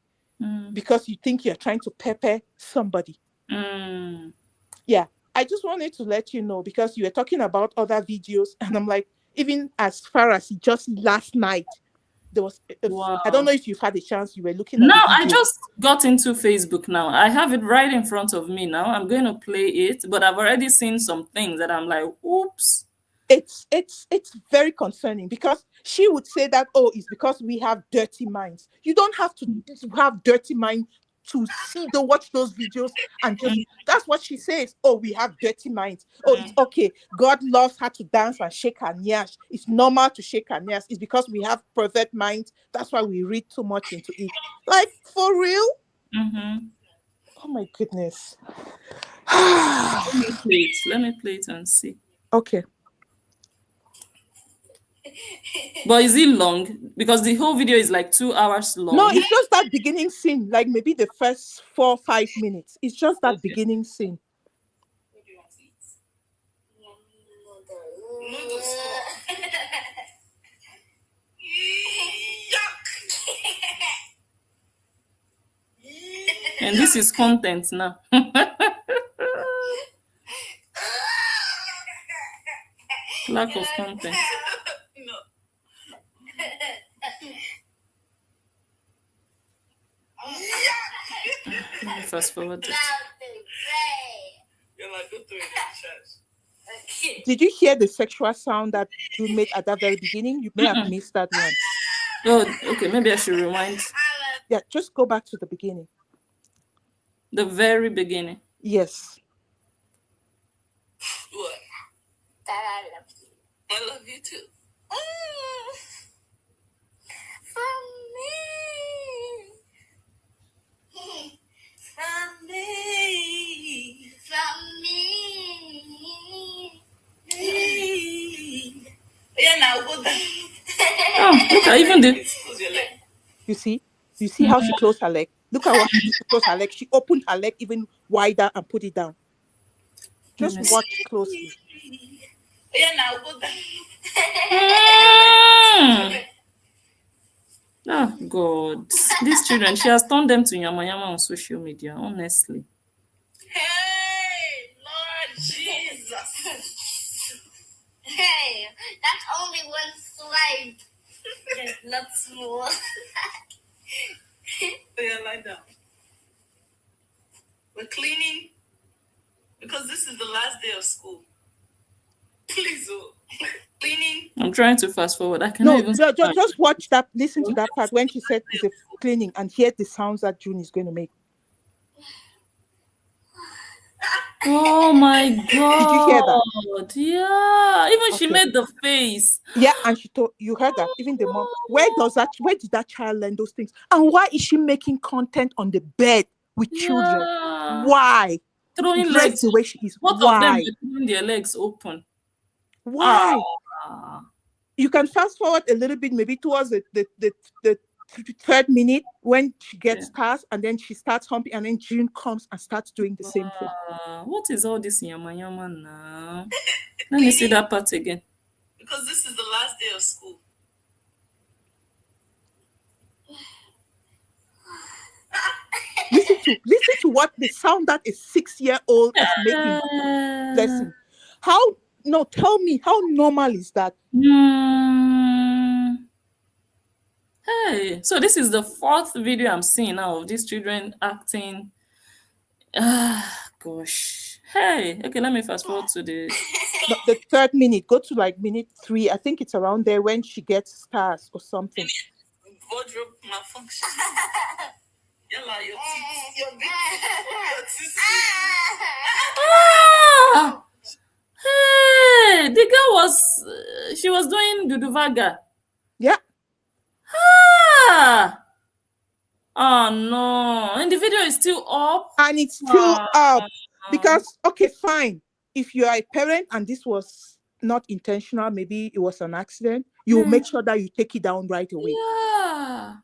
because you think you're trying to pepper somebody. Yeah, I just wanted to let you know, because you were talking about other videos, and I'm like, even as far as just last night, there was I don't know if you've had a chance, you were looking at No, the video. I just got into Facebook now. I have it right in front of me now. I'm going to play it, but I've already seen some things that I'm like, oops. It's very concerning, because she would say that, oh, it's because we have dirty minds. You don't have to have dirty mind to watch those videos and just, that's what she says. Oh, we have dirty minds. Oh, it's okay. God loves her to dance and shake her nyash. It's normal to shake her nyash. It's because we have pervert minds. That's why we read too much into it. Like, for real? Oh my goodness. Let me play it and see. Okay. But is it long? Because the whole video is like 2 hours long. No, it's just that beginning scene, like maybe the first 4 or 5 minutes. It's just that beginning scene. What do you want to eat? Noodles. And this is content now. Lack of content. No. Let me fast forward this. You're like, go through it in church. Did you hear the sexual sound that Drew made at that very beginning? You may have missed that one. Oh, okay. Maybe I should rewind. Yeah, just go back to the beginning. The very beginning. Yes. What? That I love you. I love you too. From me. From me. From me. Yeah, now go down. Oh, look, I even did. Close your leg. You see how she closed her leg? Look at what she closed her leg. She opened her leg even wider and put it down. Just watch closely. Yeah, now go down. Oh, God. These children, she has turned them to yama yama on social media, honestly. Hey, Lord Jesus. Hey, that's only one slide. It's not small. Yeah, lie down. We're cleaning Because this is the last day of school. Please, cleaning. I'm trying to fast forward. I cannot even. Just watch that. Listen to that part when she said it's a cleaning and hear the sounds that June is going to make. Oh my God! Did you hear that? Yeah, even she made the face. Yeah, and she told you heard that. Even the mom. Where did that child learn those things? And why is she making content on the bed with children? Why? Throwing Dressed legs. the way she is. Both of them were throwing their legs open. Why? You can fast forward a little bit, maybe towards the third minute when she gets stars, and then she starts humping, and then June comes and starts doing the same thing. What is all this yama yama now? Let me see that part again. Because this is the last day of school. Listen to what the sound that a 6-year-old is making. Listen. Tell me, how normal is that? Hey, so this is the 4th video I'm seeing now of these children acting. Gosh. Hey, okay, let me fast forward to the 3rd minute. Go to like minute 3. I think it's around there when she gets stars or something. Wardrobe malfunction. Hey, the girl she was doing Duduvaga. Yeah. Oh no, and the video is still up. And it's still up because, okay, fine. If you are a parent and this was not intentional, maybe it was an accident, you will make sure that you take it down right away. Yeah.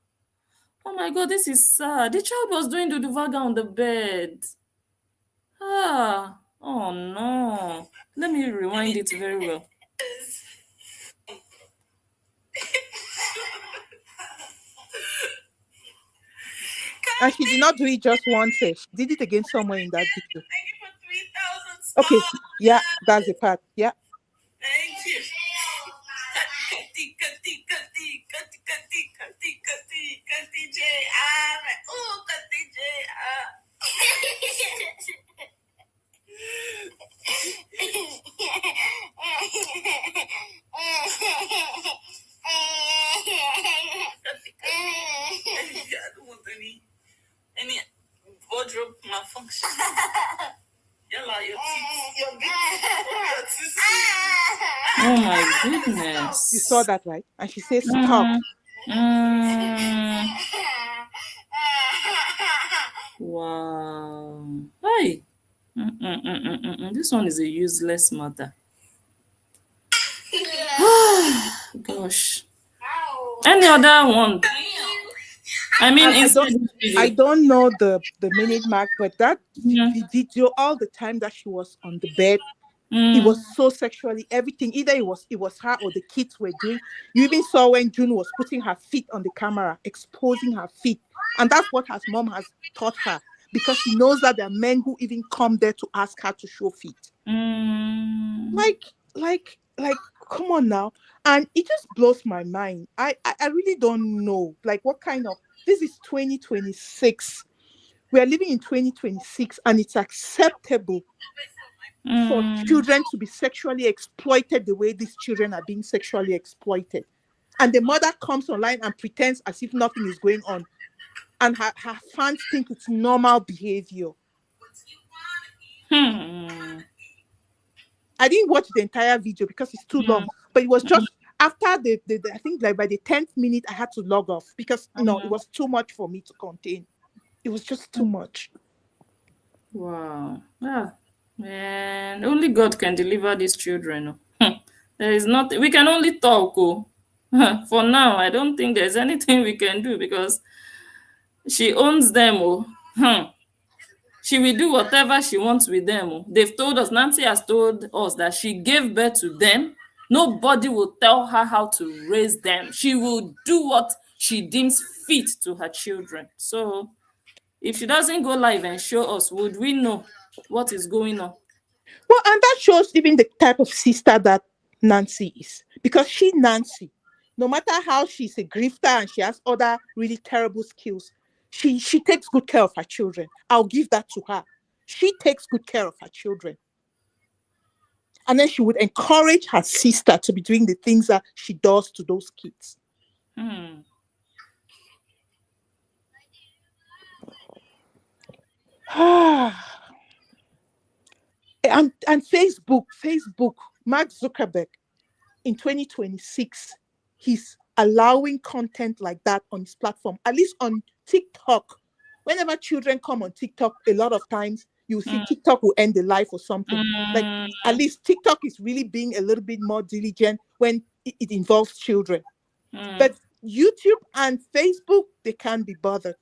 Oh my God, this is sad. The child was doing Duduvaga on the bed. Oh no. Let me rewind it very well. And she did not do it just once. She did it again somewhere in that video. Thank you for 3,000 stars. Okay, yeah, that's the part. Yeah. Thank you. I don't want any wardrobe malfunction. Oh my goodness. You saw that, right? And she says, stop. Wow. Hi. This one is a useless mother. Gosh. Any other one? I mean, I don't know the minute mark, but that video, all the time that she was on the bed, it was so sexually everything. Either it was her or the kids were doing. You even saw when June was putting her feet on the camera, exposing her feet, and that's what her mom has taught her, because she knows that there are men who even come there to ask her to show feet. Like, come on now. And it just blows my mind. I really don't know, like, what kind of, this is 2026. We are living in 2026, and it's acceptable for children to be sexually exploited the way these children are being sexually exploited. And the mother comes online and pretends as if nothing is going on. And her fans think it's normal behavior. I didn't watch the entire video because it's too long, but it was just after I think like by the 10th minute, I had to log off because it was too much for me to contain. It was just too much. Wow. Man, only God can deliver these children. There is nothing, we can only talk. For now, I don't think there's anything we can do because she owns them. She will do whatever she wants with them. They've told us, Nancy has told us that she gave birth to them. Nobody will tell her how to raise them. She will do what she deems fit to her children. So if she doesn't go live and show us, would we know what is going on? Well, and that shows even the type of sister that Nancy is. Because Nancy, no matter how she's a grifter and she has other really terrible skills, she takes good care of her children. I'll give that to her. She takes good care of her children. And then she would encourage her sister to be doing the things that she does to those kids. Hmm. And Facebook, Mark Zuckerberg, in 2026, he's allowing content like that on his platform, at least on TikTok. Whenever children come on TikTok, a lot of times you see TikTok will end the life or something. Like, at least TikTok is really being a little bit more diligent when it involves children. But YouTube and Facebook, they can't be bothered.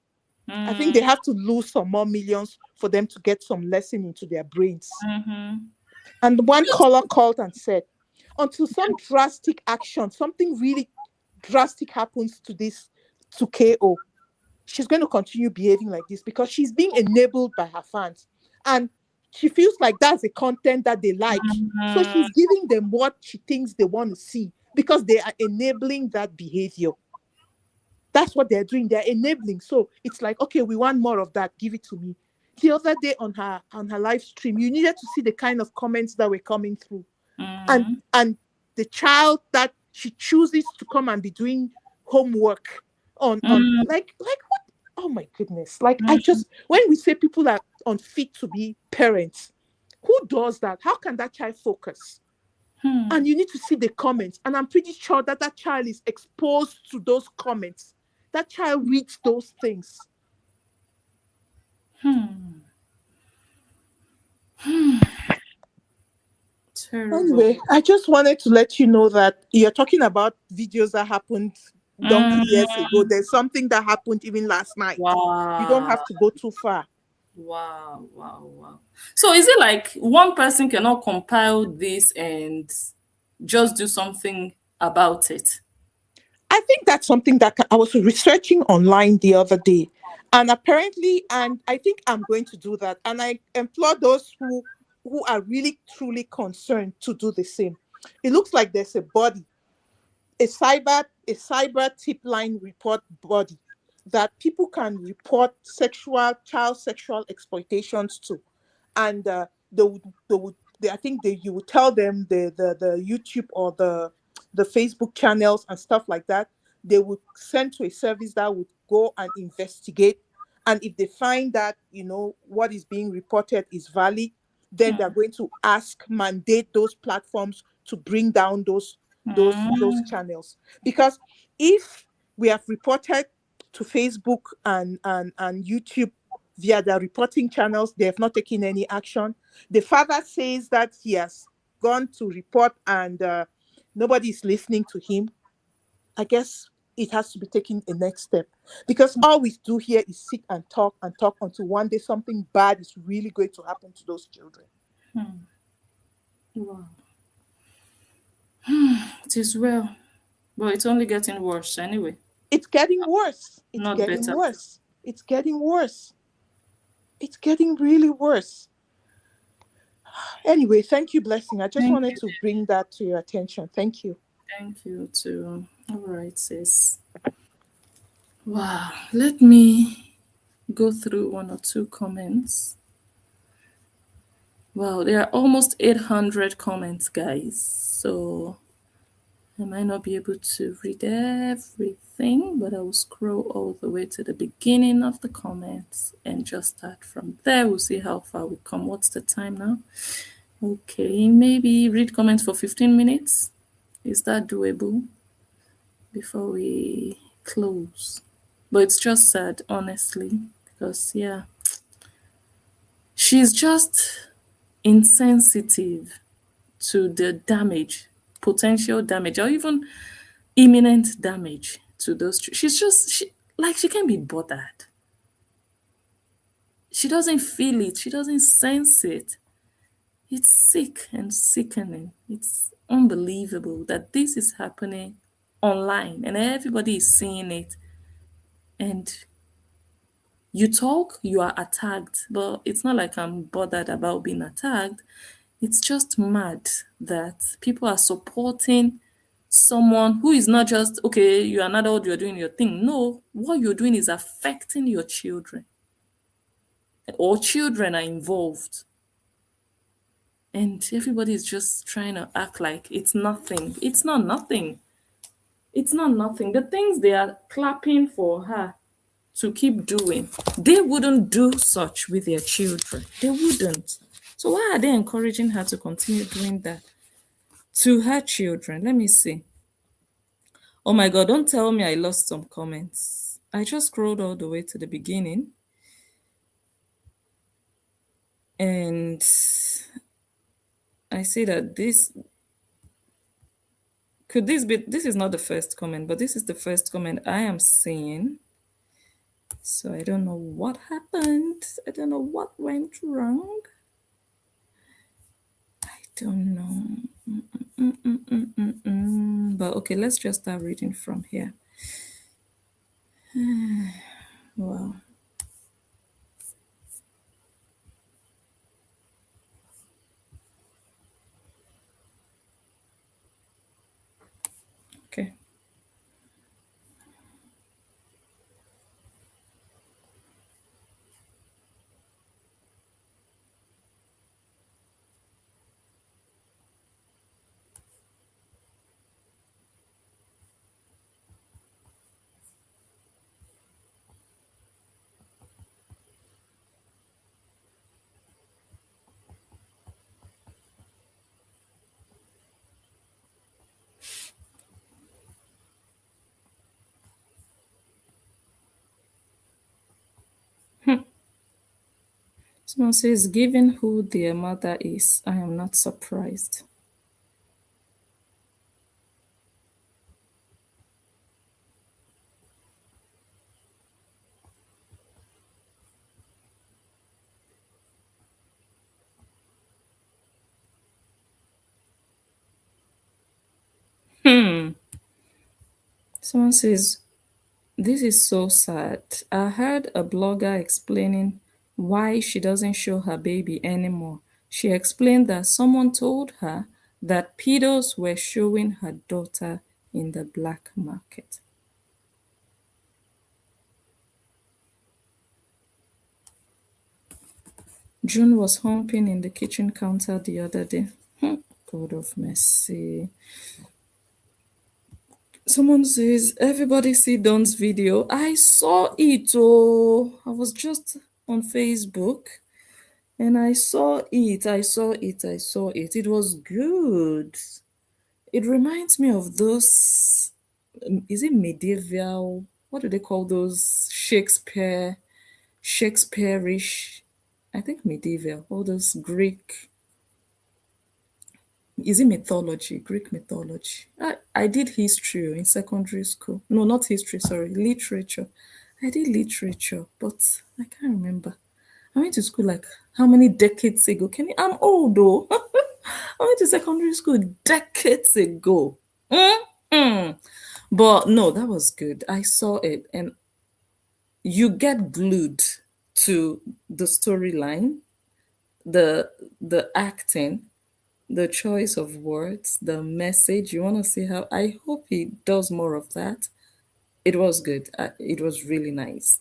I think they have to lose some more millions for them to get some lesson into their brains. And one caller called and said, until some drastic action, something really drastic happens to KO, she's going to continue behaving like this because she's being enabled by her fans. And she feels like that's the content that they like. So she's giving them what she thinks they want to see because they are enabling that behavior. That's what they're doing. They're enabling. So it's like, okay, we want more of that. Give it to me. The other day on her live stream, you needed to see the kind of comments that were coming through. And the child that she chooses to come and be doing homework on like what? Oh my goodness. Like I just, when we say people are unfit to be parents, who does that? How can that child focus? And you need to see the comments. And I'm pretty sure that that child is exposed to those comments. That child reads those things. Terrible. Anyway, I just wanted to let you know that you're talking about videos that happened donkey years ago. There's something that happened even last night. You don't Wow. have to go too far. Wow. So is it like one person cannot compile this and just do something about it? I think that's something that I was researching online the other day. And apparently, and I think I'm going to do that. And I implore those who are really truly concerned to do the same. It looks like there's a body, a cyber tip line report body that people can report child sexual exploitations to. And I think you would tell them the YouTube or the Facebook channels and stuff like that. They would send to a service that would go and investigate. And if they find that, what is being reported is valid, then they're going to mandate those platforms to bring down those channels. Because if we have reported to Facebook and YouTube via their reporting channels, they have not taken any action. The father says that he has gone to report and nobody is listening to him. I guess it has to be taken a next step, because all we do here is sit and talk until one day something bad is really going to happen to those children. Wow. It is well, but it's only getting worse anyway. It's getting worse. Not better. It's getting worse. It's getting really worse. Anyway, thank you, Blessing. I just wanted to bring that to your attention. Thank you. Thank you too. All right, sis. Wow. Let me go through one or two comments. Wow, there are almost 800 comments, guys. So I might not be able to read everything, but I will scroll all the way to the beginning of the comments and just start from there. We'll see how far we come. What's the time now? Okay, maybe read comments for 15 minutes. Is that doable before we close? But it's just sad, honestly, because, yeah, she's just insensitive to the damage, potential damage, or even imminent damage to those. She can't be bothered. She doesn't feel it. She doesn't sense it. It's sick and sickening. It's unbelievable that this is happening online and everybody is seeing it. And you talk, you are attacked. But it's not like I'm bothered about being attacked. It's just mad that people are supporting someone who is not just, okay, you're an adult, you're doing your thing. No, what you're doing is affecting your children. or children are involved, and everybody is just trying to act like it's nothing. It's not nothing. It's not nothing. The things they are clapping for her to keep doing, they wouldn't do such with their children. They wouldn't. So why are they encouraging her to continue doing that to her children? Let me see. Oh my God, don't tell me I lost some comments. I just scrolled all the way to the beginning. And I see that this is not the first comment, but this is the first comment I am seeing. So I don't know what happened. I don't know what went wrong. I don't know. But okay, let's just start reading from here. Wow. Okay. Someone says, given who their mother is, I am not surprised. Someone says, this is so sad. I heard a blogger explaining why she doesn't show her baby anymore. She explained that someone told her that pedos were showing her daughter in the black market. June was humping in the kitchen counter the other day. God of mercy. Someone says, everybody see Don's video. I saw it. Oh, I was just on Facebook and I saw it. It was good. It reminds me of those, is it medieval? What do they call those? Shakespeareish, I think medieval, all those Greek, is it mythology, Greek mythology? I did history in secondary school. No, not history, sorry, literature. I did literature, but I can't remember. I went to school like how many decades ago? I'm old though. I went to secondary school decades ago. But no, that was good. I saw it and you get glued to the storyline, the acting, the choice of words, the message. You want to see how I hope he does more of that. It was good. It was really nice.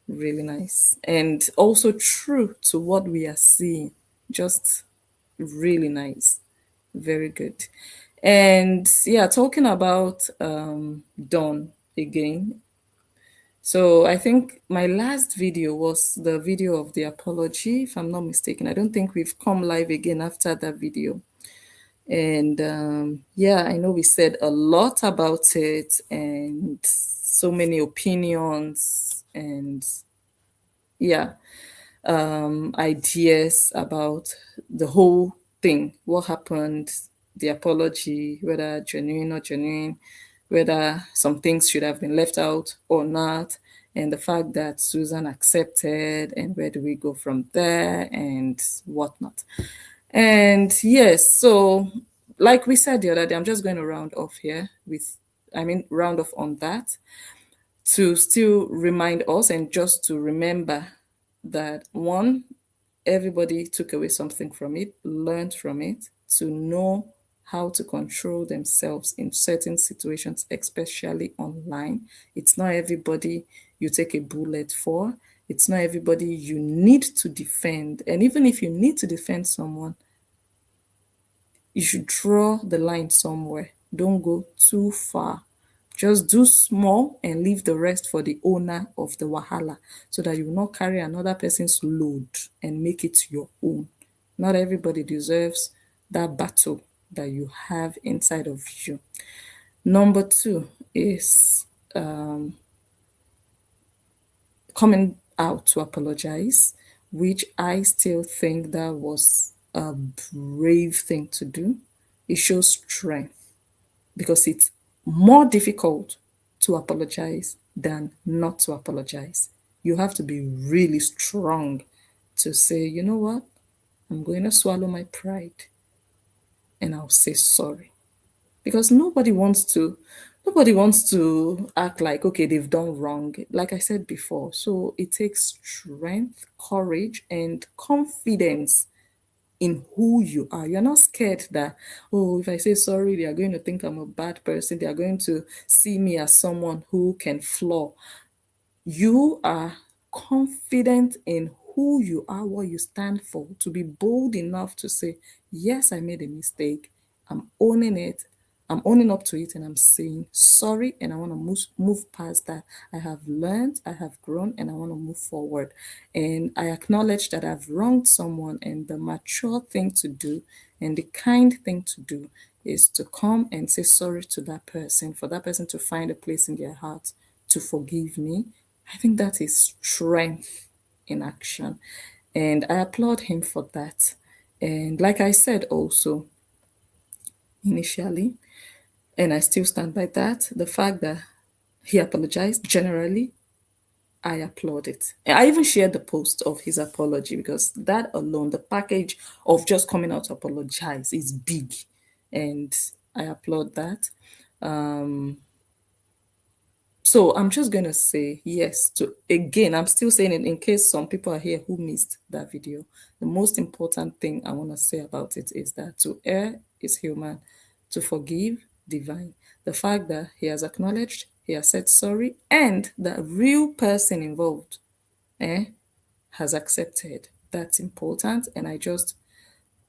Really nice. And also true to what we are seeing. Just really nice. Very good. And yeah, talking about Dawn again. So I think my last video was the video of the apology, if I'm not mistaken. I don't think we've come live again after that video. And yeah, I know we said a lot about it and so many opinions and yeah, ideas about the whole thing, what happened, the apology, whether genuine or genuine, whether some things should have been left out or not, and the fact that Susan accepted, and where do we go from there and whatnot. And yes, so like we said the other day, I'm just going to round off here round off on that to still remind us and just to remember that one, everybody took away something from it, learned from it, to know how to control themselves in certain situations, especially online. It's not everybody you take a bullet for. It's not everybody you need to defend. And even if you need to defend someone, you should draw the line somewhere. Don't go too far. Just do small and leave the rest for the owner of the wahala so that you will not carry another person's load and make it your own. Not everybody deserves that battle that you have inside of you. Number two is coming out to apologize, which I still think that was a brave thing to do. It shows strength because it's more difficult to apologize than not to apologize. You have to be really strong to say, you know what, I'm going to swallow my pride and I'll say sorry. Because nobody wants to act like okay they've done wrong, like I said before. So it takes strength, courage, and confidence in who you are. You're not scared that, oh, if I say sorry, they are going to think I'm a bad person. They are going to see me as someone who can flaw. You are confident in who you are, what you stand for, to be bold enough to say, yes, I made a mistake. I'm owning it. I'm owning up to it and I'm saying sorry and I want to move past that. I have learned, I have grown, and I want to move forward. And I acknowledge that I've wronged someone, and the mature thing to do and the kind thing to do is to come and say sorry to that person, for that person to find a place in their heart to forgive me. I think that is strength in action. And I applaud him for that. And like I said also initially, and I still stand by that, the fact that he apologized generally, I applaud it. And I even shared the post of his apology because that alone, the package of just coming out to apologize is big. And I applaud that. So I'm just gonna say yes to, again, I'm still saying it in case some people are here who missed that video. The most important thing I want to say about it is that to err is human, to forgive divine. The fact that he has acknowledged, he has said sorry, and the real person involved has accepted. That's important. And I just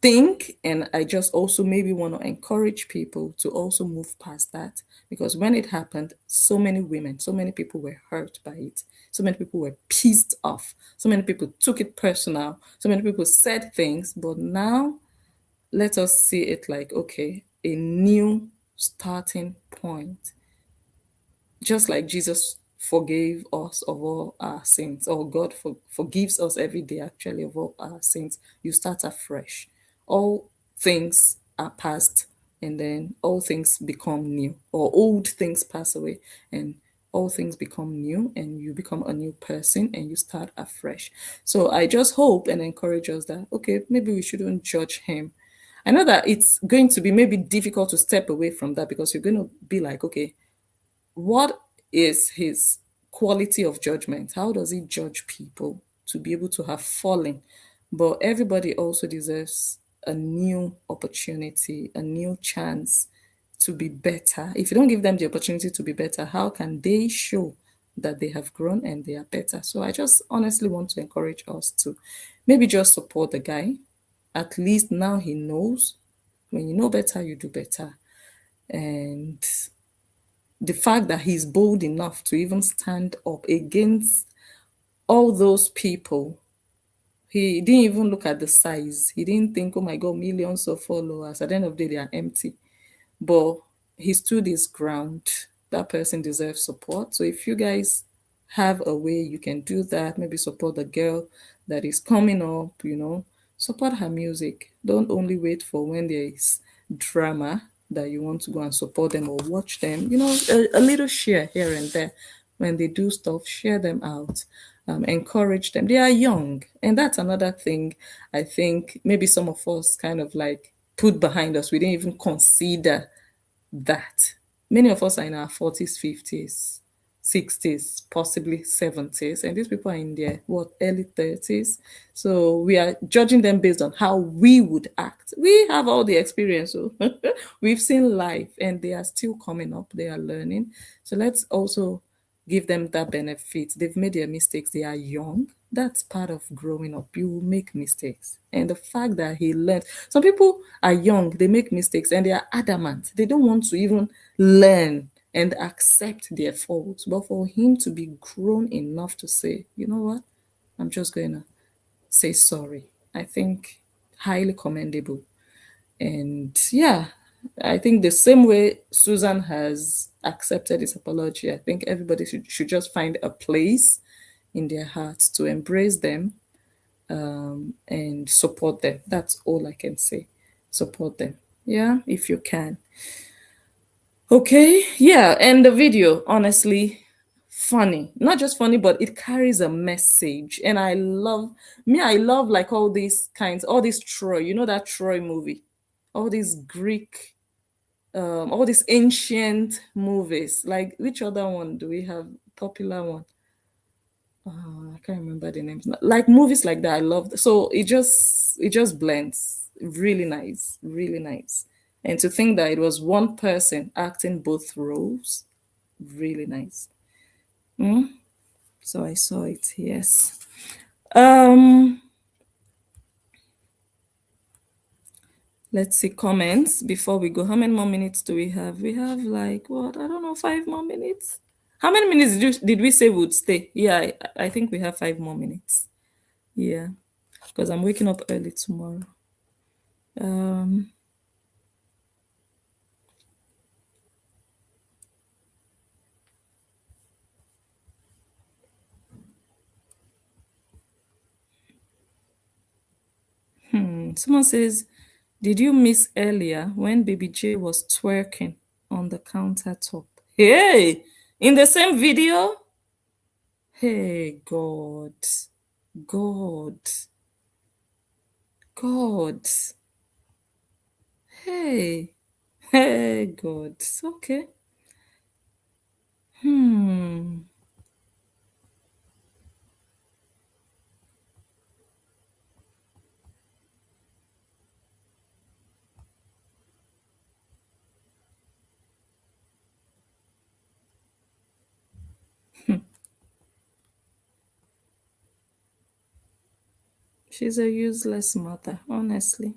think, and I just also maybe want to encourage people to also move past that, because when it happened, so many women, so many people were hurt by it, so many people were pissed off, so many people took it personal, so many people said things. But now let us see it like, okay, a new starting point. Just like Jesus forgave us of all our sins, or God forgives us every day actually of all our sins, you start afresh. All things are past, and then all things become new, or old things pass away and all things become new, and you become a new person and you start afresh. So I just hope and encourage us that, okay, maybe we shouldn't judge him. I know that it's going to be maybe difficult to step away from that, because you're going to be like, okay, what is his quality of judgment? How does he judge people to be able to have fallen? But everybody also deserves a new opportunity, a new chance to be better. If you don't give them the opportunity to be better, how can they show that they have grown and they are better? So I just honestly want to encourage us to maybe just support the guy. At least now he knows. When you know better, you do better. And the fact that he's bold enough to even stand up against all those people, he didn't even look at the size. He didn't think, oh my God, millions of followers. At the end of the day, they are empty. But he stood his ground. That person deserves support. So if you guys have a way you can do that, maybe support the girl that is coming up, support her music. Don't only wait for when there is drama that you want to go and support them or watch them. A little share here and there. When they do stuff, share them out. Encourage them. They are young. And that's another thing I think maybe some of us kind of like put behind us. We didn't even consider that. Many of us are in our 40s, 50s, 60s, possibly 70s, and these people are in their early 30s. So we are judging them based on how we would act. We have all the experience, so we've seen life, and they are still coming up, they are learning. So let's also give them that benefit. They've made their mistakes. They are young. That's part of growing up. You will make mistakes. And the fact that he learned, some people are young, they make mistakes and they are adamant. They don't want to even learn and accept their faults. But for him to be grown enough to say, you know what, I'm just going to say sorry, I think highly commendable. And yeah, I think the same way Susan has accepted his apology, I think everybody should just find a place in their hearts to embrace them, and support them. That's all I can say. Support them. Yeah, if you can. Okay, yeah, and the video, honestly, funny. Not just funny, but it carries a message. And I love like all these kinds, all this Troy, you know that Troy movie, all these Greek, all these ancient movies. Like which other one do we have? Popular one. I can't remember the names. Like movies like that, I love. So it just blends. Really nice, really nice. And to think that it was one person acting both roles, really nice. Mm? So I saw it. Yes. Um. Let's see comments before we go. How many more minutes do we have? We have like what? I don't know, 5 more minutes. How many minutes did we say would stay? Yeah, I think we have 5 more minutes. Yeah, because I'm waking up early tomorrow. Um, Someone says, did you miss earlier when Baby J was twerking on the countertop? Hey, in the same video? Hey, God. God. God. Hey. Hey, God. Okay. Hmm. She's a useless mother, honestly.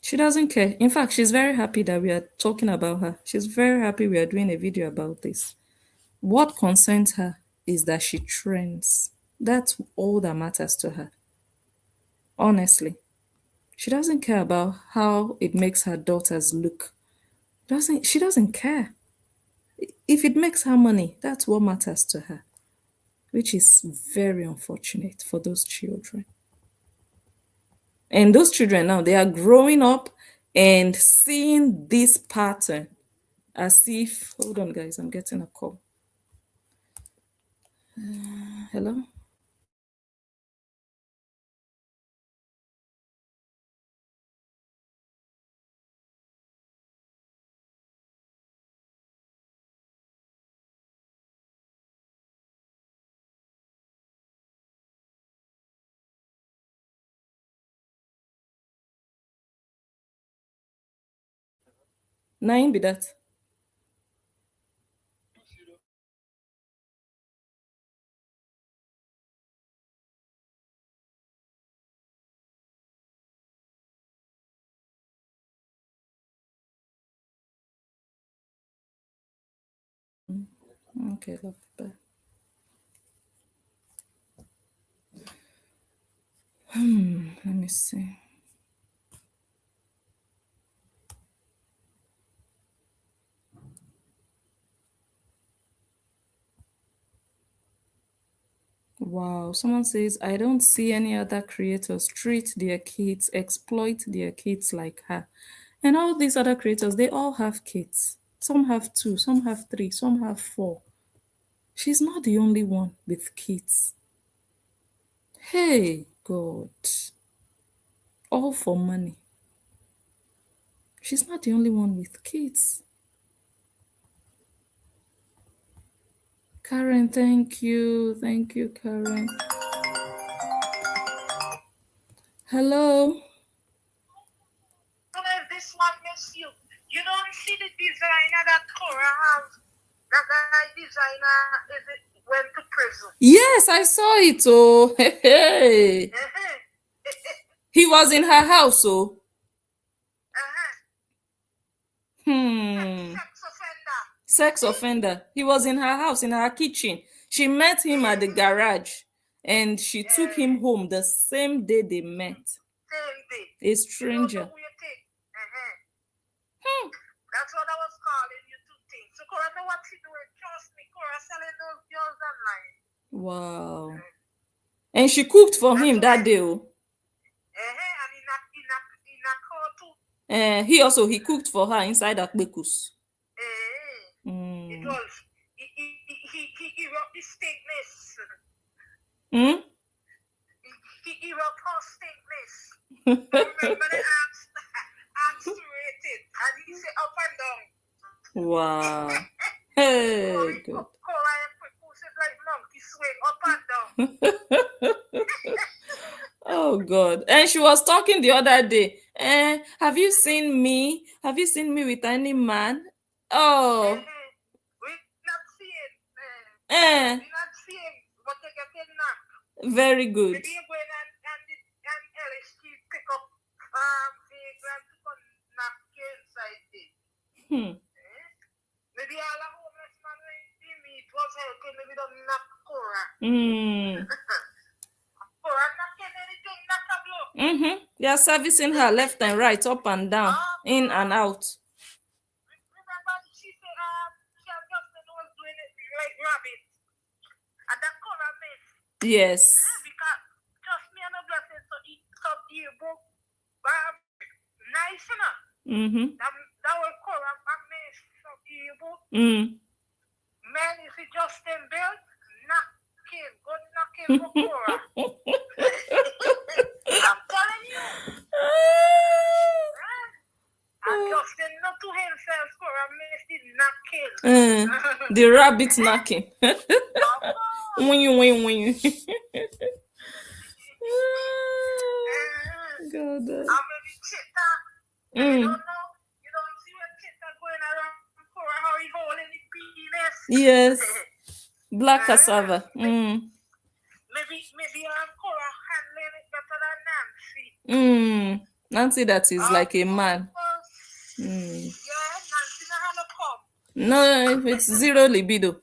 She doesn't care. In fact, she's very happy that we are talking about her. She's very happy we are doing a video about this. What concerns her is that she trends. That's all that matters to her. Honestly. She doesn't care about how it makes her daughters look. She doesn't care. If it makes her money, that's what matters to her, which is very unfortunate for those children. And those children now, they are growing up and seeing this pattern as if, hold on, guys, I'm getting a call. Hello? Nine be that. Okay, love. Bye. Let me see. Wow, someone says, I don't see any other creators treat their kids, exploit their kids like her. And all these other creators, they all have kids. Some have two, some have three, some have four. She's not the only one with kids. Hey, God. All for money. She's not the only one with kids. Karen, thank you. Thank you, Karen. Hello. This one miss you. You don't see the designer that Korra has. That guy designer went to prison. Yes, I saw it. Oh, hey. He was in her house, oh. Sex offender. He was in her house, in her kitchen. She met him at the garage, and she took him home the same day they met. Same day. A stranger. That's what I was calling you to think. So Korra know what she doing. Trust me, Korra selling those girls online. Wow. And she cooked for him that day. Oh. And in a car too. He cooked for her inside Akbekus. It was he wrote the statements. He wrote her statements. Remember the arms to rate it, and he said up and down. Wow. Hey, good. Korra and Akbekus is like monkey swing up and down. Oh God. And she was talking the other day. Have you seen me? Have you seen me with any man? Oh. We're not seeing. We're not seeing what they get in now. Very good. Maybe you go in and LSG pick up vagrant to come knock you inside there. Maybe all the homeless man we meet was helping maybe them knock Korra. Korra knocking anything, knock a blow. They are servicing her left and right, up and down, in and out. Remember, she said she and Justin was doing it like rabbit. And that Korra miss. Yes. Because just me and a blessing to eat some yearbook. Nice, you know? That was Korra and miss some yearbook. Man, you see Justin Bill, knocking, good knocking for Korra. I'm telling you. And Justin not to himself, Korra missed it knocking. The rabbit knocking. When God. I'm maybe Chita. You don't see when Chita going around Korra, how he holding the penis. Yes. Black cassava. Maybe Korra handling it better than Nancy. Nancy that is like a man. Yeah, Nancy not have a cup. No, it's zero libido.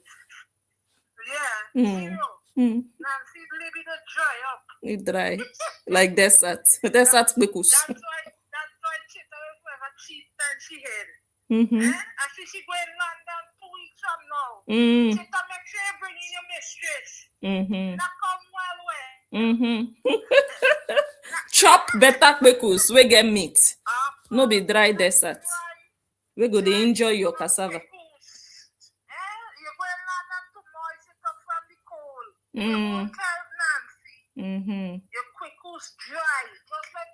Yeah, zero. Nancy's libido dry up. It dry. Like desert. Desert bekus. That's why Chita will never cheat than she had. I see she going London 2 weeks from now. Chita, make sure you bring in your mistress. Not come well. Chop better bekus. We get meat. No be dry desert. We go to enjoy your cassava. You're going London to moist it up from the cold. You won't tell Nancy. Your quickles dry. Just like.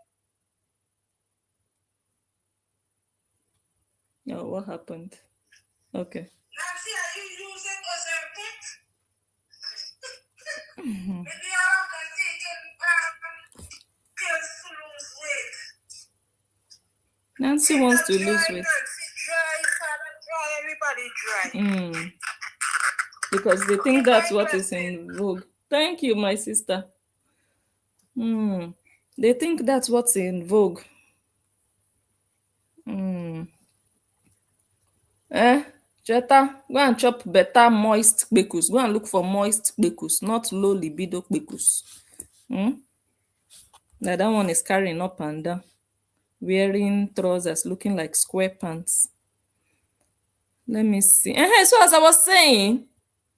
Oh, what happened? Okay. Nancy, are you using Ozempic? Maybe I'm taking pills to lose weight. Nancy wants to lose weight. Nancy dry, everybody dry. Because they think that's what is in vogue. Thank you, my sister. They think that's what's in vogue. Jetta, go and chop better moist bekus. Go and look for moist bekus, not low libido bekus. Now that one is carrying up and down, wearing trousers, looking like square pants. Let me see. So as I was saying,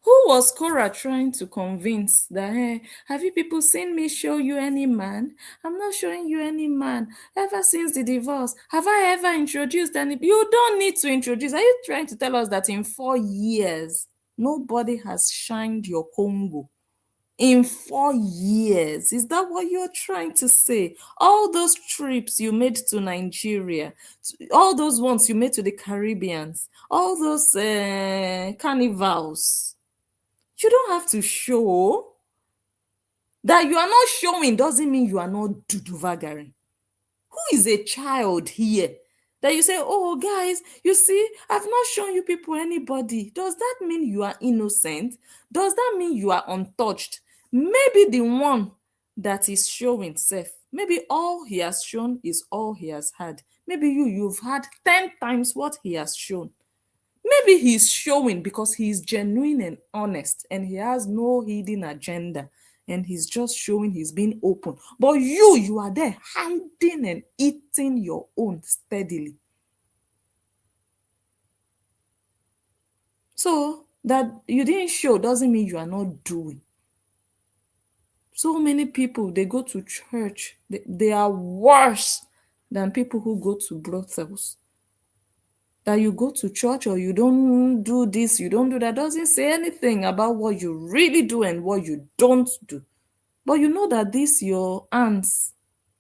who was Korra trying to convince that, hey, have you people seen me show you any man? I'm not showing you any man. Ever since the divorce, have I ever introduced any? You don't need to introduce. Are you trying to tell us that in 4 years, nobody has shined your Congo? In 4 years, is that what you're trying to say? All those trips you made to Nigeria, all those ones you made to the Caribbeans, all those carnivals, you don't have to show. That you are not showing doesn't mean you are not duduvagaring. Who is a child here That you say, oh, guys, you see, I've not shown you people anybody. Does that mean you are innocent? Does that mean you are untouched? Maybe the one that is showing self, maybe all he has shown is all he has had. Maybe you've had 10 times what he has shown. Maybe he's showing because he's genuine and honest and he has no hidden agenda and he's just showing he's being open. But you are there hiding and eating your own steadily. So that you didn't show doesn't mean you are not doing. So many people, they go to church, they are worse than people who go to brothels. That you go to church or you don't do this, you don't do that, doesn't say anything about what you really do and what you don't do. But you know that these your aunts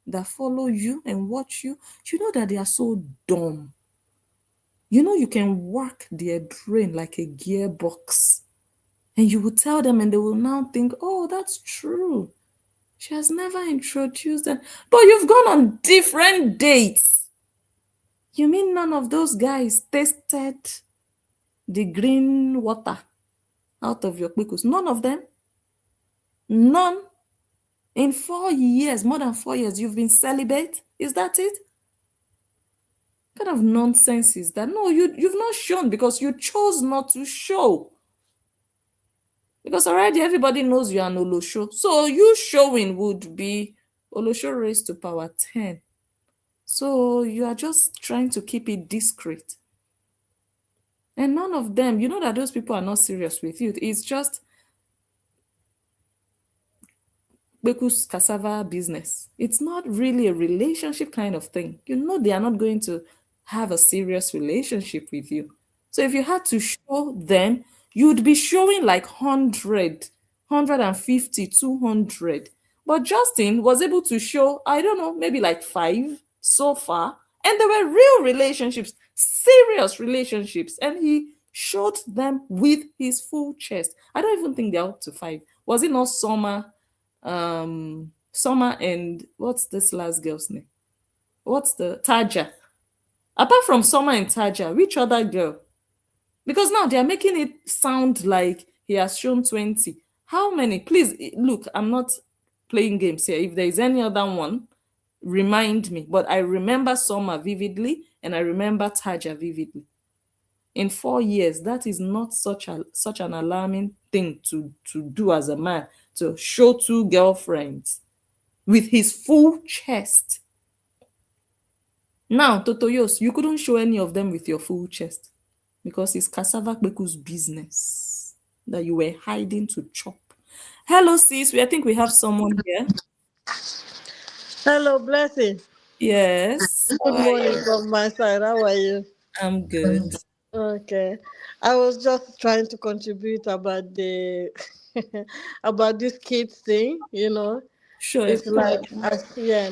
that follow you and watch you, you know that they are so dumb. You know you can work their brain like a gearbox. And you will tell them and they will now think, oh, that's true. She has never introduced them. But you've gone on different dates. You mean none of those guys tasted the green water out of your pickles? None of them? None? In 4 years, more than 4 years, you've been celibate? Is that it? What kind of nonsense is that? No, you've not shown because you chose not to show. Because already everybody knows you're an Olosho. So you showing would be Olosho raised to power 10. So you are just trying to keep it discreet. And none of them, you know that those people are not serious with you. It's just Beku's cassava business. It's not really a relationship kind of thing. You know they are not going to have a serious relationship with you. So if you had to show them, you'd be showing like 100, 150, 200. But Justin was able to show, I don't know, maybe like 5 so far. And they were real relationships, serious relationships. And he showed them with his full chest. I don't even think they're up to 5. Was it not Summer and what's this last girl's name? What's the Taja? Apart from Summer and Taja, which other girl? Because now they are making it sound like he has shown 20. How many? Please look, I'm not playing games here. If there is any other one, remind me. But I remember Summer vividly and I remember Taja vividly. In 4 years, that is not such an alarming thing to do as a man, to show 2 girlfriends with his full chest. Now, Totoyos, you couldn't show any of them with your full chest because it's Cassava Beku's business that you were hiding to chop. Hello, sis. I think we have someone here. Hello, Blessing. Yes. Good morning from my side. How are you? I'm good. Okay. I was just trying to contribute about the about this kids thing, Sure. It's like yeah.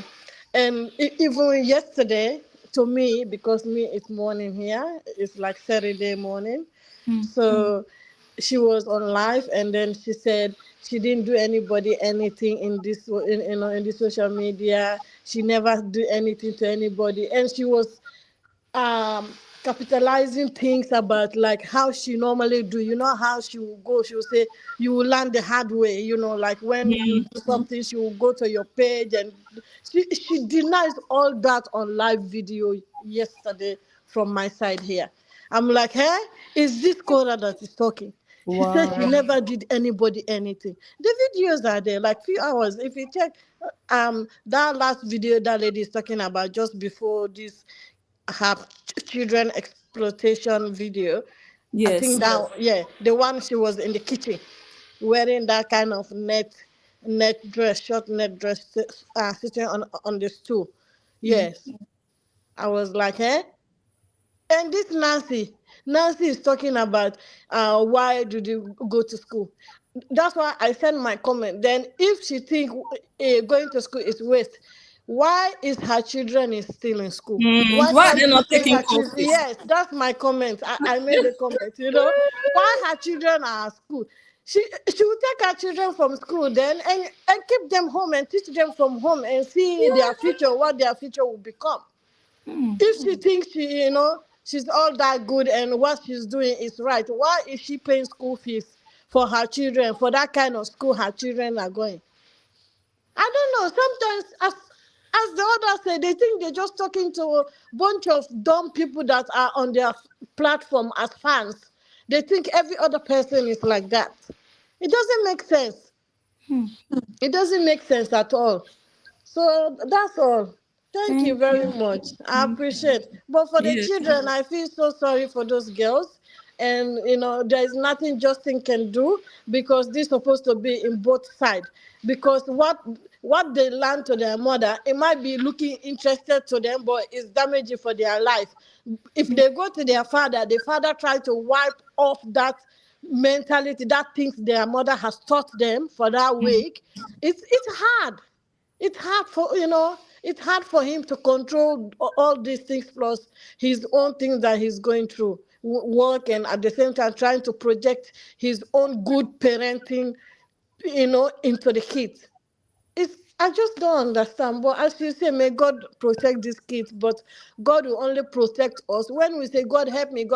And even yesterday to me, because me it's morning here, it's like Saturday morning. So she was on live and then she said she didn't do anybody anything in this in the social media. She never do anything to anybody, and she was um capitalizing things about like how she normally do. You know how she will go, she will say you will learn the hard way, like when you do something she will go to your page, and she denies all that on live video yesterday from my side here. I'm like, hey, is this Korra that is talking? She said she never did anybody anything. The videos are there, like few hours. If you check that last video that lady is talking about just before this, her children exploitation video. I Yes. think that, yeah, the one she was in the kitchen wearing that kind of net dress, short net dress, sitting on the stool. Yes, I was like, eh? And this Nancy is talking about why did you go to school? That's why I sent my comment. Then if she think going to school is waste, why is her children is still in school? Why Why are can't they she not take taking her children? courses? Yes, that's my comment. I made the comment. Why her children are at school? She will take her children from school then and keep them home and teach them from home and see their future, what their future will become. If she thinks she's all that good and what she's doing is right, why is she paying school fees for her children, for that kind of school her children are going? I don't know. Sometimes, as the others say, they think they're just talking to a bunch of dumb people that are on their platform as fans. They think every other person is like that. It doesn't make sense. It doesn't make sense at all. So that's all. Thank you Thank very you. much. I Thank appreciate. But for the you. children, I feel so sorry for those girls. And there is nothing Justin can do because this is supposed to be in both sides. Because what they learn to their mother, it might be looking interested to them, but it's damaging for their life. If they go to their father, the father tries to wipe off that mentality, that things their mother has taught them for that week. It's hard. It's hard for him to control all these things plus his own things that he's going through work, and at the same time trying to project his own good parenting into the kids. I just don't understand. But as you say, may God protect these kids. But God will only protect us. When we say, God help me,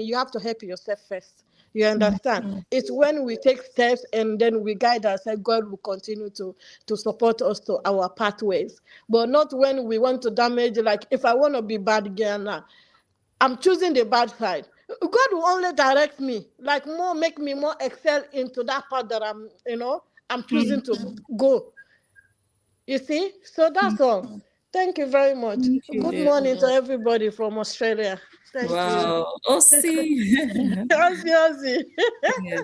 you have to help yourself first. You understand? It's when we take steps and then we guide ourselves, God will continue to support us to our pathways. But not when we want to damage, like if I want to be bad girl now, I'm choosing the bad side. God will only direct me, like more, make me more excel into that part that I'm choosing to go. You see? So that's all. Thank you very much. Thank you, Good dear. morning to everybody from Australia. Thank you. Wow. Oh, see. Ozzy, Ozzy. Yes.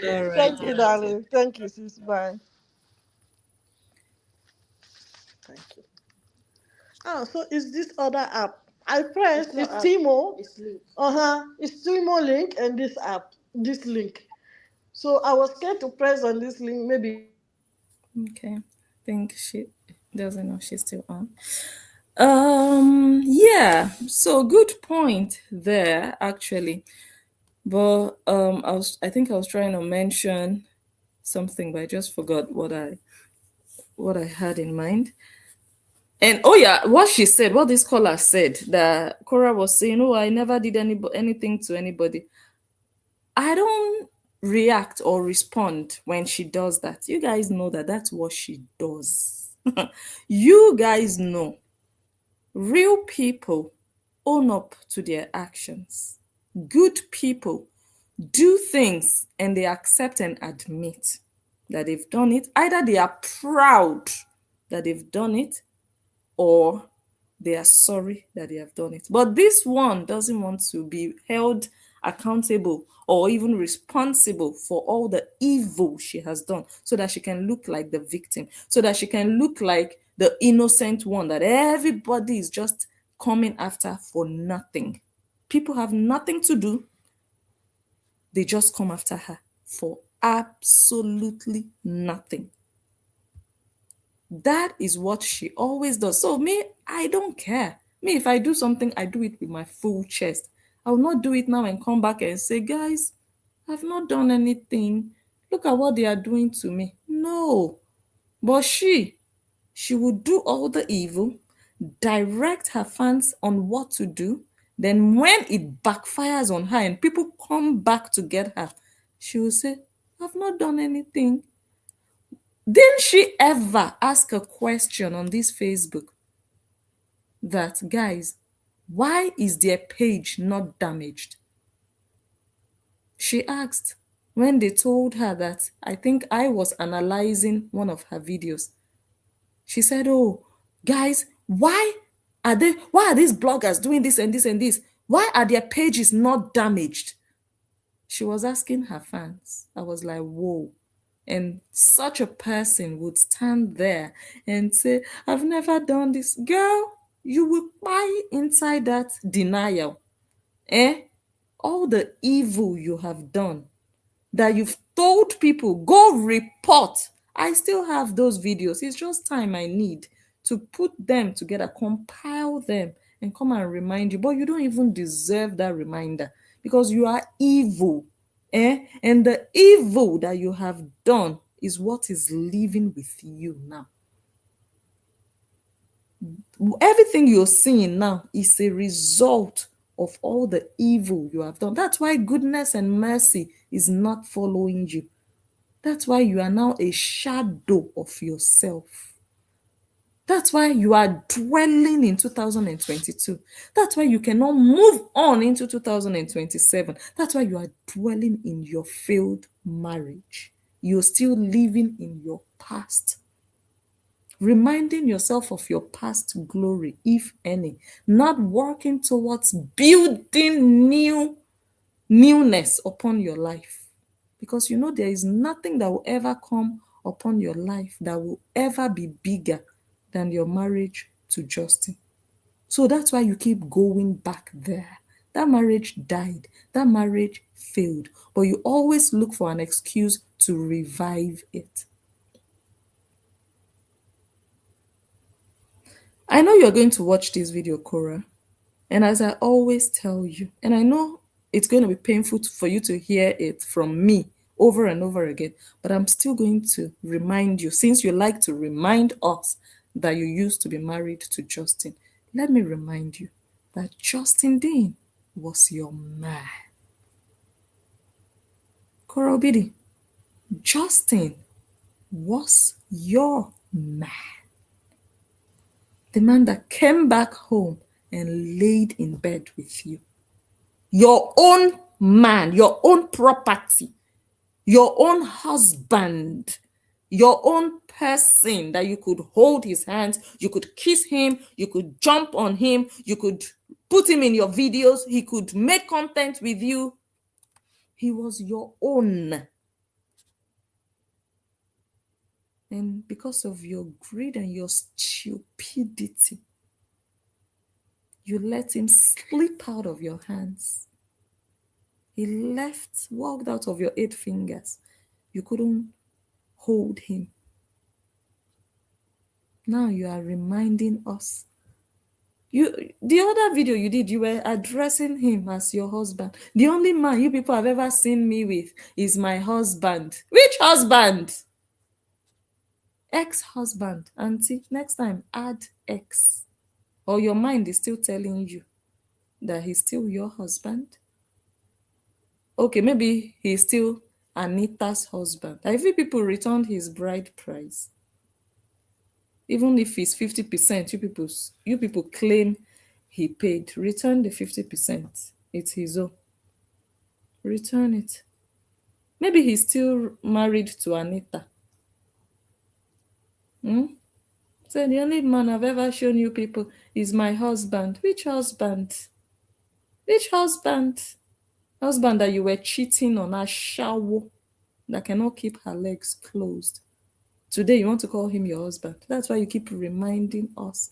All right. Thank you, darling. Thank you, sis. Bye. Thank you. Ah, so is this other app? I pressed, it's Timo. It's Timo link and this app, this link. So I was scared to press on this link. Maybe it will not let me. Okay. I think she doesn't know she's still on. Yeah. So good point there, actually. But I think I was trying to mention something, but I just forgot what I had in mind. And oh yeah, what she said, what this caller said, that Cora was saying, "Oh, I never did anything to anybody." I don't react or respond when she does that. You guys know that that's what she does. You guys know real people own up to their actions. Good people do things and they accept and admit that they've done it. Either they are proud that they've done it or they are sorry that they have done it. But this one doesn't want to be held accountable or even responsible for all the evil she has done so that she can look like the victim, so that she can look like the innocent one that everybody is just coming after for nothing. People have nothing to do, they just come after her for absolutely nothing. That is what she always does. So me, I don't care. Me, if I do something, I do it with my full chest. I will not do it now and come back and say, guys, I've not done anything. Look at what they are doing to me. No. But she would do all the evil, direct her fans on what to do. Then when it backfires on her and people come back to get her, she will say, I've not done anything. Didn't she ever ask a question on this Facebook that, guys, why is their page not damaged? She asked when they told her that I think I was analyzing one of her videos. She said, oh, guys, why are these bloggers doing this and this and this? Why are their pages not damaged? She was asking her fans. I was like, whoa. And such a person would stand there and say, I've never done this. Girl, you will buy inside that denial. All the evil you have done, that you've told people, go report. I still have those videos. It's just time I need to put them together, compile them, and come and remind you. But you don't even deserve that reminder because you are evil. And the evil that you have done is what is living with you now. Everything you're seeing now is a result of all the evil you have done. That's why goodness and mercy is not following you. That's why you are now a shadow of yourself. That's why you are dwelling in 2022. That's why you cannot move on into 2027. That's why you are dwelling in your failed marriage. You're still living in your past, reminding yourself of your past glory, if any, not working towards building newness upon your life. Because you know there is nothing that will ever come upon your life that will ever be bigger than your marriage to Justin. So that's why you keep going back there. That marriage died, that marriage failed, but you always look for an excuse to revive it. I know you're going to watch this video, Korra. And as I always tell you, and I know it's going to be painful for you to hear it from me over and over again, but I'm still going to remind you, since you like to remind us that you used to be married to Justin, let me remind you that Justin Dean was your man. Korra Obidi, Justin was your man. The man that came back home and laid in bed with you. Your own man, your own property, your own husband, your own person that you could hold his hands, you could kiss him, you could jump on him, you could put him in your videos, he could make content with you. He was your own. And because of your greed and your stupidity, you let him slip out of your hands. He left, walked out of your 8 fingers. You couldn't hold him. Now you are reminding us. The other video you did, you were addressing him as your husband. The only man you people have ever seen me with is my husband. Which husband? Ex-husband. Auntie, next time add ex. Or your mind is still telling you that he's still your husband. Okay, maybe he's still Anita's husband. Have you people returned his bride price? Even if it's 50%, you people claim he paid. Return the 50%. It's his own. Return it. Maybe he's still married to Anita. So the only man I've ever shown you people is my husband. Which husband? Which husband? Husband that you were cheating on, a shower that cannot keep her legs closed. Today you want to call him your husband. That's why you keep reminding us.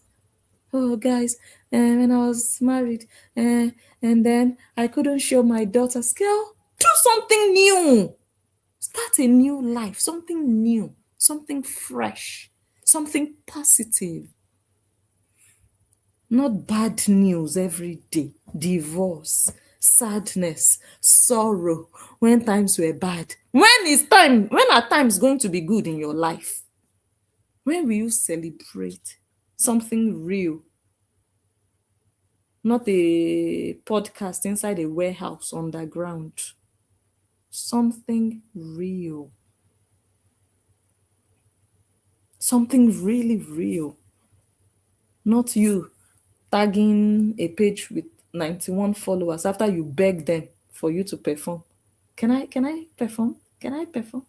Oh, guys, when I was married, and then I couldn't show my daughters. Girl, do something new. Start a new life, something new, something fresh, something positive. Not bad news every day. Divorce, sadness, sorrow, when times were bad. When are times going to be good in your life? When will you celebrate something real? Not a podcast inside a warehouse underground. Something real. Something really real. Not you tagging a page with 91 followers after you beg them for you to perform. Can I perform? Can I perform?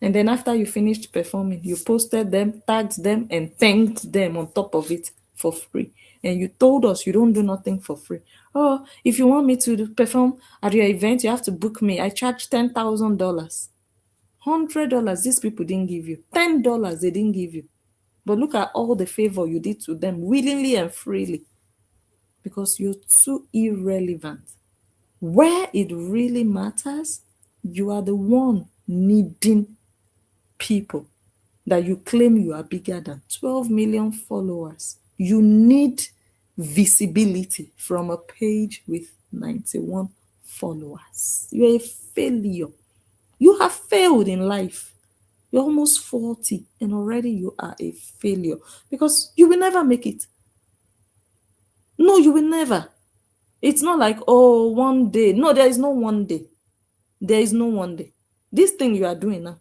And then after you finished performing, you posted them, tagged them, and thanked them on top of it for free. And you told us you don't do nothing for free. Oh, if you want me to perform at your event, you have to book me. I charge $10,000. $100 these people didn't give you. $10 they didn't give you. But look at all the favor you did to them willingly and freely. Because you're too irrelevant. Where it really matters, you are the one needing people that you claim you are bigger than. 12 million followers. You need visibility from a page with 91 followers. You're a failure. You have failed in life. You're almost 40 and already you are a failure because you will never make it. No, you will never. It's not like, oh, one day. No, there is no one day. There is no one day. This thing you are doing now,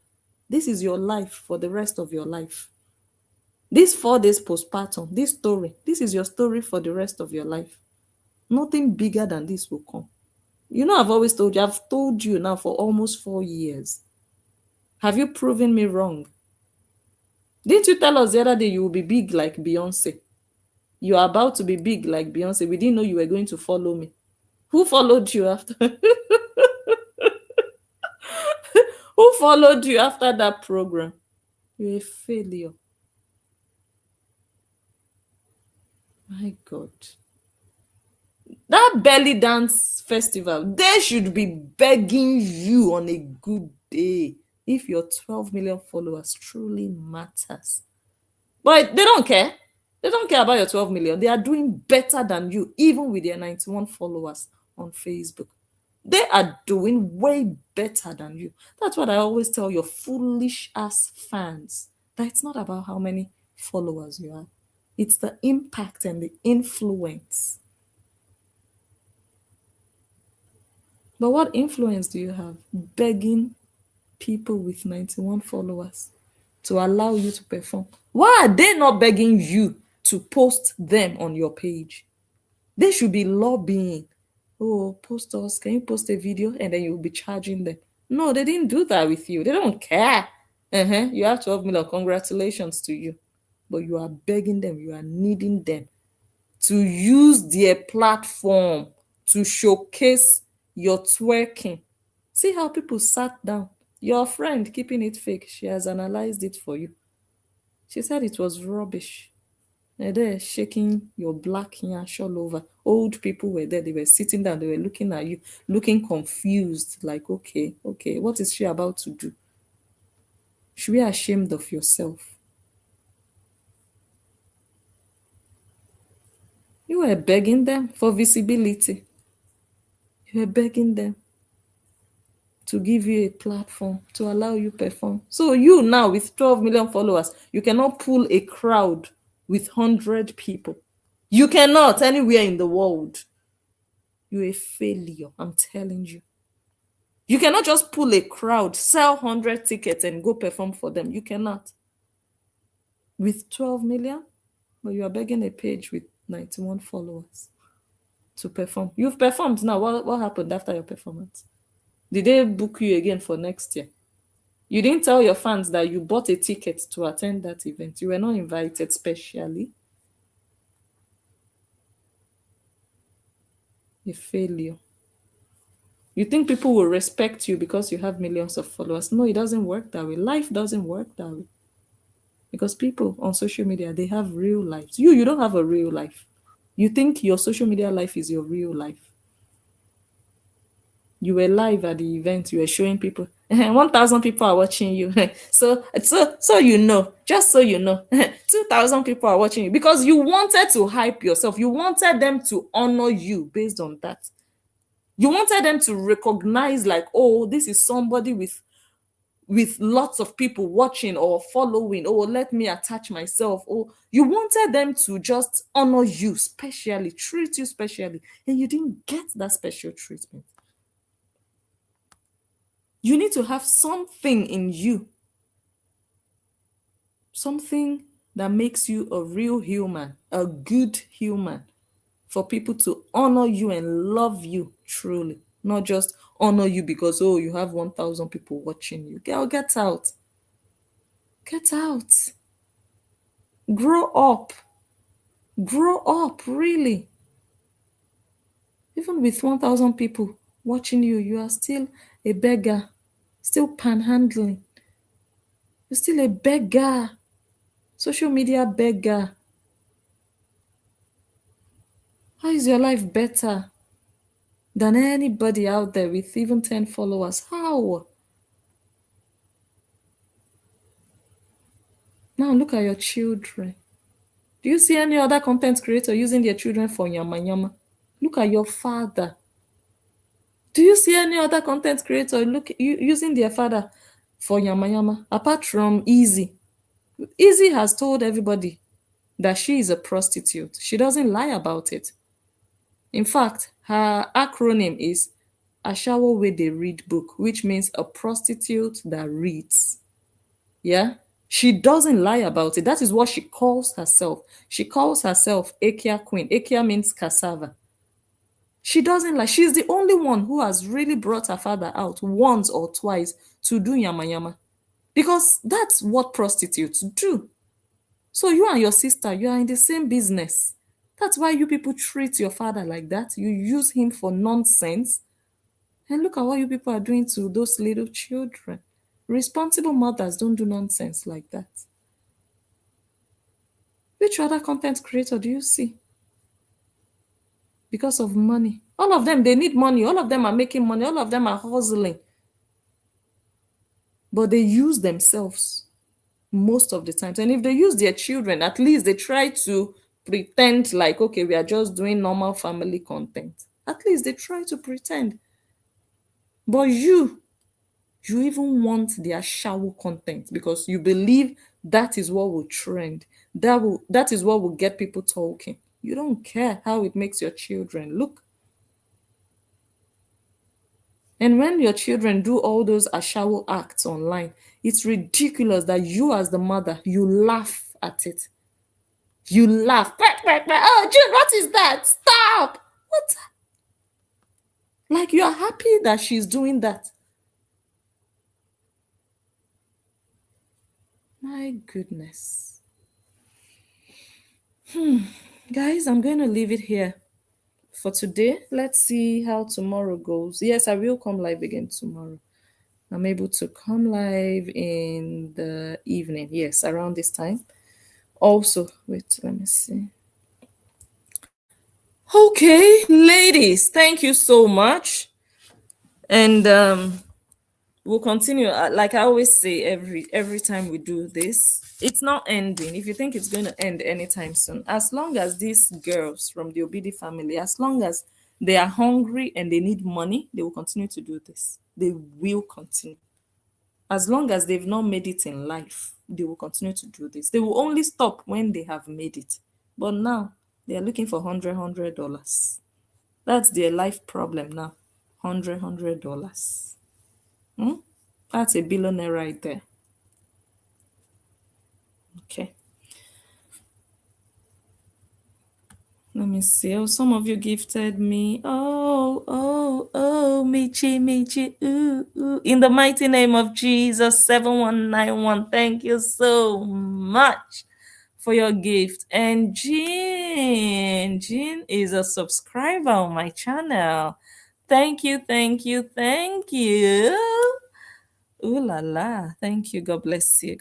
this is your life for the rest of your life. This 4 days postpartum, this story, this is your story for the rest of your life. Nothing bigger than this will come. You know, I've always told you, I've told you now for almost 4 years. Have you proven me wrong? Didn't you tell us the other day you will be big like Beyonce? You are about to be big like Beyonce. We didn't know you were going to follow me. Who followed you after? Who followed you after that program? You're a failure. My God. That belly dance festival, they should be begging you on a good day if your 12 million followers truly matters. But they don't care. They don't care about your 12 million. They are doing better than you, even with their 91 followers on Facebook. They are doing way better than you. That's what I always tell your foolish ass fans, that it's not about how many followers you have. It's the impact and the influence. But what influence do you have? Begging people with 91 followers to allow you to perform. Why are they not begging you to post them on your page? They should be lobbying. Oh, post us. Can you post a video? And then you'll be charging them. No, they didn't do that with you. They don't care. You have 12 million. Congratulations to you. But you are begging them. You are needing them to use their platform to showcase your twerking. See how people sat down. Your friend, keeping it fake, she has analyzed it for you. She said it was rubbish. They're there shaking your black yash all over. Old people were there. They were sitting down. They were looking at you, looking confused. Like, okay, what is she about to do? Should be ashamed of yourself. You were begging them for visibility. You were begging them to give you a platform, to allow you perform. So you now with 12 million followers, you cannot pull a crowd with 100 people. You cannot anywhere in the world. You're a failure, I'm telling you. You cannot just pull a crowd, sell 100 tickets and go perform for them. You cannot. With 12 million, but you are begging a page with 91 followers to perform. You've performed now. What happened after your performance? Did they book you again for next year? You didn't tell your fans that you bought a ticket to attend that event. You were not invited specially. A failure. You think people will respect you because you have millions of followers? No, it doesn't work that way. Life doesn't work that way. Because people on social media, they have real lives. You don't have a real life. You think your social media life is your real life. You were live at the event, you were showing people 1,000 people are watching you. so you know, just so you know, 2,000 people are watching you because you wanted to hype yourself. You wanted them to honor you based on that. You wanted them to recognize like, oh, this is somebody with lots of people watching or following. Oh, let me attach myself. Oh, you wanted them to just honor you specially, treat you specially, and you didn't get that special treatment. You need to have something in you, something that makes you a real human, a good human, for people to honor you and love you truly, not just honor you because, oh, you have 1,000 people watching you. Girl, get out. Get out. Grow up. Grow up, really. Even with 1,000 people watching you, you are still a beggar, still panhandling. You're still a beggar. Social media beggar. How is your life better than anybody out there with even 10 followers? How? Now look at your children. Do you see any other content creator using their children for yama yama? Look at your father. Do you see any other content creator using their father for yama yama, apart from Easy. Easy has told everybody that she is a prostitute. She doesn't lie about it. In fact, her acronym is Ashawo Wey Dey Read Book, which means a prostitute that reads. Yeah? She doesn't lie about it. That is what she calls herself. She calls herself Akia Queen. Akia means cassava. She doesn't lie. She's the only one who has really brought her father out once or twice to do yama yama. Because that's what prostitutes do. So you and your sister, you are in the same business. That's why you people treat your father like that. You use him for nonsense. And look at what you people are doing to those little children. Responsible mothers don't do nonsense like that. Which other content creator do you see? Because of money. All of them, they need money. All of them are making money. All of them are hustling. But they use themselves most of the times. And if they use their children, at least they try to pretend like, okay, we are just doing normal family content. At least they try to pretend. But you even want their shower content because you believe that is what will trend. That is what will get people talking. You don't care how it makes your children look. And when your children do all those ashawo acts online, it's ridiculous that you as the mother, you laugh at it. You laugh. Oh, June, what is that? Stop. What? Like you are happy that she's doing that. My goodness. Guys, I'm going to leave it here for today. Let's see how tomorrow goes. Yes, I will come live again tomorrow. I'm able to come live in the evening. Yes, around this time. Also, wait, let me see. Okay, ladies, thank you so much. And we'll continue. Like I always say, every time we do this, it's not ending. If you think it's going to end anytime soon, as long as these girls from the Obidi family, as long as they are hungry and they need money, they will continue to do this. They will continue. As long as they've not made it in life, they will continue to do this. They will only stop when they have made it. But now they are looking for $100. That's their life problem now. $100. That's a billionaire right there. Okay. Let me see. Oh, some of you gifted me. Oh, Michi, ooh. In the mighty name of Jesus, 7191. Thank you so much for your gift. And Jean is a subscriber on my channel. Thank you. Ooh la la. Thank you. God bless you.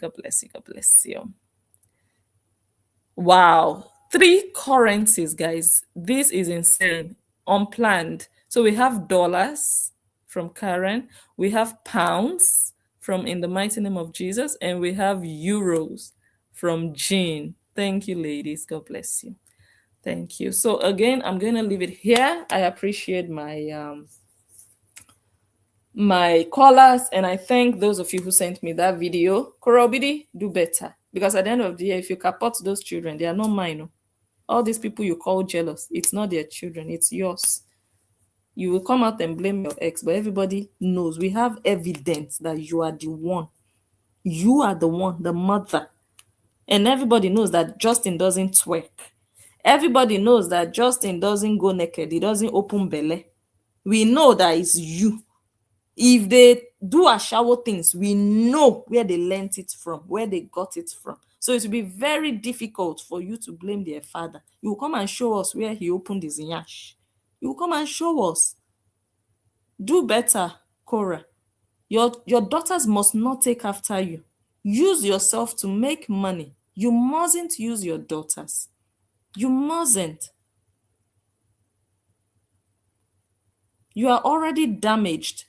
Wow. 3 currencies, guys. This is insane. Unplanned. So we have dollars from Karen. We have pounds from In the Mighty Name of Jesus. And we have euros from Jean. Thank you, ladies. God bless you. Thank you. So again, I'm going to leave it here. I appreciate my callers, and I thank those of you who sent me that video. Korobidi, do better. Because at the end of the year, if you support those children, they are not mine. No. All these people you call jealous, it's not their children, it's yours. You will come out and blame your ex, but everybody knows. We have evidence that you are the one. You are the one, the mother. And everybody knows that Justin doesn't twerk. Everybody knows that Justin doesn't go naked. He doesn't open belly. We know that it's you. If they do a shower things, we know where they learned it from, where they got it from. So it will be very difficult for you to blame their father. You will come and show us where he opened his yash. You will come and show us. Do better, Korra. Your daughters must not take after you. Use yourself to make money. You mustn't use your daughters. You mustn't. You are already damaged.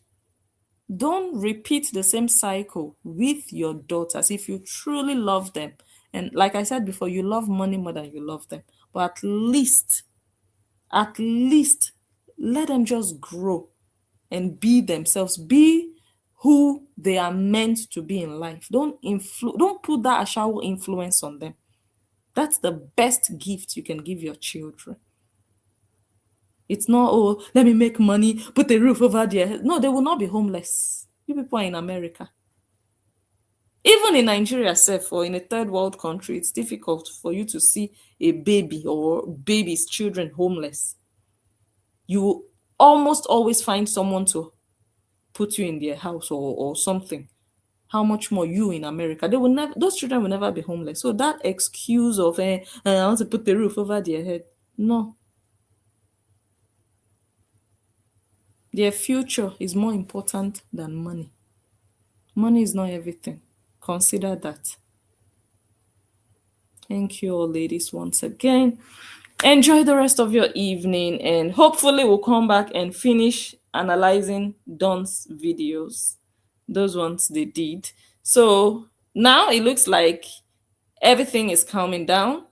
Don't repeat the same cycle with your daughters if you truly love them. And like I said before, you love money more than you love them. But at least, let them just grow and be themselves. Be who they are meant to be in life. Don't put that ashawo influence on them. That's the best gift you can give your children. It's not, oh, let me make money, put a roof over their head. No, they will not be homeless. You people are in America. Even in Nigeria, self, or in a third world country, it's difficult for you to see a baby or babies, children homeless. You will almost always find someone to put you in their house or something. How much more you in America? They will never, those children will never be homeless. So that excuse of I want to put the roof over their head. No. Their future is more important than money. Money is not everything. Consider that. Thank you all, ladies, once again. Enjoy the rest of your evening, and hopefully we'll come back and finish analyzing Don's videos. Those ones they did. So now it looks like everything is calming down.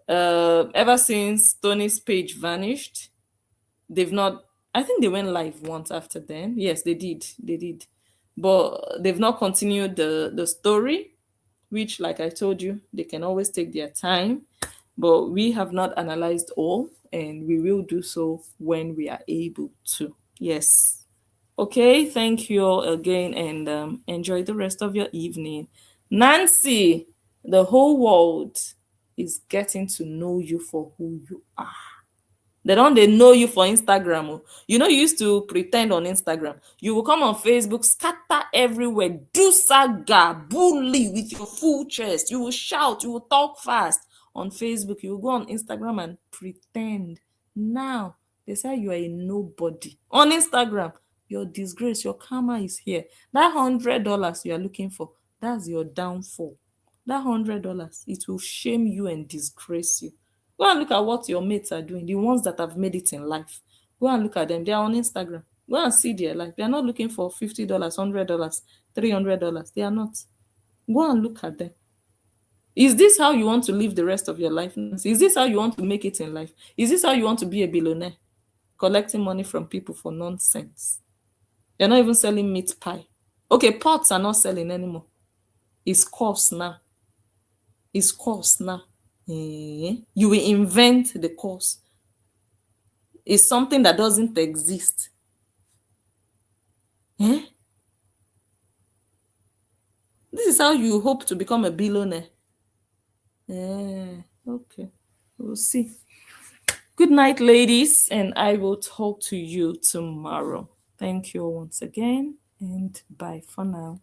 Ever since Tony's page vanished, they've not, I think they went live once after then. Yes, they did, but they've not continued the story, which, like I told you, they can always take their time. But we have not analyzed all, and we will do so when we are able to. Yes. Okay, thank you all again, and enjoy the rest of your evening. Nancy, the whole world is getting to know you for who you are. They know you for Instagram. Oh. You know, you used to pretend on Instagram. You will come on Facebook, scatter everywhere, do saga, bully with your full chest. You will shout, you will talk fast on Facebook. You will go on Instagram and pretend. Now, they say you are a nobody. On Instagram, your disgrace, your karma is here. That $100 you are looking for, that's your downfall. That $100, it will shame you and disgrace you. Go and look at what your mates are doing, the ones that have made it in life. Go and look at them. They are on Instagram. Go and see their life. They are not looking for $50, $100, $300. They are not. Go and look at them. Is this how you want to live the rest of your life? Is this how you want to make it in life? Is this how you want to be a billionaire? Collecting money from people for nonsense. You're not even selling meat pie. Okay, pots are not selling anymore. It's cost now. It's cost now. You will invent the course. It's something that doesn't exist. This is how you hope to become a billionaire. Okay, we'll see. Good night, ladies, and I will talk to you tomorrow. Thank you once again, and bye for now.